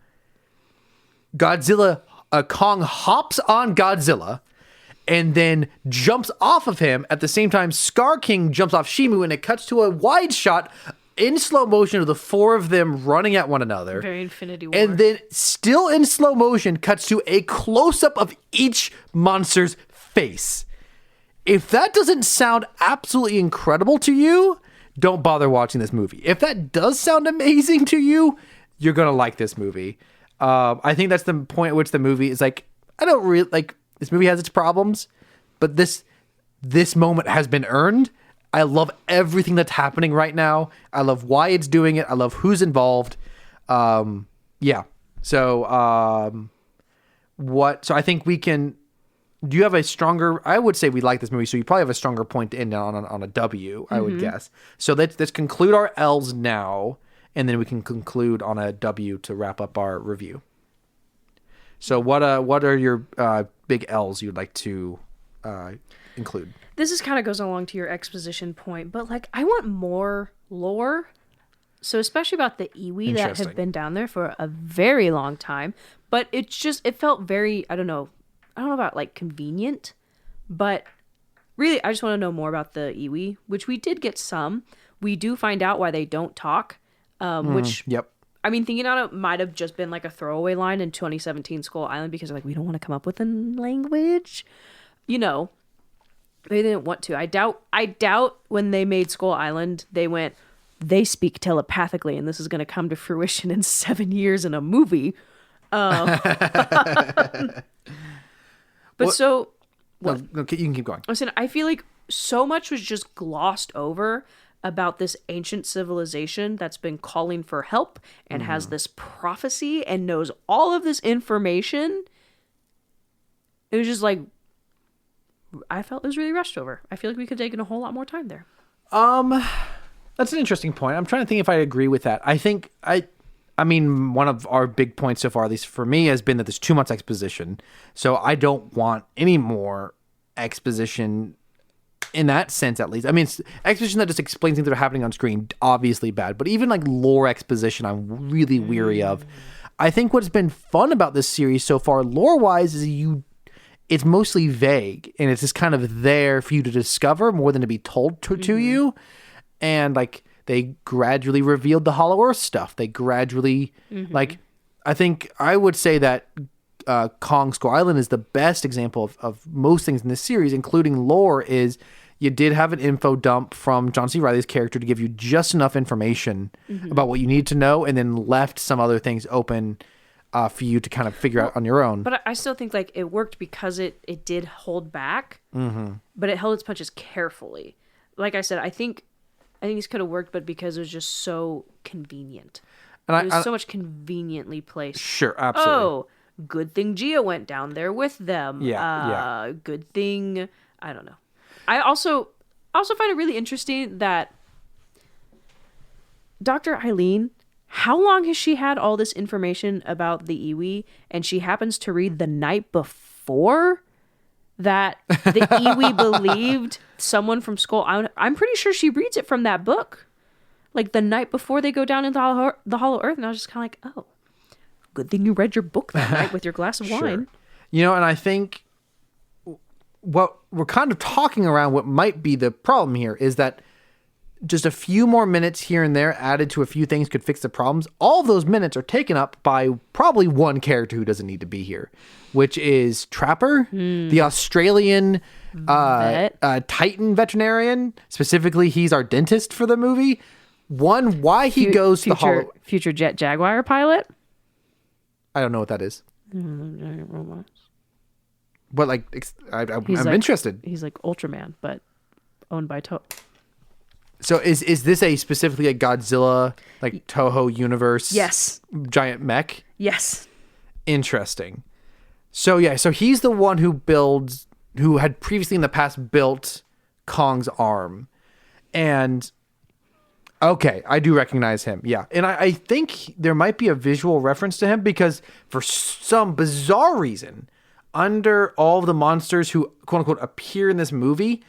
Kong hops on Godzilla and then jumps off of him. At the same time, Scar King jumps off Shimu, and it cuts to a wide shot in slow motion of the 4 of them running at one another. Very Infinity War. And then, still in slow motion, cuts to a close-up of each monster's face. If that doesn't sound absolutely incredible to you, don't bother watching this movie. If that does sound amazing to you, you're going to like this movie. I think that's the point at which the movie is like, I don't really like, this movie has its problems, but this moment has been earned. I love everything that's happening right now. I love why it's doing it. I love who's involved. Yeah. So I think we can, do you have a stronger, I would say we like this movie, so you probably have a stronger point to end on a W, I would guess. So let's conclude our L's now, and then we can conclude on a W to wrap up our review. So what are your big L's you'd like to include? This is kind of goes along to your exposition point, but like I want more lore. So especially about the iwi that have been down there for a very long time, but it felt very, I don't know about like convenient, but really I just want to know more about the iwi, which we did get some. We do find out why they don't talk, which Yep. I mean, thinking on it might have just been like a throwaway line in 2017 Skull Island because they're like, we don't want to come up with a language. You know, they didn't want to. I doubt when they made Skull Island, they speak telepathically, and this is going to come to fruition in 7 years in a movie. But so... What? No, you can keep going. Listen, I feel like so much was just glossed over about this ancient civilization that's been calling for help and has this prophecy and knows all of this information. It was just like, I felt it was really rushed over. I feel like we could have taken a whole lot more time there. That's an interesting point. I'm trying to think if I agree with that. I think I mean, one of our big points so far, at least for me, has been that there's too much exposition. So I don't want any more exposition in that sense, at least. I mean, exposition that just explains things that are happening on screen, obviously bad. But even like lore exposition, I'm really weary of. I think what's been fun about this series so far, lore-wise, is it's mostly vague. And it's just kind of there for you to discover more than to be told to you. And like, they gradually revealed the Hollow Earth stuff. They gradually, like, I think I would say that Kong Skull Island is the best example of most things in this series, including lore, is you did have an info dump from John C. Reilly's character to give you just enough information about what you need to know, and then left some other things open for you to kind of figure out on your own. But I still think like it worked because it did hold back, but it held its punches carefully. Like I said, I think this could have worked, but because it was just so convenient. And it was so much conveniently placed. Sure, absolutely. Oh, good thing Gia went down there with them. Yeah. Good thing, I don't know. I also find it really interesting that Dr. Eileen, how long has she had all this information about the iwi, and she happens to read the night before that the iwi believed someone from Skull Island? I'm pretty sure she reads it from that book, like the night before they go down into the Hollow Earth, and I was just kind of like, oh, good thing you read your book that night with your glass of wine. You know, and I think what we're kind of talking around what might be the problem here is that just a few more minutes here and there added to a few things could fix the problems. All of those minutes are taken up by probably one character who doesn't need to be here, which is Trapper, the Australian Titan veterinarian. Specifically, he's our dentist for the movie. Why he goes to the future jet Jaguar pilot. I don't know what that is. But like, I'm interested. He's like Ultraman, but owned by Toho. So is this specifically a Godzilla, like Toho universe? Yes. Giant mech? Yes. Interesting. So he's the one who had previously in the past built Kong's arm. And okay, I do recognize him. Yeah. And I think there might be a visual reference to him because for some bizarre reason, under all of the monsters who quote unquote appear in this movie,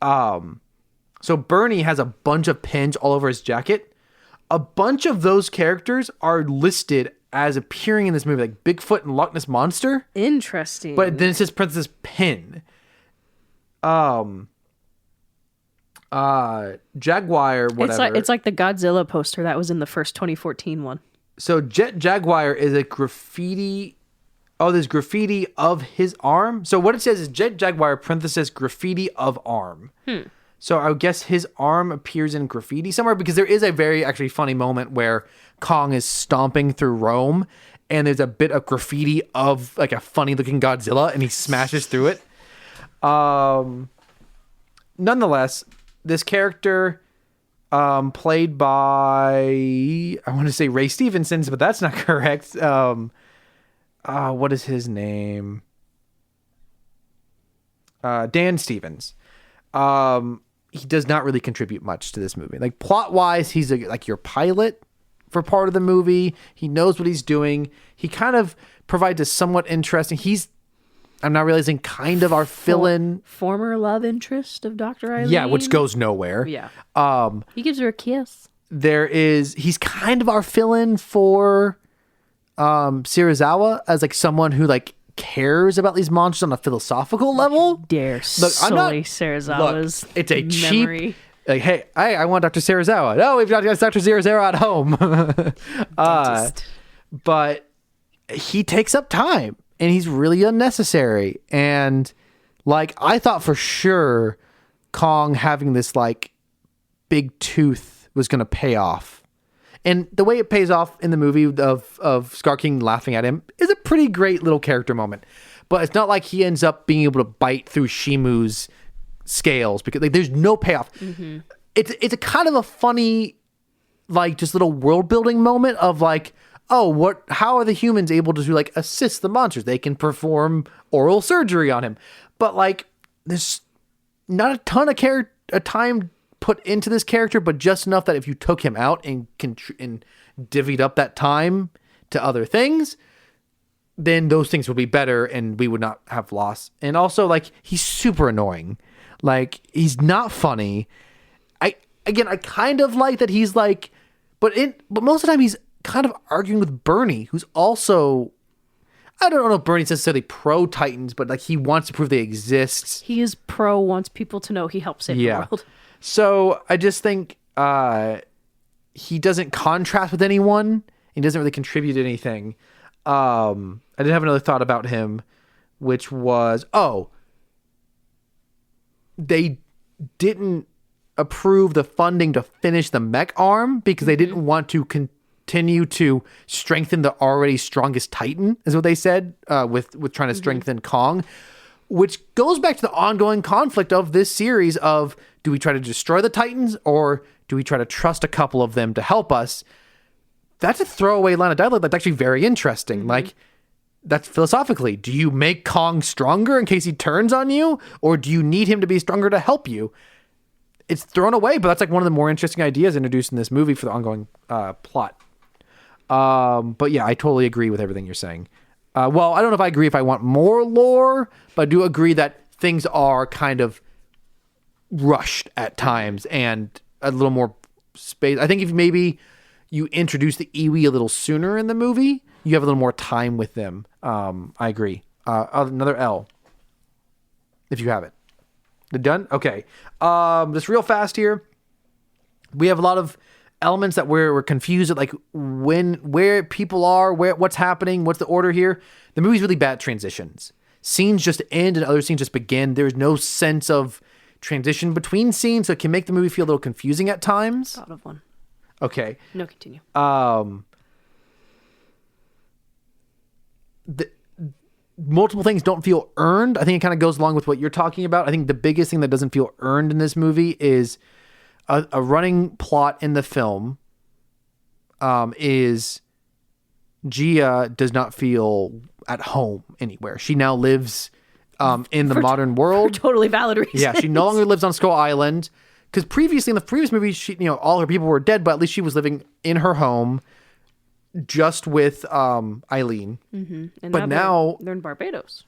so Bernie has a bunch of pins all over his jacket. A bunch of those characters are listed as appearing in this movie, like Bigfoot and Loch Ness Monster. Interesting. But then it says Princess Pin. Jaguar, whatever. It's like the Godzilla poster that was in the first 2014 one. So Jet Jaguar is a graffiti. Oh, there's graffiti of his arm. So what it says is Jet Jaguar, parenthesis, graffiti of arm. So I would guess his arm appears in graffiti somewhere because there is a very actually funny moment where Kong is stomping through Rome and there's a bit of graffiti of like a funny looking Godzilla and he smashes through it. Nonetheless, this character played by, I want to say Ray Stevenson's, but that's not correct. What is his name? Dan Stevens. He does not really contribute much to this movie. Like plot wise, he's like your pilot for part of the movie. He knows what he's doing. He kind of provides a somewhat interesting. I'm not realizing kind of our fill-in. Former love interest of Dr. Eileen. Yeah, which goes nowhere. Yeah. He gives her a kiss. He's kind of our fill-in for Serizawa as like someone who like cares about these monsters on a philosophical level. Dare sully Serizawa's it's a memory. Cheap like, hey, I want Dr. Serizawa. No, we've got Dr. Serizawa at home. But he takes up time and he's really unnecessary. And like I thought for sure Kong having this like big tooth was gonna pay off. And the way it pays off in the movie of Scar King laughing at him is a pretty great little character moment. But it's not like he ends up being able to bite through Shimu's scales because like there's no payoff. Mm-hmm. It's a kind of a funny, like just little world building moment of like, oh, how are the humans able to like assist the monsters? They can perform oral surgery on him. But like there's not a ton of time put into this character, but just enough that if you took him out and divvied up that time to other things, then those things would be better and we would not have loss. And also like he's super annoying. Like he's not funny. I kind of like that he's like, but most of the time he's kind of arguing with Bernie, who's also, I don't know if Bernie's necessarily pro Titans, but like he wants to prove they exist. He is pro, wants people to know he helps save the world. So I just think he doesn't contrast with anyone. He doesn't really contribute anything. I did have another thought about him, which was, they didn't approve the funding to finish the mech arm because they didn't want to continue to strengthen the already strongest Titan, is what they said, with trying to strengthen Kong, which goes back to the ongoing conflict of this series of, do we try to destroy the Titans or do we try to trust a couple of them to help us? That's a throwaway line of dialogue that's actually very interesting. Mm-hmm. Like, that's philosophically, do you make Kong stronger in case he turns on you, or do you need him to be stronger to help you? It's thrown away, but that's like one of the more interesting ideas introduced in this movie for the ongoing plot. But yeah, I totally agree with everything you're saying. Well, I don't know if I agree if I want more lore, but I do agree that things are kind of rushed at times and a little more space. I think if maybe you introduce the Iwi a little sooner in the movie, you have a little more time with them. I agree. Another L, if you have it. Done? Okay. Just real fast here. We have a lot of elements that we're confused at, like where people are, what's happening, what's the order here. The movie's really bad at transitions. Scenes just end and other scenes just begin. There's no sense of transition between scenes, so it can make the movie feel a little confusing at times. Thought of one. Okay. No, continue. Multiple things don't feel earned. I think it kind of goes along with what you're talking about. I think the biggest thing that doesn't feel earned in this movie is a running plot in the film is Gia does not feel at home anywhere. She now lives in the modern world. For totally valid reasons. Yeah, she no longer lives on Skull Island. Because previously, in the previous movie, she, all her people were dead, but at least she was living in her home just with Eileen. Mm-hmm. And but now they're in Barbados.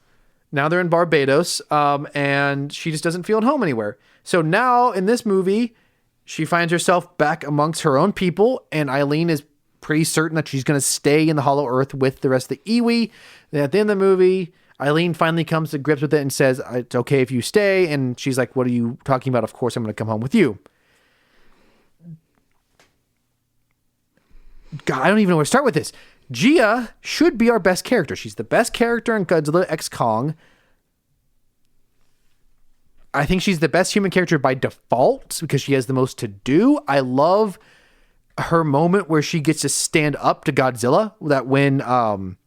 Now they're in Barbados, and she just doesn't feel at home anywhere. So now in this movie, she finds herself back amongst her own people, and Eileen is pretty certain that she's going to stay in the Hollow Earth with the rest of the iwi. Then at the end of the movie, Eileen finally comes to grips with it and says, it's okay if you stay. And she's like, what are you talking about? Of course, I'm going to come home with you. God, I don't even know where to start with this. Gia should be our best character. She's the best character in Godzilla x Kong. I think she's the best human character by default because she has the most to do. I love her moment where she gets to stand up to Godzilla. That when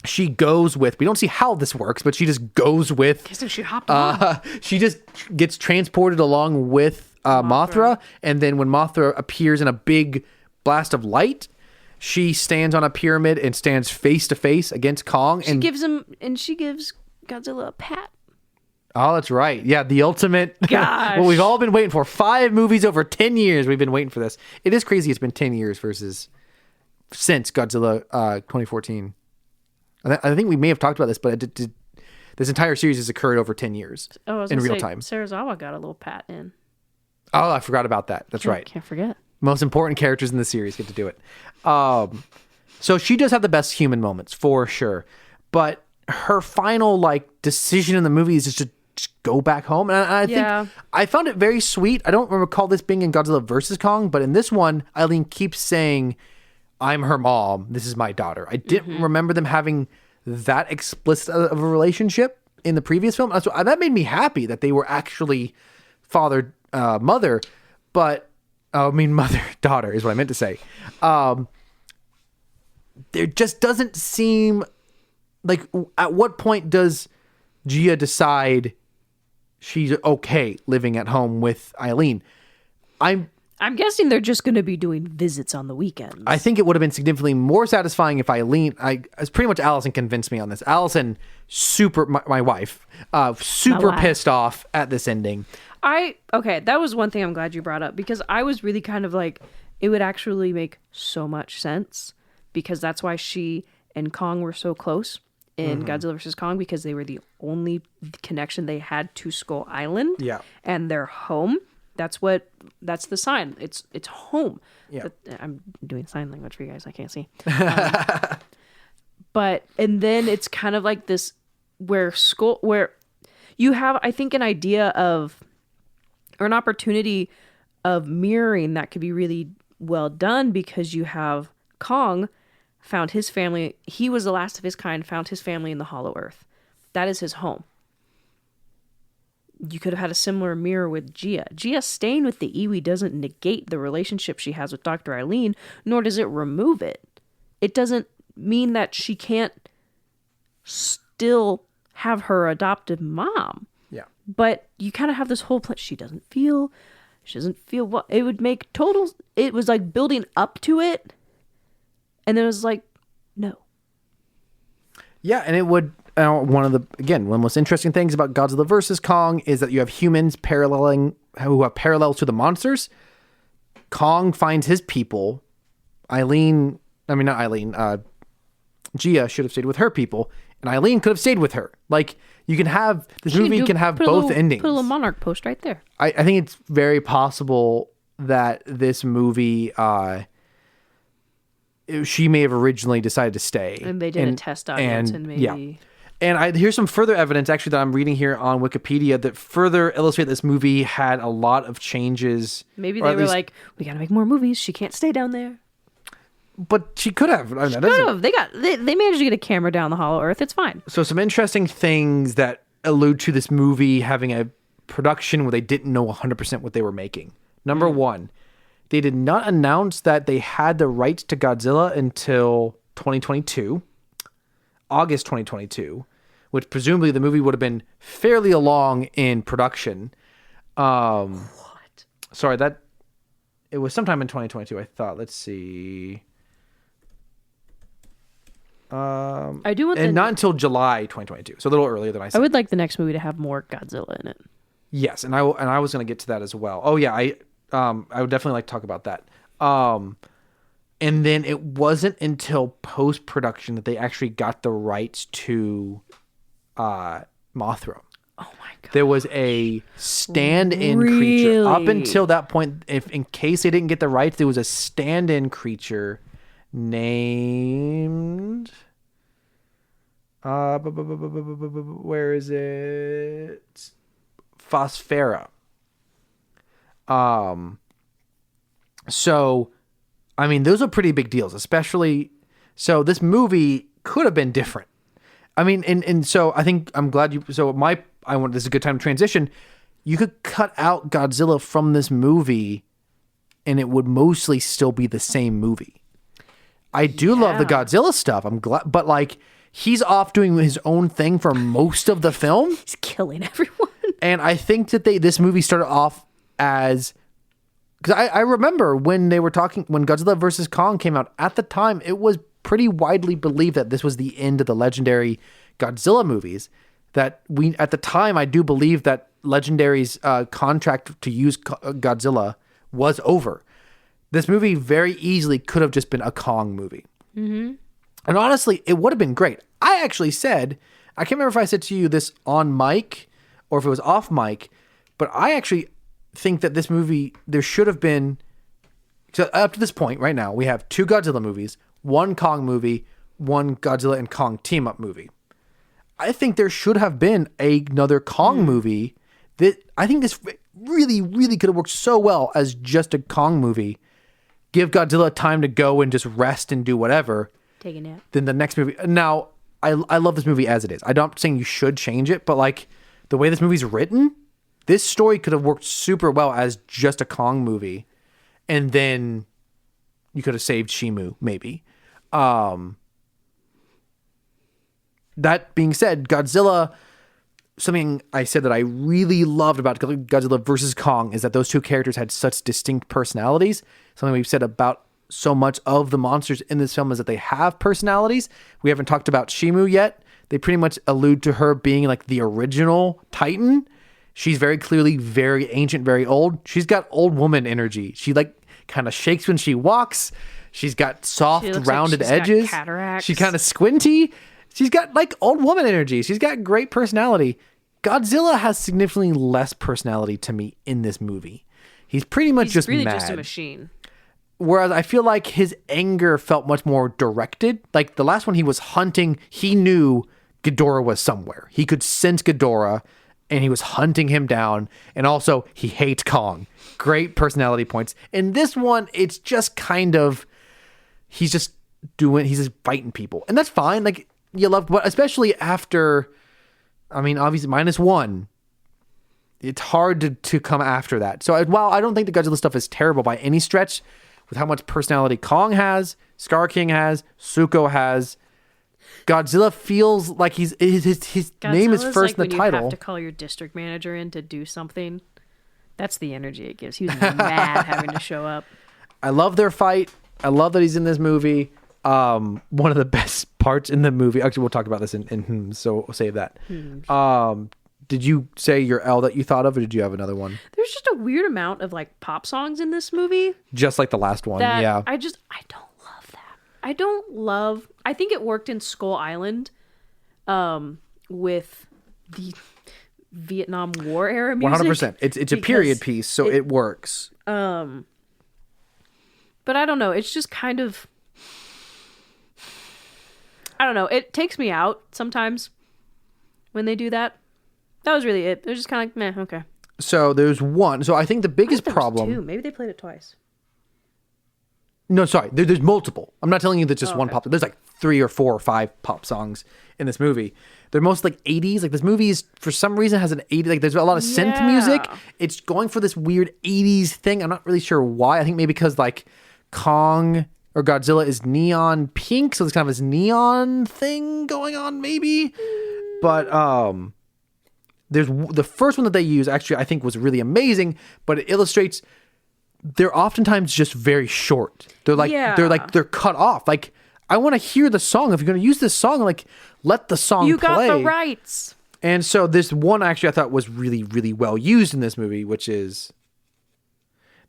she goes with, we don't see how this works, but she just goes with. She hopped on. She just gets transported along with Mothra, and then when Mothra appears in a big blast of light, she stands on a pyramid and stands face to face against Kong. She gives Godzilla a pat. Oh, that's right. Yeah, the ultimate. Gosh. What we've all been waiting for. 5 movies over 10 years. We've been waiting for this. It is crazy. It's been 10 years since Godzilla 2014. I think we may have talked about this, but this entire series has occurred over 10 years in real time. Sarazawa got a little pat in. Oh, I forgot about that. That's right. Can't forget. Most important characters in the series get to do it. So she does have the best human moments for sure, but her final decision in the movie is just to go back home. And I think I found it very sweet. I don't recall this being in Godzilla vs. Kong, but in this one, Eileen keeps saying, I'm her mom. This is my daughter. I didn't remember them having that explicit of a relationship in the previous film. So that made me happy that they were actually father, mother, but mother, daughter is what I meant to say. There just doesn't seem like, at what point does Gia decide she's okay living at home with Eileen? I'm guessing they're just going to be doing visits on the weekends. I think it would have been significantly more satisfying if as pretty much Allison convinced me on this. Allison, my wife, super pissed off at this ending. Okay, that was one thing I'm glad you brought up, because I was really kind of like, it would actually make so much sense, because that's why she and Kong were so close in Godzilla vs. Kong, because they were the only connection they had to Skull Island and their home. That's the sign. It's home. Yeah. I'm doing sign language for you guys. I can't see. And then it's kind of like this where you have, I think, an idea of, or an opportunity of mirroring that could be really well done, because you have Kong found his family. He was the last of his kind, found his family in the Hollow Earth. That is his home. You could have had a similar mirror with Gia. Gia staying with the iwi doesn't negate the relationship she has with Dr. Eileen, nor does it remove it. It doesn't mean that she can't still have her adoptive mom. Yeah. But you kind of have this whole plan. She doesn't feel what it would make total. It was like building up to it. And then it was like, no. Yeah, and it would. One of the most interesting things about Godzilla vs. Kong is that you have humans who have parallels to the monsters. Kong finds his people. Gia should have stayed with her people, and Eileen could have stayed with her. Like, you can have this movie can have both endings. Put a little Monarch post right there. I think it's very possible that this movie. She may have originally decided to stay, and they did a test audience, and maybe. Yeah. Here's some further evidence, actually, that I'm reading here on Wikipedia that further illustrate this movie had a lot of changes. Maybe they were like, we got to make more movies. She can't stay down there. But she could have. I mean, she could have. They managed to get a camera down the Hollow Earth. It's fine. So some interesting things that allude to this movie having a production where they didn't know 100% what they were making. Number one, they did not announce that they had the rights to Godzilla until 2022. August 2022, which presumably the movie would have been fairly along in production. What? Sorry, it was sometime in 2022, I thought. Let's see. I do want not until July 2022, so a little earlier than I said. I would like the next movie to have more Godzilla in it. Yes, and I was going to get to that as well. Oh yeah, I would definitely like to talk about that. And then it wasn't until post-production that they actually got the rights to Mothra. Oh my god! There was a stand-in creature. Up until that point, in case they didn't get the rights, there was a stand-in creature named... where is it? Phosphera. So... I mean, those are pretty big deals, especially... So this movie could have been different. I mean, and so I think I'm glad you... So this is a good time to transition. You could cut out Godzilla from this movie and it would mostly still be the same movie. I do love the Godzilla stuff. I'm glad... But like, he's off doing his own thing for most of the film. He's killing everyone. And I think that this movie started off as... Because I remember when they were talking, when Godzilla vs. Kong came out, at the time, it was pretty widely believed that this was the end of the legendary Godzilla movies. At the time, I do believe that Legendary's contract to use Godzilla was over. This movie very easily could have just been a Kong movie. Mm-hmm. And honestly, it would have been great. I actually said, I can't remember if I said to you this on mic or if it was off mic, but I actually think that this movie, there should have been, so up to this point right now, we have 2 Godzilla movies, 1 Kong movie, 1 Godzilla and Kong team up movie. I think there should have been another Kong movie that I think this really, really could have worked so well as just a Kong movie. Give Godzilla time to go and just rest and do whatever. Take a nap. Then the next movie. Now, I love this movie as it is. I'm not saying you should change it, but like the way this movie's written, this story could have worked super well as just a Kong movie. And then you could have saved Shimu, maybe. That being said, Godzilla, something I said that I really loved about Godzilla versus Kong is that those 2 characters had such distinct personalities. Something we've said about so much of the monsters in this film is that they have personalities. We haven't talked about Shimu yet. They pretty much allude to her being like the original Titan. She's very clearly very ancient, very old. She's got old woman energy. She like kind of shakes when she walks. She's got soft, rounded edges. Got cataracts. She's kind of squinty. She's got like old woman energy. She's got great personality. Godzilla has significantly less personality to me in this movie. He's pretty much just really mad. Just a machine. Whereas I feel like his anger felt much more directed. Like the last one he was hunting, he knew Ghidorah was somewhere. He could sense Ghidorah and he was hunting him down. And also he hates Kong. Great personality points. In this one, it's just kind of, he's just fighting people. And that's fine. Like you love, but especially after, I mean, obviously -1, it's hard to come after that. So while I don't think the Godzilla stuff is terrible by any stretch, with how much personality Kong has, Scar King has, Zuko has, Godzilla feels like his name is first like in the when title. You have to call your district manager in to do something. That's the energy it gives. He was mad having to show up. I love their fight. I love that he's in this movie. One of the best parts in the movie. Actually, we'll talk about this in so we'll save that. Did you say your L that you thought of, or did you have another one? There's just a weird amount of like pop songs in this movie. Just like the last one, yeah. I don't love that. I think it worked in Skull Island, with the Vietnam War era music. 100%. It's a period piece, so it works. But I don't know. It's just kind of, I don't know. It takes me out sometimes. when they do that. That was really it. It was just kind of like, meh, okay. So there's one. So I think the biggest problem. Two. Maybe they played it twice. No, sorry. There's multiple. I'm not telling you that just one okay. pop. There's like 3 or 4 or 5 pop songs in this movie. They're most like 80s. Like this movie is for some reason has an 80s. Like there's a lot of synth music. It's going for this weird 80s thing. I'm not really sure why. I think maybe because like Kong or Godzilla is neon pink, so there's kind of this neon thing going on. Maybe, but there's the first one that they use. Actually, I think was really amazing. But it illustrates. They're oftentimes just very short. They're like they're cut off. Like I want to hear the song. If you're going to use this song, like let the song play. You got the rights. And so this one actually I thought was really, really well used in this movie, which is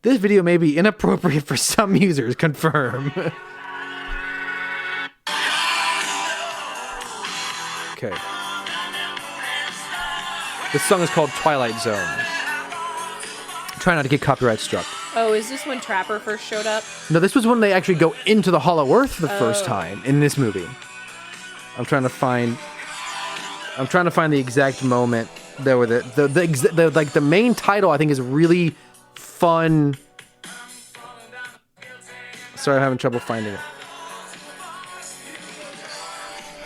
this video may be inappropriate for some users. Confirm. Okay. This song is called Twilight Zone. Try not to get copyright struck. Oh, is this when Trapper first showed up? No, this was when they actually go into the Hollow Earth for the first time in this movie. I'm trying to find the exact moment there where the main title I think is really fun. Sorry, I'm having trouble finding it.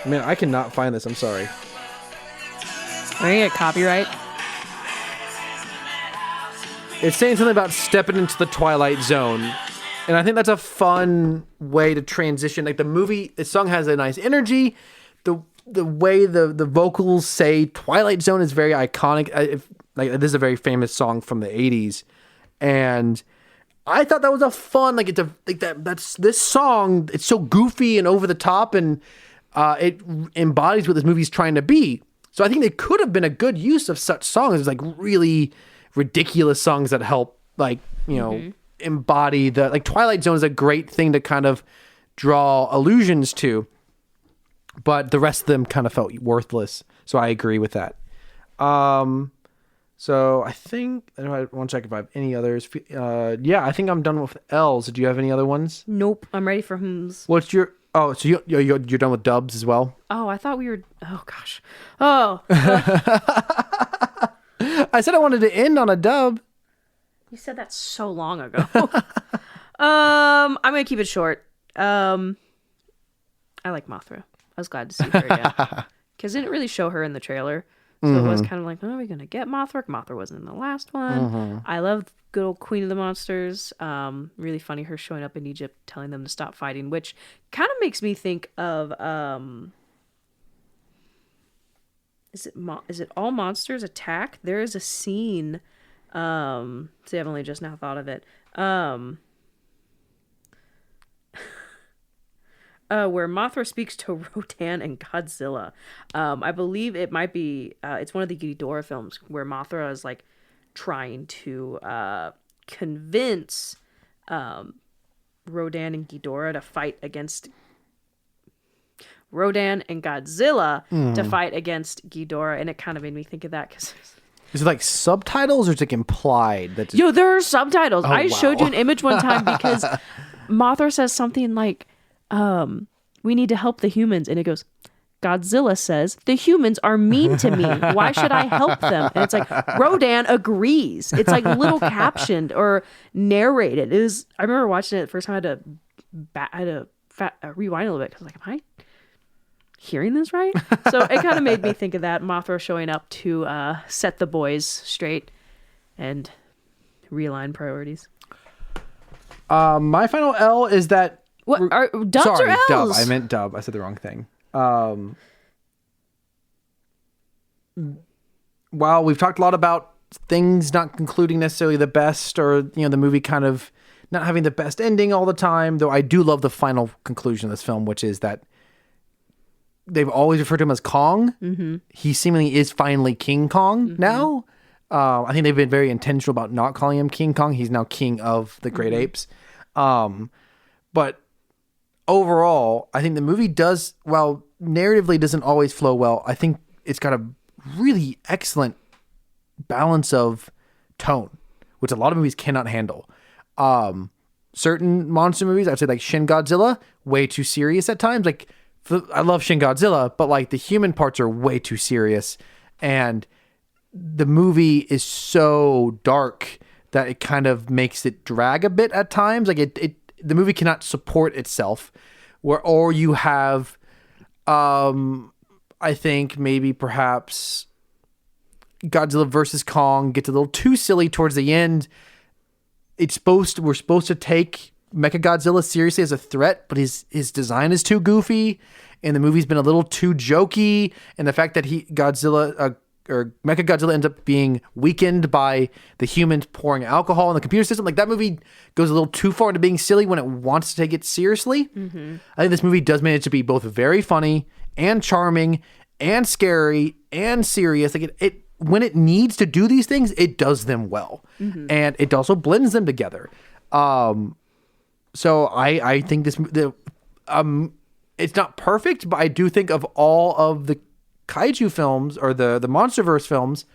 Man, I cannot find this. I'm sorry. Are you gonna get copyright? It's saying something about stepping into the Twilight Zone. And I think that's a fun way to transition. Like the song has a nice energy. The way the vocals say Twilight Zone is very iconic. This is a very famous song from the 80s. And I thought that was a fun, that's this song, it's so goofy and over the top and it embodies what this movie's trying to be. So I think it could have been a good use of such songs, like really ridiculous songs that help embody the Twilight Zone is a great thing to kind of draw allusions to, but the rest of them kind of felt worthless. So I agree with that. So I think I want to check if I have any others. I think I'm done with L's. Do you have any other ones? Nope. I'm ready for hymns. What's your? Oh, so you're done with dubs as well? Oh, I thought we were. Oh gosh. Oh. I said I wanted to end on a dub. You said that so long ago. I'm gonna keep it short. I like Mothra. I was glad to see her again because they didn't really show her in the trailer, so it was kind of like, oh, are we gonna get Mothra? Mothra wasn't in the last one. I love good old Queen of the Monsters. Really funny her showing up in Egypt, telling them to stop fighting, which kind of makes me think of Is it All Monsters Attack? There is a scene. See, I've only just now thought of it. Where Mothra speaks to Rodan and Godzilla. I believe it might be. It's one of the Ghidorah films where Mothra is like trying to convince Rodan and Ghidorah to fight against. Rodan and Godzilla to fight against Ghidorah, and it kind of made me think of that because is it like subtitles or is it like implied that? There are subtitles. I wow. showed you an image one time because Mothra says something like, "We need to help the humans," and it goes, Godzilla says, "The humans are mean to me. Why should I help them?" And it's like Rodan agrees. It's like little captioned or narrated. I remember watching it the first time. I had to rewind a little bit because I was like, am I hearing this right? So it kind of made me think of that. Mothra showing up to set the boys straight and realign priorities. My final L is that what are dubs or L's? Dub. I meant dub. I said the wrong thing. While we've talked a lot about things not concluding necessarily the best, or the movie kind of not having the best ending all the time, though I do love the final conclusion of this film, which is that they've always referred to him as Kong. Mm-hmm. He seemingly is finally King Kong now. I think they've been very intentional about not calling him King Kong. He's now king of the great apes. But overall, I think the movie does, while narratively doesn't always flow well, I think it's got a really excellent balance of tone, which a lot of movies cannot handle. Certain monster movies, I'd say like Shin Godzilla, way too serious at times. Like I love Shin Godzilla, but like the human parts are way too serious, and the movie is so dark that it kind of makes it drag a bit at times. Like the movie cannot support itself, or you have, I think maybe perhaps Godzilla versus Kong gets a little too silly towards the end. We're supposed to take Mechagodzilla seriously as a threat, but his design is too goofy, and the movie's been a little too jokey, and the fact that Mechagodzilla ends up being weakened by the humans pouring alcohol in the computer system. Like, that movie goes a little too far into being silly when it wants to take it seriously. Mm-hmm. I think this movie does manage to be both very funny and charming and scary and serious. Like, it when it needs to do these things, it does them well. Mm-hmm. And it also blends them together. So I think it's not perfect, but I do think of all of the kaiju films or the MonsterVerse films,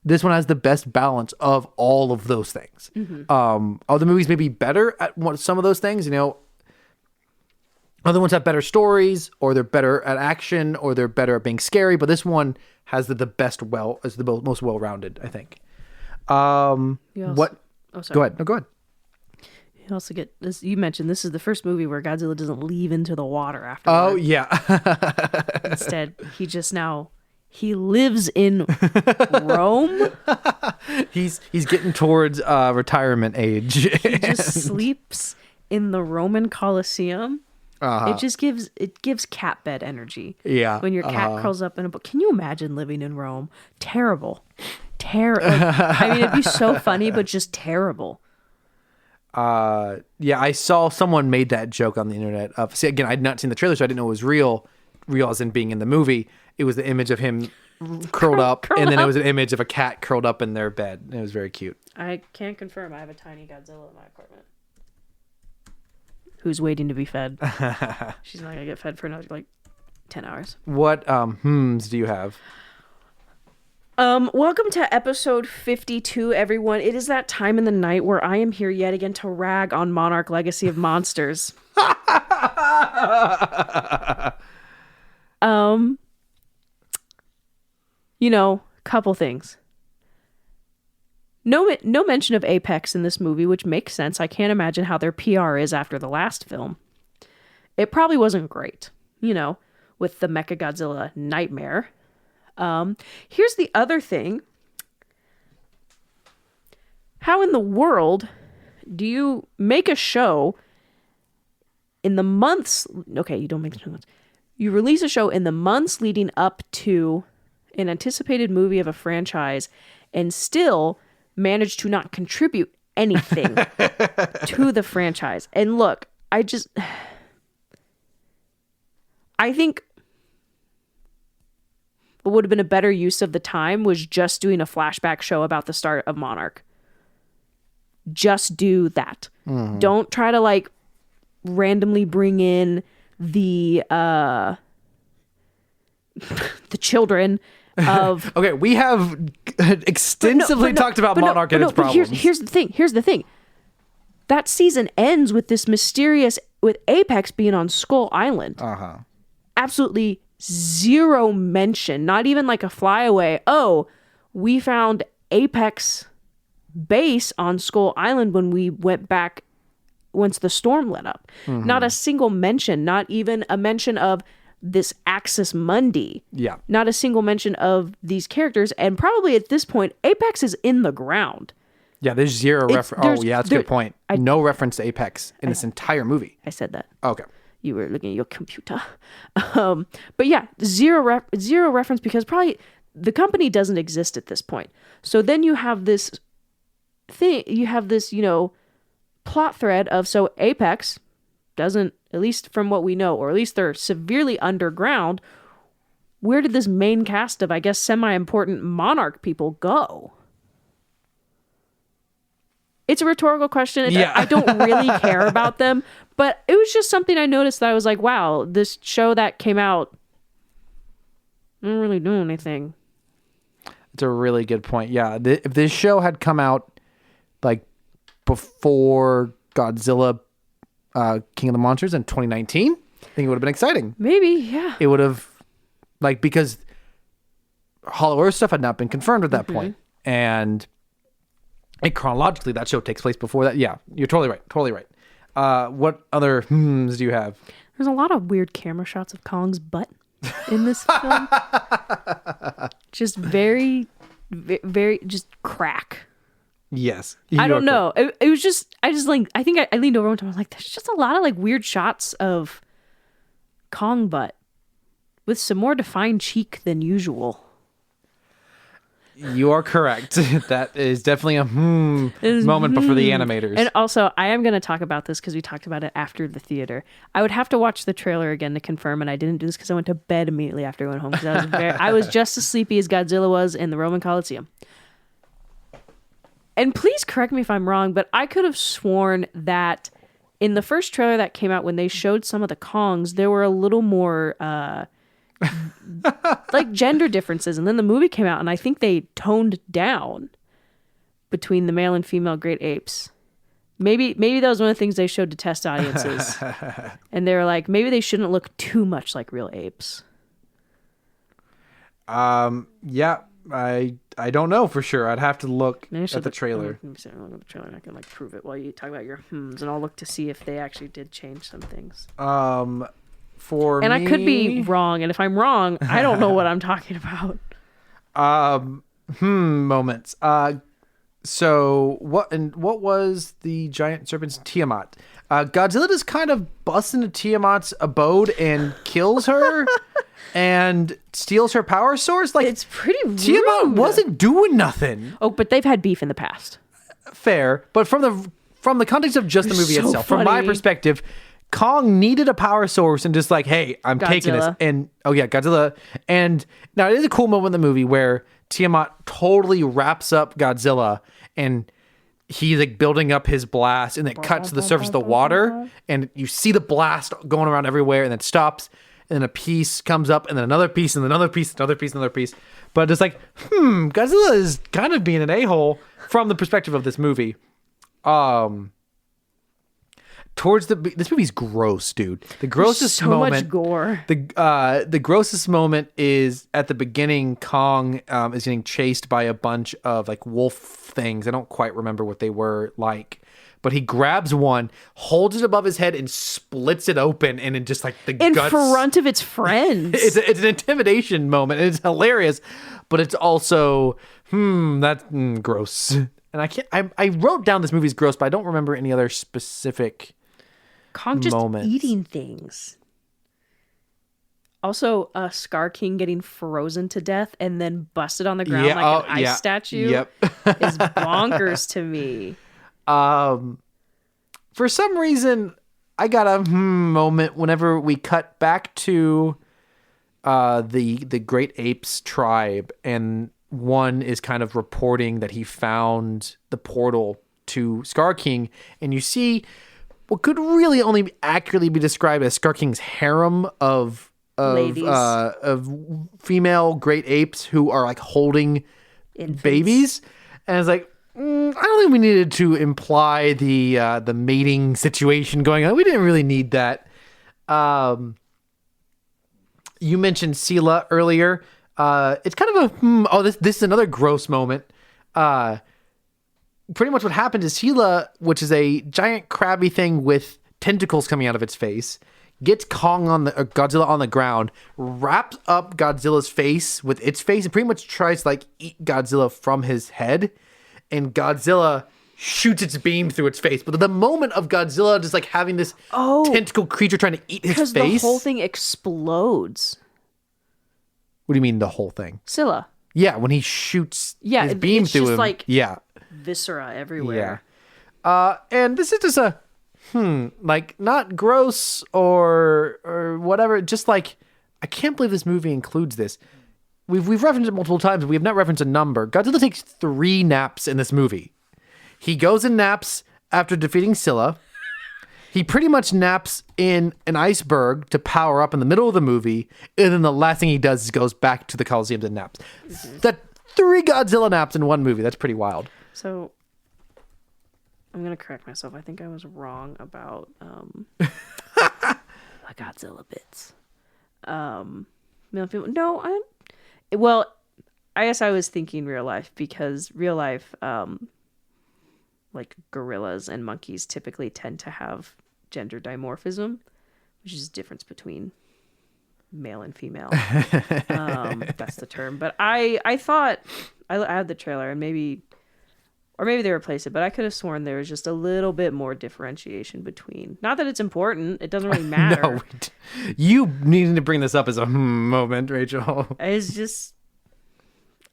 this one has the best balance of all of those things. Mm-hmm. Other movies may be better at some of those things, other ones have better stories, or they're better at action, or they're better at being scary, but this one has the most well-rounded, I think. Go ahead. No, go ahead. You also get this. You mentioned this is the first movie where Godzilla doesn't leave into the water after. Oh yeah. Instead, he lives in Rome. He's getting towards retirement age. He just sleeps in the Roman Colosseum. Uh-huh. It gives cat bed energy. Yeah. When your cat curls up in a book. Can you imagine living in Rome? Terrible. I mean, it'd be so funny, but just terrible. Yeah, I saw someone made that joke on the internet. See, again, I'd not seen the trailer, so I didn't know it was real as in being in the movie. It was the image of him curled up, and then it was an image of a cat curled up in their bed. It was very cute. I can't confirm. I have a tiny Godzilla in my apartment who's waiting to be fed. She's not gonna get fed for another 10 hours. What do you have? Welcome to episode 52, everyone. It is that time in the night where I am here yet again to rag on Monarch Legacy of Monsters. Couple things. No mention of Apex in this movie, which makes sense. I can't imagine how their PR is after the last film. It probably wasn't great, with the Mechagodzilla nightmare. Here's the other thing. How in the world do you make a show in the months... Okay, you don't make the months. You release a show in the months leading up to an anticipated movie of a franchise and still manage to not contribute anything to the franchise. And look, I think what would have been a better use of the time was just doing a flashback show about the start of Monarch. Just do that. Mm-hmm. Don't try to randomly bring in the children of... Okay, we have extensively talked about Monarch and its problems. Here's the thing. That season ends with this mysterious... with Apex being on Skull Island. Uh-huh. Absolutely zero mention, not even a flyaway. Oh, we found Apex base on Skull Island when we went back once the storm let up. Mm-hmm. Not a single mention, not even a mention of this Axis Mundi. Yeah. Not a single mention of these characters, and probably at this point, Apex is in the ground. Yeah, there's zero reference. Oh, yeah, that's a good point. No reference to Apex in this entire movie. I said that. Okay. You were looking at your computer. But yeah, zero reference because probably the company doesn't exist at this point. So then you have this thing, plot thread of, so Apex doesn't, at least from what we know, or at least they're severely underground. Where did this main cast of, I guess, semi-important Monarch people go? It's a rhetorical question. Yeah. I don't really care about them, but it was just something I noticed that I was like, wow, this show that came out didn't really do anything. It's a really good point. Yeah, if this show had come out before Godzilla King of the Monsters in 2019, think it would have been exciting. Maybe, yeah. It would have, because Hollow Earth stuff had not been confirmed at that point. And chronologically, that show takes place before that. Yeah, you're totally right. Totally right. What other do you have? There's a lot of weird camera shots of Kong's butt in this film. Just very, very, just crack. Yes. I don't know. It was just, I think I leaned over one time. I was like, there's just a lot of weird shots of Kong butt with some more defined cheek than usual. You are correct. That is definitely a moment, but for the animators. And also, I am going to talk about this because we talked about it after the theater. I would have to watch the trailer again to confirm, and I didn't do this because I went to bed immediately after I went home because I was just as sleepy as Godzilla was in the Roman Coliseum. And please correct me if I'm wrong, but I could have sworn that in the first trailer that came out when they showed some of the Kongs, there were a little more gender differences, and then the movie came out and I think they toned down between the male and female great apes. Maybe that was one of the things they showed to test audiences. And they were like, maybe they shouldn't look too much like real apes. Yeah, I don't know for sure. I'd have to look at the trailer. Let me see, look at the trailer and I can prove it while you talk about your and I'll look to see if they actually did change some things. I could be wrong, and if I'm wrong, I don't know what I'm talking about. Moments. So what was the giant serpent's Tiamat? Godzilla just kind of busts into Tiamat's abode and kills her and steals her power source. It's pretty rude. Tiamat wasn't doing nothing. Oh, but they've had beef in the past. Fair, but from the context of just the movie itself, from my perspective, Kong needed a power source and just hey, I'm taking this. And Godzilla. And now it is a cool moment in the movie where Tiamat totally wraps up Godzilla and he's building up his blast, and it cuts to the surface of the water and you see the blast going around everywhere, and then stops, and then a piece comes up, and then another piece, and then another piece, another piece, another piece. But it's Godzilla is kind of being an a-hole from the perspective of this movie. This movie's gross, dude. The grossest moment. So much gore. The grossest moment is at the beginning. Kong is getting chased by a bunch of wolf things. I don't quite remember what they were like, but he grabs one, holds it above his head, and splits it open, and it just the in guts. front of its friends. It's an intimidation moment, and it's hilarious, but it's also that's gross. And I wrote down this movie's gross, but I don't remember any other specific Kong just moments. Eating things. Also, Scar King getting frozen to death and then busted on the ground an ice statue is bonkers to me. For some reason, I got a moment whenever we cut back to the Great Apes tribe, and one is kind of reporting that he found the portal to Scar King, and you see what could really only accurately be described as Scar King's harem of female great apes who are holding infants. Babies, and it's I don't think we needed to imply the mating situation going on. We didn't really need that. You mentioned Sela earlier. It's kind of a this is another gross moment. Pretty much what happened is Sela, which is a giant crabby thing with tentacles coming out of its face, gets Godzilla on the ground, wraps up Godzilla's face with its face, and pretty much tries to eat Godzilla from his head. And Godzilla shoots its beam through its face. But the moment of Godzilla just having this tentacle creature trying to eat his face, because the whole thing explodes. What do you mean the whole thing? Scylla. Yeah, when he shoots his beam through him. Viscera everywhere. Yeah. And this is just a not gross or whatever. Just I can't believe this movie includes this. We've referenced it multiple times, but we have not referenced a number. Godzilla takes 3 naps in this movie. He goes and naps after defeating Scylla. He pretty much naps in an iceberg to power up in the middle of the movie, and then the last thing he does is goes back to the Coliseum and naps. Mm-hmm. That 3 Godzilla naps in one movie. That's pretty wild. So I'm going to correct myself. I think I was wrong about... I Godzilla bits. No, well, I guess I was thinking real life, because real life, like gorillas and monkeys typically tend to have gender dimorphism, which is the difference between male and female. That's the term. But I thought I had the trailer, and maybe they replaced it, but I could have sworn there was just a little bit more differentiation between. Not that it's important; it doesn't really matter. No, you needing to bring this up as a moment, Rachel. It's just,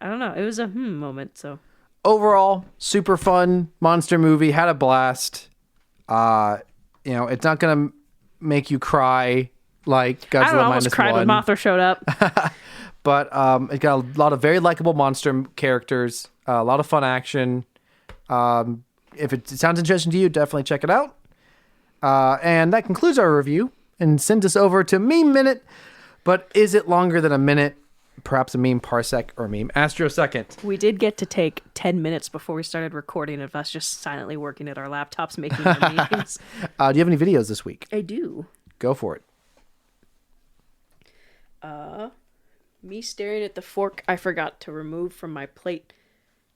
I don't know. It was a moment. So overall, super fun monster movie. Had a blast. It's not gonna make you cry like Godzilla I don't almost cried when Mothra showed up. But it got a lot of very likable monster characters. A lot of fun action. If it sounds interesting to you, definitely check it out. And that concludes our review and sends us over to Meme Minute. But is it longer than a minute? Perhaps a meme parsec or a meme astrosecond. We did get to take 10 minutes before we started recording of us just silently working at our laptops making our memes. Do you have any videos this week? I do. Go for it. Me staring at the fork I forgot to remove from my plate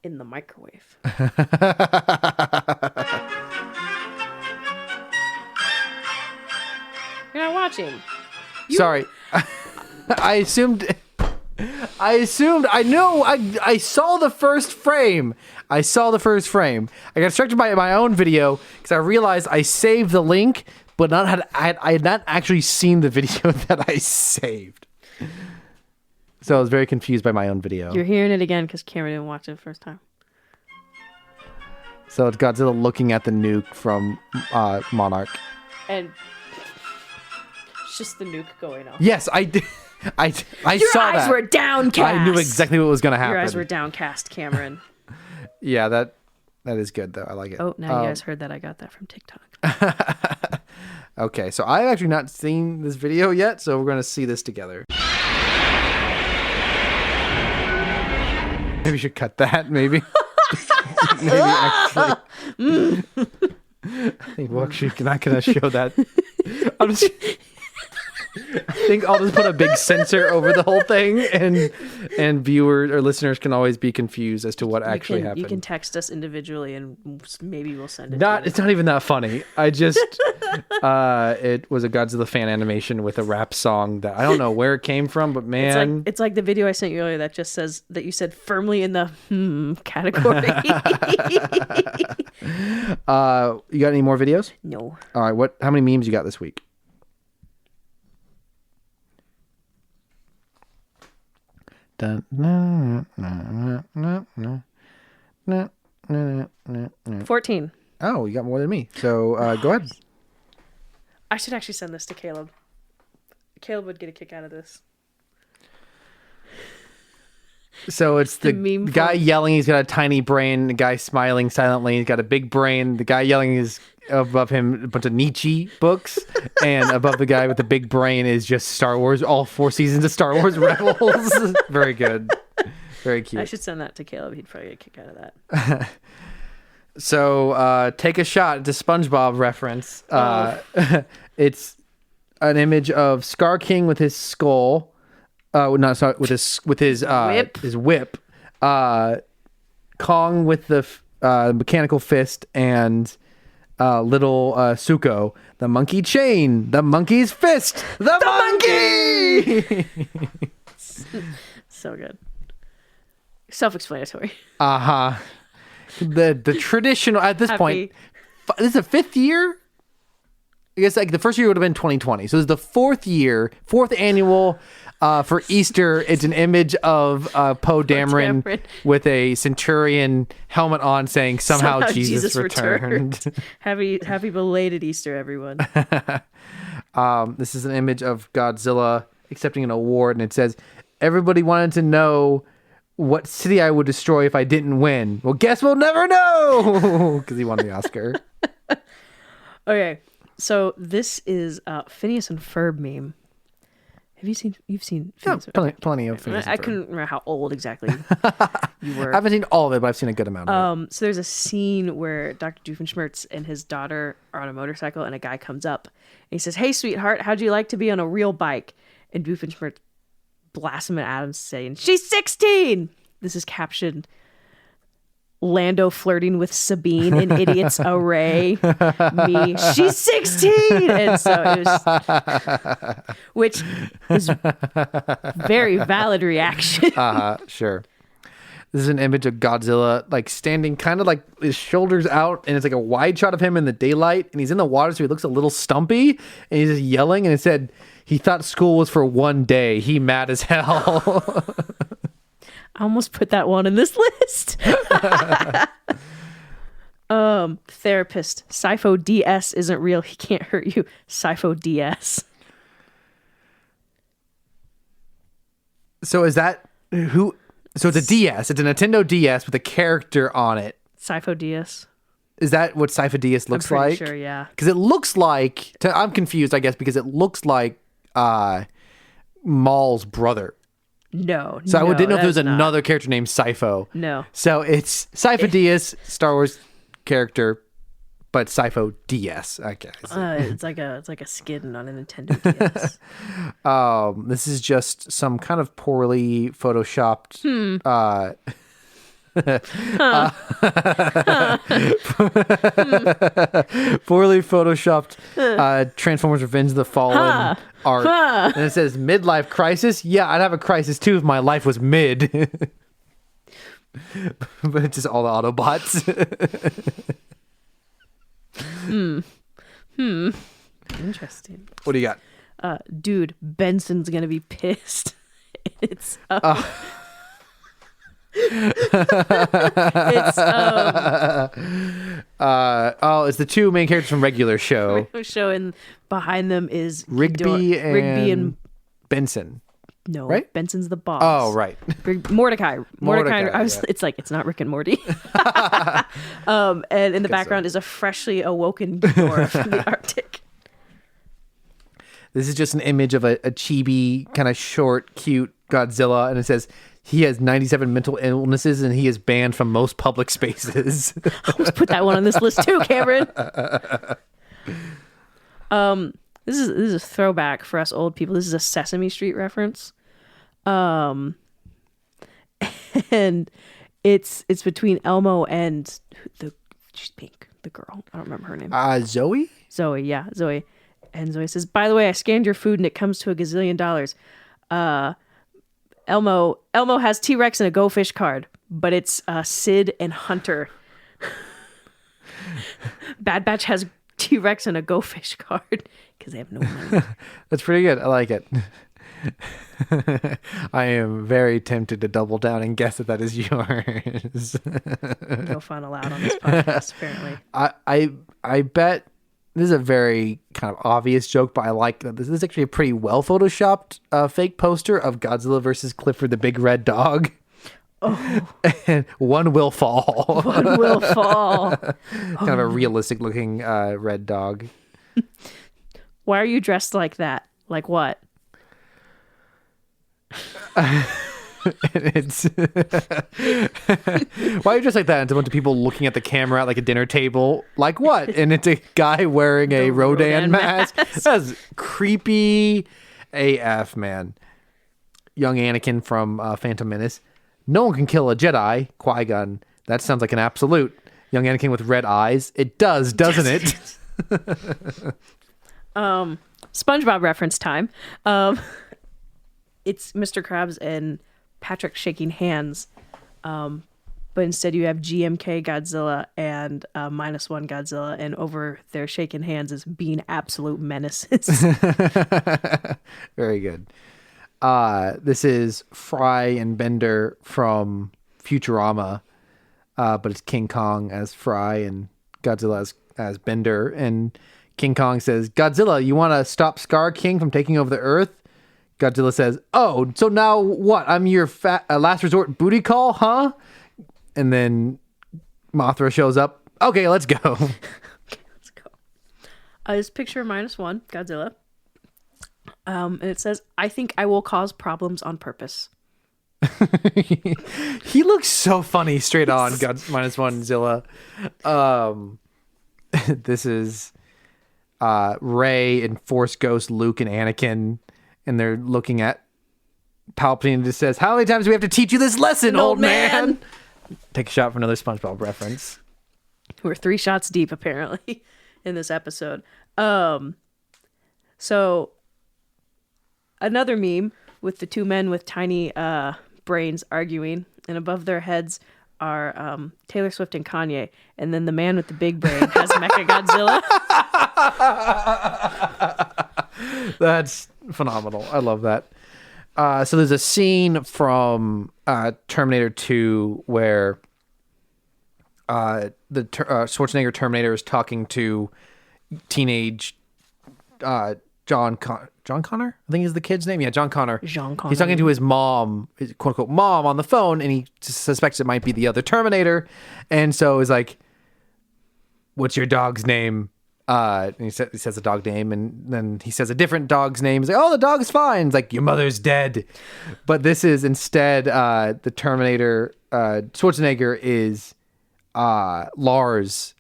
in the microwave. You're not watching. Sorry. I assumed. I saw the first frame. I got distracted by my own video because I realized I saved the link, but I had not actually seen the video that I saved. So I was very confused by my own video. You're hearing it again because Cameron didn't watch it the first time. So it's Godzilla looking at the nuke from Monarch. And it's just the nuke going off. Yes, I did. I saw that. Your eyes were downcast. I knew exactly what was going to happen. Your eyes were downcast, Cameron. Yeah, that is good, though. I like it. Oh, now you guys heard that. I got that from TikTok. Okay, so I've actually not seen this video yet, so we're going to see this together. Maybe we should cut that, maybe. Maybe actually. I think we're actually not going to show that. I think I'll just put a big censor over the whole thing, and viewers or listeners can always be confused as to what actually happened. You can text us individually, and maybe we'll send it. It's not even that funny. I just it was a Godzilla fan animation with a rap song that I don't know where it came from, but man, it's like the video I sent you earlier that just says that you said firmly in the category. You got any more videos? No. All right. How many memes you got this week? No. 14. Oh, you got more than me. So go ahead. I should actually send this to Caleb. Caleb would get a kick out of this. So it's the guy yelling. He's got a tiny brain. The guy smiling silently. He's got a big brain. The guy yelling is above him a bunch of Nietzsche books, and above the guy with the big brain is just Star Wars. All 4 seasons of Star Wars Rebels. Very good. Very cute. I should send that to Caleb. He'd probably get a kick out of that. So take a shot at the SpongeBob reference. It's an image of Scar King with his skull. With his whip. His whip. Kong with the mechanical fist, and little Suko, the monkey chain, the monkey's fist, the monkey. So good. Self-explanatory. The traditional at this point. This is the 5th year. I guess like the first year would have been 2020. So this is the 4th annual. For Easter, it's an image of Poe Dameron with a Centurion helmet on, saying somehow Jesus returned. Happy belated Easter, everyone. This is an image of Godzilla accepting an award, and it says, "Everybody wanted to know what city I would destroy if I didn't win. Well, guess we'll never know," because he won the Oscar. Okay, so this is Phineas and Ferb meme. You've seen Yeah, Phineas and Ferb. plenty of things. I couldn't remember how old exactly you were. I haven't seen all of it, but I've seen a good amount of it. So there's a scene where Dr. Doofenshmirtz and his daughter are on a motorcycle, and a guy comes up and he says, "Hey, sweetheart, how'd you like to be on a real bike?" And Doofenshmirtz blasts him at Adams, saying, "She's 16." This is captioned Lando flirting with Sabine in Idiot's Array. Me, she's 16. And so it was, which is very valid reaction. Sure. This is an image of Godzilla, like standing kind of like his shoulders out, and it's like a wide shot of him in the daylight, and he's in the water, so he looks a little stumpy, and he's just yelling, and it said he thought school was for one day. He mad as hell. I almost put that one in this list. Therapist. Sifo DS isn't real. He can't hurt you. Sifo DS. So is that who? So it's a DS. It's a Nintendo DS with a character on it. Sifo DS. Is that what Sifo DS looks I'm like? pretty sure, yeah. Because it looks like... I'm confused, I guess, because it looks like Maul's brother. No. So I didn't know if there was that's not. another character named Sifo. No. So it's Sifo DS, Star Wars character, but Sifo DS, I guess. It's like a skin on a Nintendo DS. This is just some kind of poorly photoshopped poorly photoshopped Transformers Revenge of the Fallen art. And it says midlife crisis. Yeah, I'd have a crisis too if my life was mid. But it's just all the Autobots. Interesting. What do you got? Dude, Benson's gonna be pissed. It's it's the two main characters from regular show. and behind them is Rigby and Benson. no, right? Benson's the boss. Oh, right. Mordecai. Mordecai, It's like it's not Rick and Morty. And in the background is a freshly awoken Ghidorah from the Arctic. This is just an image of a chibi, kind of short, cute Godzilla, and it says he has 97 mental illnesses and he is banned from most public spaces. Let's put that one on this list too, Cameron. This is a throwback for us old people. This is a Sesame Street reference. And it's between Elmo and she's pink, the girl. I don't remember her name. Zoe? Zoe, yeah, Zoe. And Zoe says, "By the way, I scanned your food and it comes to $1 gazillion. Elmo has T-Rex and a Go Fish card, but it's Sid and Hunter. Bad Batch has T-Rex and a Go Fish card because they have no money." That's pretty good. I like it. I am very tempted to double down and guess that is yours. No fun allowed on this podcast, apparently. I bet this is a very kind of obvious joke, but I like that this is actually a pretty well photoshopped fake poster of Godzilla versus Clifford the Big Red Dog. Oh. And one will fall. One will fall. Kind of a realistic looking red dog. Why are you dressed like that? Like what? It's why are you dressed like that? And it's a bunch of people looking at the camera at like a dinner table. Like what? And it's a guy wearing a Rodan mask. That's creepy AF, man. Young Anakin from Phantom Menace. No one can kill a Jedi. Qui-Gon. That sounds like an absolute. Young Anakin with red eyes. It does, doesn't it? SpongeBob reference time. It's Mr. Krabs and Patrick shaking hands, but instead you have GMK Godzilla and -1 Godzilla, and over their shaking hands is being absolute menaces. Very good. This is Fry and Bender from Futurama, but it's King Kong as Fry and Godzilla as Bender. And King Kong says, "Godzilla, you want to stop Scar King from taking over the Earth?" Godzilla says, "Oh, so now what? I'm your last resort booty call, huh?" And then Mothra shows up. Okay, let's go. Okay, let's go. This picture of -1 Godzilla. And it says, I think I will cause problems on purpose. He looks so funny straight on God -1 Zilla. This is Rey and Force Ghost, Luke and Anakin, and they're looking at Palpatine and just says, how many times do we have to teach you this lesson, old man? Take a shot for another SpongeBob reference. We're 3 shots deep, apparently, in this episode. So, another meme with the 2 men with tiny brains arguing, and above their heads are Taylor Swift and Kanye, and then the man with the big brain has Mechagodzilla. That's phenomenal. I love that. So there's a scene from Terminator 2 where the Schwarzenegger Terminator is talking to teenage John Connor, I think is the kid's name. Yeah, John Connor. Jean Connor. He's talking to his mom, his quote unquote mom, on the phone, and he suspects it might be the other Terminator, and so he's like, "What's your dog's name?" And he says a dog name, and then he says a different dog's name. He's like, "Oh, the dog's fine." It's like, "Your mother's dead," but this is instead the Terminator. Schwarzenegger is Lars,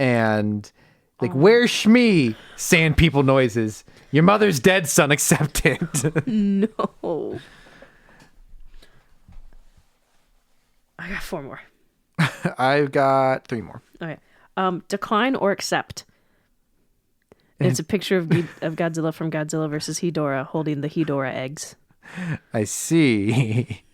and like, "Where's Shmi?" Sand people noises. Your mother's dead, son. Accept it. No. I got 4 more. I've got 3 more. Okay. Decline or accept. And it's a picture of Godzilla from Godzilla versus Hedorah holding the Hedorah eggs. I see.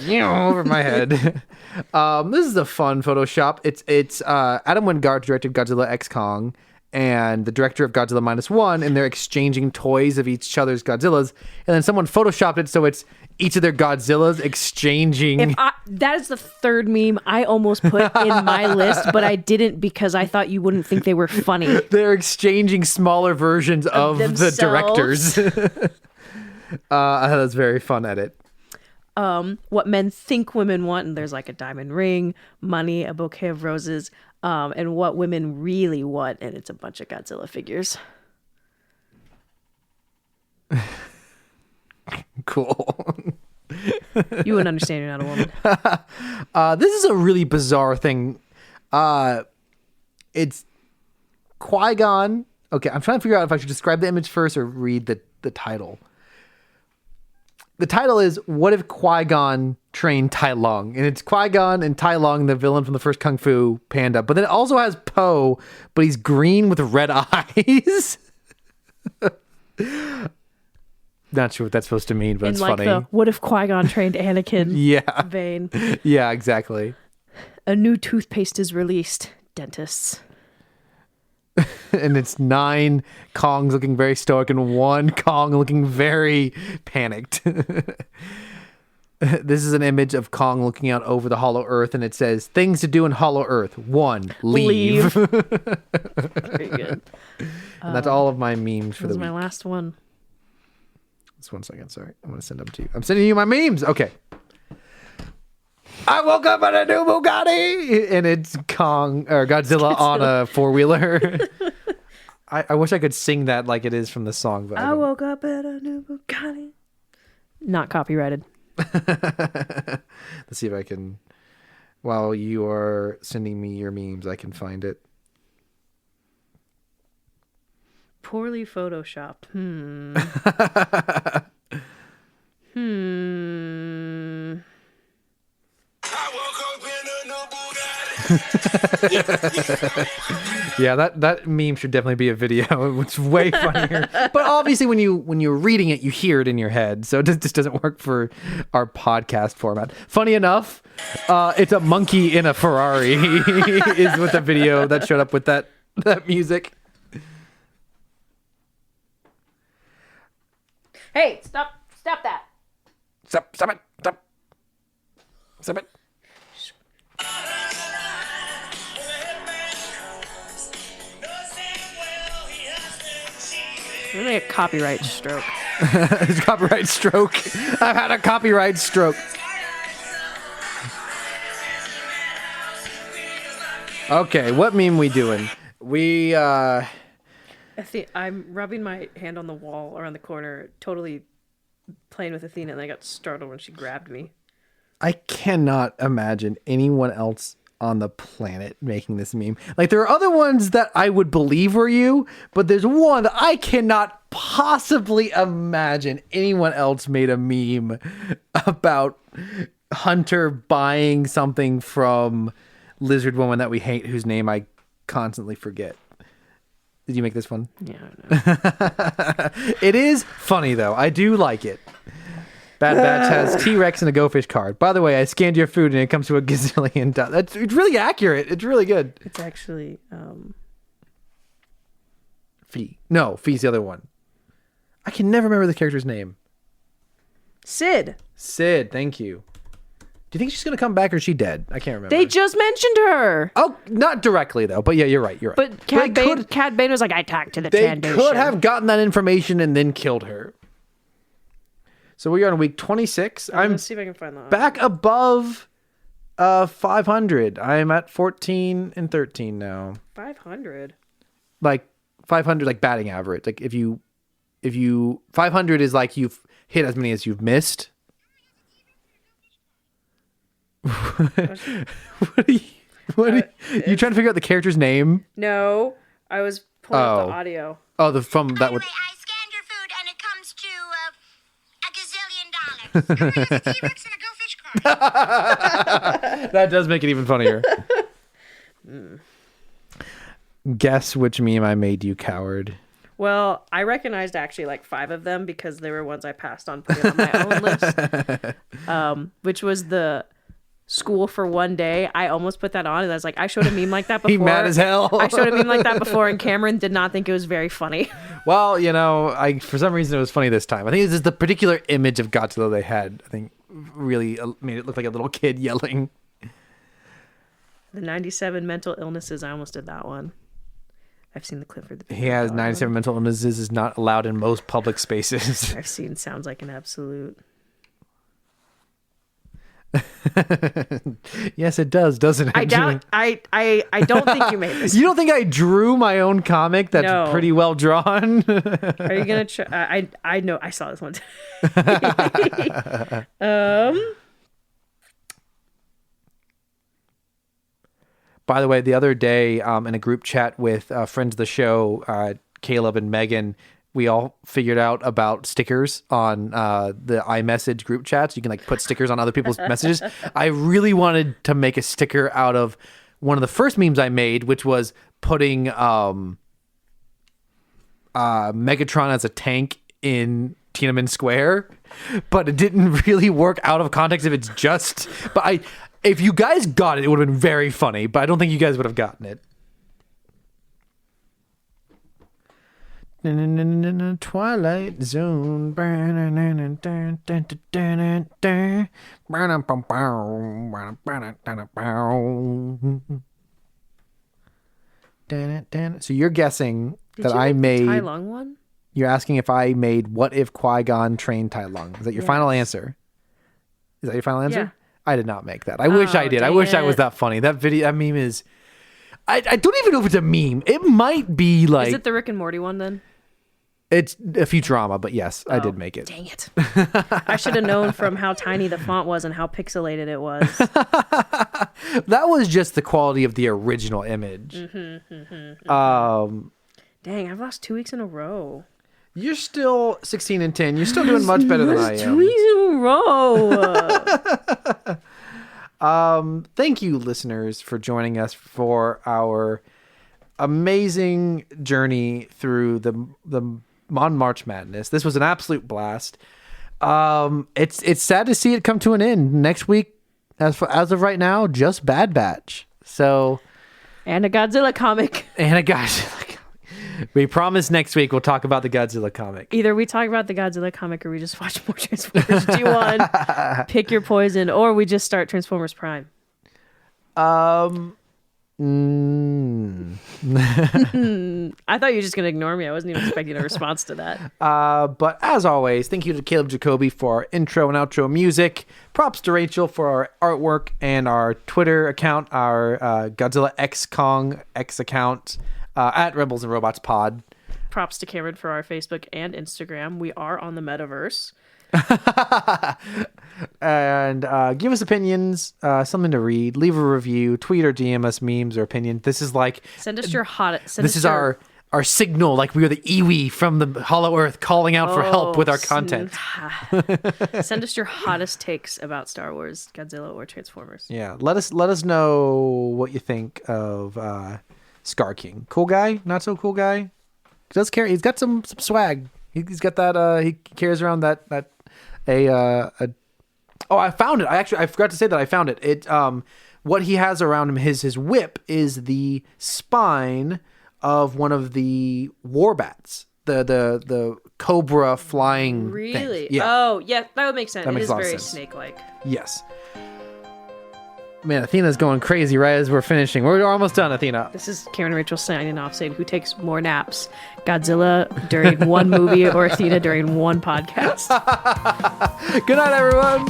Over my head. This is a fun Photoshop. It's Adam Wingard directed Godzilla X Kong, and the director of Godzilla -1, and they're exchanging toys of each other's Godzillas, and then someone photoshopped it so it's each of their Godzillas exchanging. That is the 3rd meme I almost put in my list, but I didn't because I thought you wouldn't think they were funny. They're exchanging smaller versions of the directors. I thought that's a very fun edit. What men think women want, and there's like a diamond ring, money, a bouquet of roses, and what women really want, and it's a bunch of Godzilla figures. Cool. You wouldn't understand, you're not a woman. This is a really bizarre thing. It's Qui-Gon. Okay, I'm trying to figure out if I should describe the image first or read the title. The title is, what if Qui-Gon trained Tai Lung? And it's Qui-Gon and Tai Lung, the villain from the first Kung Fu Panda. But then it also has Poe, but he's green with red eyes. Not sure what that's supposed to mean, but it's like funny. What if Qui-Gon trained Anakin? Vein. Yeah, exactly. A new toothpaste is released. Dentists. And it's 9 Kongs looking very stoic and 1 Kong looking very panicked. This is an image of Kong looking out over the Hollow Earth, and it says, things to do in Hollow Earth. 1, leave. Very good. And that's all of my memes for the week. This is my last one. Just 1 second, sorry. I'm going to send them to you. I'm sending you my memes. Okay. I woke up in a new Bugatti, and it's Godzilla on a 4-wheeler. I wish I could sing that like it is from the song, but I woke up in a new Bugatti. Not copyrighted. Let's see if I can, while you are sending me your memes, I can find it. Poorly photoshopped. Yeah, that meme should definitely be a video. It's way funnier. But obviously when you're reading it, you hear it in your head. So it just doesn't work for our podcast format. Funny enough, it's a monkey in a Ferrari is what the video that showed up with that music. Hey, stop that. Stop it. Stop it. We're gonna make a copyright stroke. It's copyright stroke. I've had a copyright stroke. Okay, what meme we doing? We I'm rubbing my hand on the wall around the corner, totally playing with Athena, and I got startled when she grabbed me. I cannot imagine anyone else on the planet making this meme. Like, there are other ones that I would believe were you, but there's one that I cannot possibly imagine anyone else made a meme about Hunter buying something from Lizard Woman that we hate, whose name I constantly forget. Did you make this one? Yeah, I know. It is funny, though. I do like it. Bad Batch has T-Rex and a Go Fish card. By the way, I scanned your food and it comes to a gazillion. It's really accurate. It's really good. It's actually Fee. No, Fee's the other one. I can never remember the character's name. Sid. Thank you. Do you think she's gonna come back or is she dead? I can't remember. They just mentioned her. Oh, not directly though. But yeah, you're right. But Cad Bane was like, I talked to the They Trandoshan. could have gotten that information and then killed her. So we are on week 26. Let's see if I can find that. Back above 500. I'm at 14 and 13 now. 500. Like 500, like batting average. Like if you 500 is like you've hit as many as you've missed. What are you trying to figure out the character's name? No, I was pulling up the audio. Oh, from that Anyway, would. I scanned your food and it comes to a gazillion dollars. A T-Rex and a Go Fish card. That does make it even funnier. Guess which meme I made, you coward. Well, I recognized actually like 5 of them because they were ones I passed on putting on my own list. Which was the school for one day. I almost put that on and I was like, I showed a meme like that before. He mad as hell. I showed a meme like that before and Cameron did not think it was very funny. Well, for some reason it was funny this time. I think this is the particular image of Godzilla they had. I think really made it look like a little kid yelling. The 97 mental illnesses. I almost did that one. I've seen the clip for the. He has 97 mental illnesses. Is not allowed in most public spaces. I've seen sounds like an absolute. Yes, it does, doesn't it? I doubt. I don't think you made this. You don't think I drew my own comic that's pretty well drawn? Are you gonna try? I know. I saw this one. By the way, the other day in a group chat with friends of the show, Caleb and Megan, we all figured out about stickers on the iMessage group chats. You can like put stickers on other people's messages. I really wanted to make a sticker out of one of the first memes I made, which was putting Megatron as a tank in Tiananmen Square, but it didn't really work out of context if it's just. But if you guys got it, it would have been very funny. But I don't think you guys would have gotten it. Twilight Zone. So you're guessing that I made. Tai Lung one? You're asking if I made What If Qui-Gon Trained Tai Lung. Is that your final answer? Is that your final answer? Yeah. I did not make that. I wish I did. I wish I was that funny. That meme is. I don't even know if it's a meme. It might be like. Is it the Rick and Morty one then? It's a Futurama, but yes, I did make it. Dang it. I should have known from how tiny the font was and how pixelated it was. That was just the quality of the original image. Dang, I've lost 2 weeks in a row. You're still 16 and 10. You're still doing much better than I am. 2 weeks in a row. Thank you, listeners, for joining us for our amazing journey through the Mon-March Madness. This was an absolute blast. It's sad to see it come to an end. Next week, as of right now, just Bad Batch. So, and a Godzilla comic. We promise next week we'll talk about the Godzilla comic. Either we talk about the Godzilla comic or we just watch more Transformers G1. Pick your poison, or we just start Transformers Prime. I thought you were just going to ignore me. I wasn't even expecting a response to that. But as always, thank you to Caleb Jacoby for our intro and outro music. Props to Rachel for our artwork and our Twitter account, our Godzilla X Kong X account at Rebels and Robots Pod. props to Cameron for our Facebook and Instagram. We are on the metaverse. And give us opinions, something to read, leave a review, tweet or DM us memes or opinions. This is like send us your hottest. This is our signal, like we are the Iwi from the Hollow Earth calling out for help with our content. Send us your hottest takes about Star Wars, Godzilla, or Transformers. Yeah, let us know what you think of Scar King. Cool guy, not so cool guy. He does carry. He's got some swag. He's got that. He carries around that. Oh, I found it. I forgot to say that I found it. What he has around him, his whip is the spine of one of the war bats, the cobra flying. Really? Things. Yeah. Oh, yeah, that would make sense. That makes it is a lot of very sense. snake-like. Yes. Man, Athena's going crazy right as we're finishing. We're almost done, Athena. This is Karen Rachel signing off, saying who takes more naps, Godzilla during one movie or Athena during one podcast. Good night, everyone.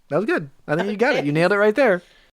That was good. I think you got it. You nailed it right there.